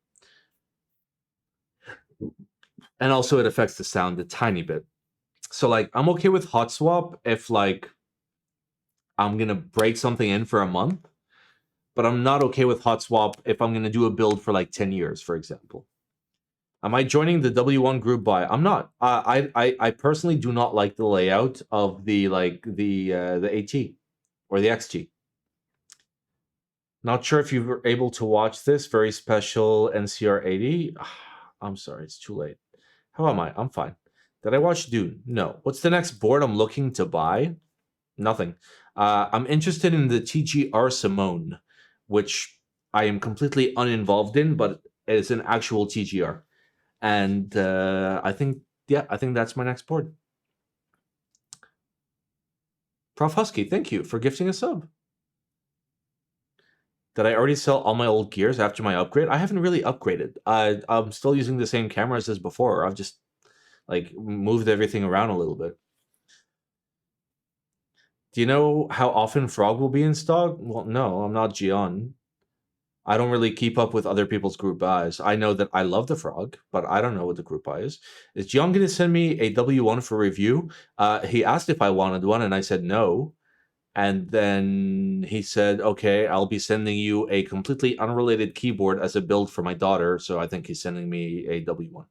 And also it affects the sound a tiny bit. So like I'm okay with hot swap if like I'm gonna break something in for a month, but I'm not okay with hot swap if I'm gonna do a build for like 10 years, for example. Am I joining the W1 group buy? I'm not. I personally do not like the layout of the AT or the XT. Not sure if you were able to watch this very special NCR 80. I'm sorry, it's too late. How am I? I'm fine. Did I watch Dune? No. What's the next board I'm looking to buy? Nothing. I'm interested in the TGR Simone, which I am completely uninvolved in, but it's an actual TGR. And I think that's my next board. Prof Husky, thank you for gifting a sub. Did I already sell all my old gears after my upgrade? I haven't really upgraded. I'm still using the same cameras as before. I've just like moved everything around a little bit. Do you know how often Frog will be in stock? Well, no, I'm not Gian. I don't really keep up with other people's group buys. I know that I love the Frog, but I don't know what the group buy is. Is Gian going to send me a W1 for review? He asked if I wanted one, and I said no. And then he said, okay, I'll be sending you a completely unrelated keyboard as a build for my daughter. So I think he's sending me a W1.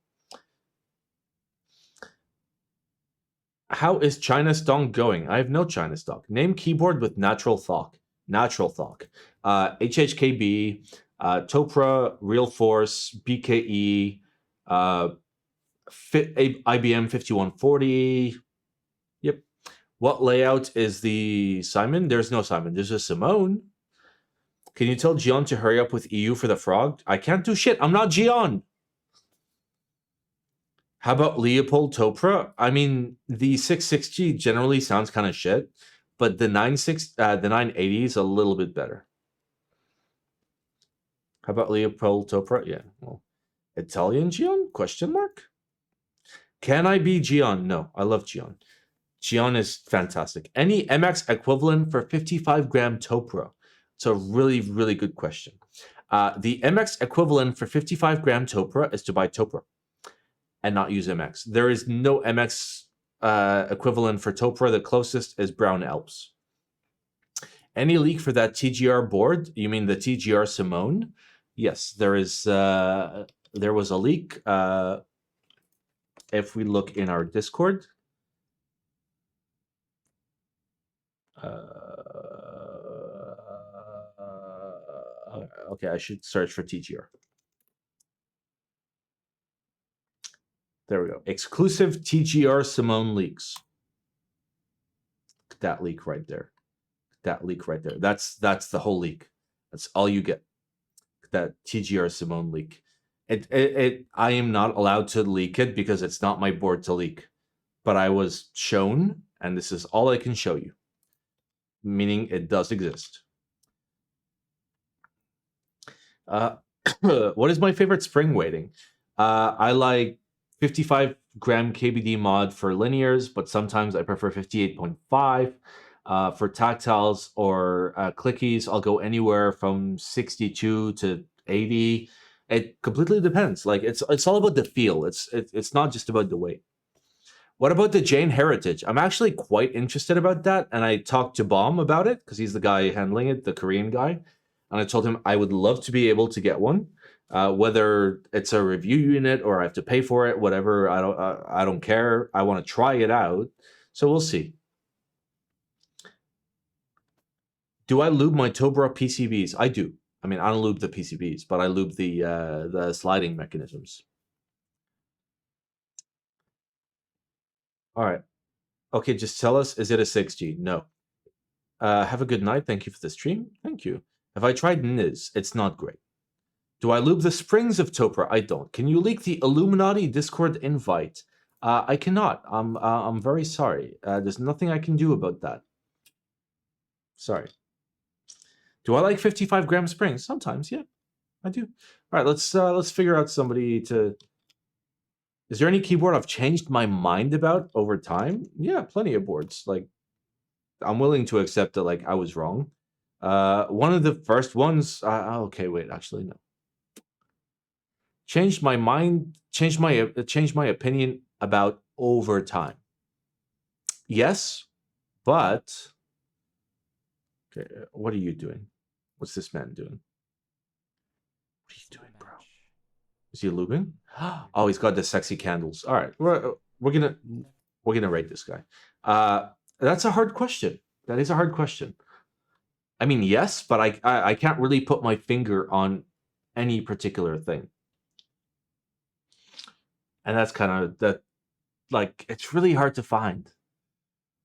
How is China stock going? I have no China stock. Name keyboard with natural thok. Natural thok. HHKB, Topra, Real Force, BKE, IBM 5140. Yep. What layout is the Simon? There's no Simon. There's a Simone. Can you tell Gian to hurry up with EU for the Frog? I can't do shit. I'm not Gian. How about Leopold Topra? I mean, the 660 generally sounds kind of shit, but the 980 is a little bit better. How about Leopold Topra? Yeah, well, Italian Gian? Question mark? Can I be Gian? No, I love Gian. Gian is fantastic. Any MX equivalent for 55-gram Topra? It's a really, really good question. The MX equivalent for 55-gram Topra is to buy Topra and not use MX. There is no MX equivalent for Topra. The closest is Brown Alps. Any leak for that TGR board? You mean the TGR Simone? Yes, there is. There was a leak. If we look in our Discord, okay, I should search for TGR. There we go. Exclusive TGR Simone leaks. That leak right there. That leak right there. That's the whole leak. That's all you get. That TGR Simone leak. I am not allowed to leak it because it's not my board to leak. But I was shown, and this is all I can show you. Meaning it does exist. What is my favorite spring weighting? I like 55-gram KBD mod for linears, but sometimes I prefer 58.5. For tactiles or clickies, I'll go anywhere from 62 to 80. It completely depends. Like it's all about the feel. It's not just about the weight. What about the Jane Heritage? I'm actually quite interested about that, and I talked to Baum about it because he's the guy handling it, the Korean guy, and I told him I would love to be able to get one. Whether it's a review unit or I have to pay for it, whatever, I don't care. I want to try it out, so we'll see. Do I lube my Tobra PCBs? I do. I mean, I don't lube the PCBs, but I lube the sliding mechanisms. All right. Okay, just tell us, is it a 6G? No. Have a good night. Thank you for the stream. Thank you. Have I tried Niz? It's not great. Do I lube the springs of Topra? I don't. Can you leak the Illuminati Discord invite? I cannot. I'm very sorry. There's nothing I can do about that. Sorry. Do I like 55-gram springs? Sometimes, yeah, I do. All right, let's figure out somebody to Is there any keyboard I've changed my mind about over time? Yeah, plenty of boards. Like, I'm willing to accept that, like, I was wrong. One of the first ones. Okay, wait. Actually, no. Changed my mind. Changed my opinion about over time. Yes, but okay. What are you doing? What's this man doing? What are you doing, bro? Is he lubing? Oh, he's got the sexy candles. All right, we're gonna rate this guy. That's a hard question. That is a hard question. I mean, yes, but I can't really put my finger on any particular thing, and that's kind of that. Like, it's really hard to find.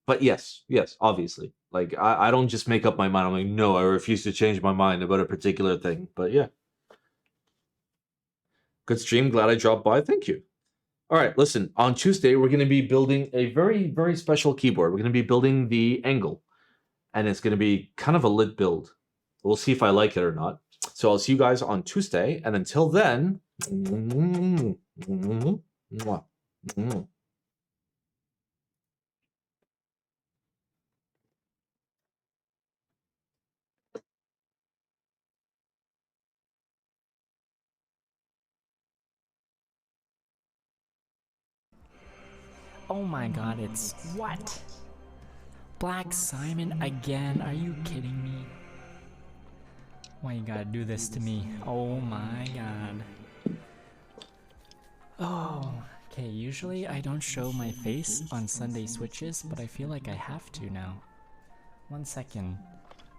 But yes, obviously. Like, I don't just make up my mind. I'm like, no, I refuse to change my mind about a particular thing. But yeah. Good stream. Glad I dropped by. Thank you. All right, listen. On Tuesday, we're going to be building a very, very special keyboard. We're going to be building the Angle, and it's going to be kind of a lit build. We'll see if I like it or not. So I'll see you guys on Tuesday, and until then, Oh my god, it's what? Black Simon again? Are you kidding me? Why you gotta do this to me? Oh my god. Oh, okay, usually I don't show my face on Sunday switches, but I feel like I have to now. 1 second.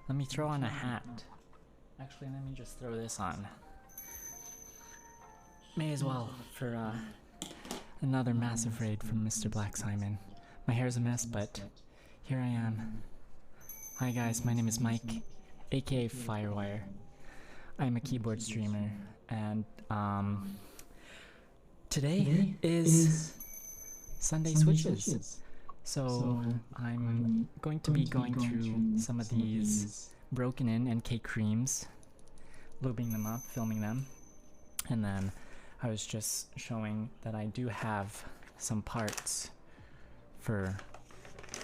Let me throw on a hat. Actually, let me just throw this on. May as well for another massive raid from Mr. Black Simon. My hair's a mess, but here I am. Hi guys, my name is Mike, aka Firewire. I'm a keyboard streamer, and today is Sunday Switches. So I'm going to be going through some of these broken in NK creams, lubing them up, filming them, and then I was just showing that I do have some parts for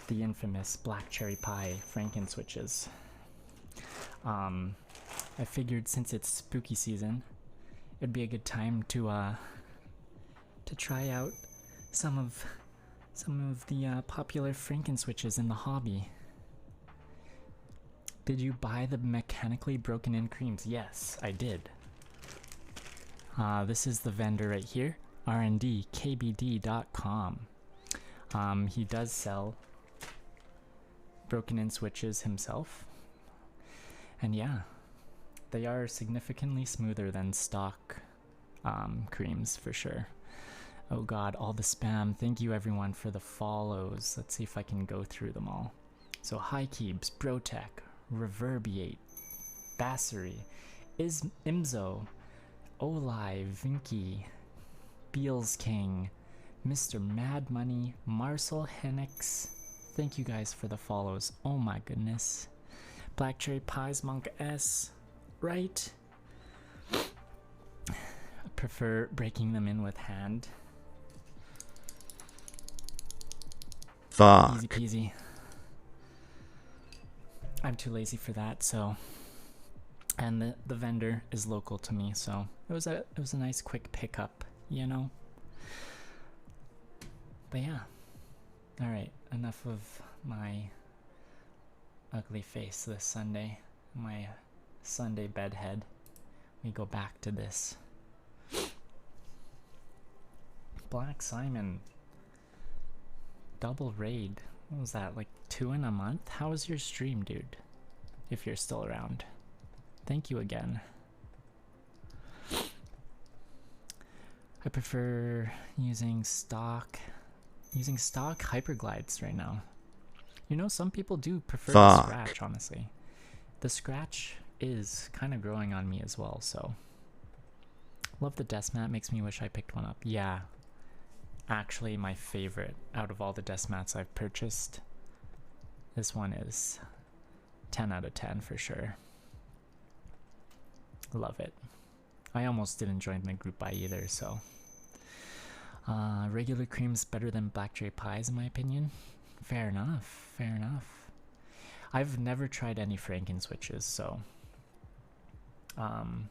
the infamous Black Cherry Pie Franken switches. I figured since it's spooky season, it'd be a good time to try out some of the popular Franken switches in the hobby. Did you buy the mechanically broken in creams? Yes, I did. This is the vendor right here, rndkbd.com. He does sell broken in switches himself. And yeah, they are significantly smoother than stock creams for sure. Oh god, all the spam. Thank you everyone for the follows. Let's see if I can go through them all. So Highkeebs, Brotech, Reverbiate, Bassery, Imzo, Olive, Vinky, Beals King, Mr. Mad Money, Marcel Henix. Thank you guys for the follows. Oh my goodness. Black Cherry Pies, Monk S. Right? I prefer breaking them in with hand. Fuck. Easy peasy. I'm too lazy for that, so. And the vendor is local to me, so it was a nice quick pickup, you know. But yeah. All right, enough of my ugly face this Sunday, my Sunday bedhead. We go back to this. Black Simon. Double raid. What was that, like 2 in a month? How was your stream, dude? If you're still around. Thank you again. I prefer using stock hyperglides right now. You know, some people do prefer the scratch, honestly. The scratch is kind of growing on me as well, so. Love the desk mat, makes me wish I picked one up. Yeah. Actually, my favorite out of all the desk mats I've purchased. This one is 10 out of 10 for sure. Love it. I almost didn't join the group buy either, so. Regular cream's better than black cherry pies in my opinion. Fair enough, fair enough. I've never tried any Franken switches, so I'm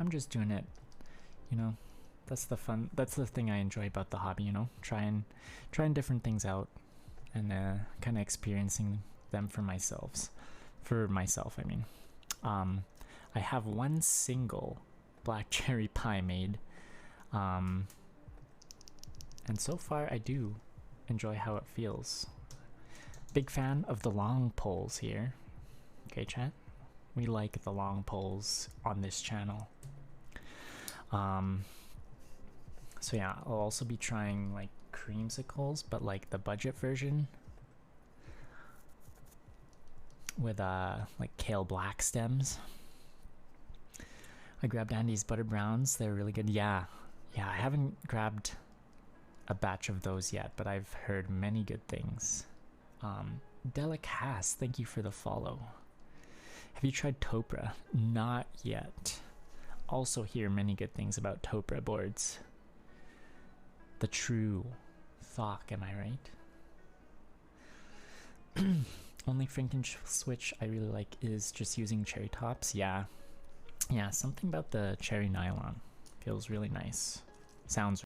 just doing it, you know. That's the thing I enjoy about the hobby, you know, trying different things out and kind of experiencing them for myself. I mean, I have one single black cherry pie made, and so far I do enjoy how it feels. Big fan of the long poles here. Okay, chat, we like the long poles on this channel. So yeah, I'll also be trying like creamsicles, but like the budget version with like kale black stems. I grabbed Andy's butter browns. They're really good. Yeah, I haven't grabbed a batch of those yet, but I've heard many good things. Delicass, thank you for the follow. Have you tried Topra? Not yet. Also hear many good things about Topra boards. The true Thok, am I right? Only Franken switch I really like is just using cherry tops. Yeah, something about the cherry nylon feels really nice. Sounds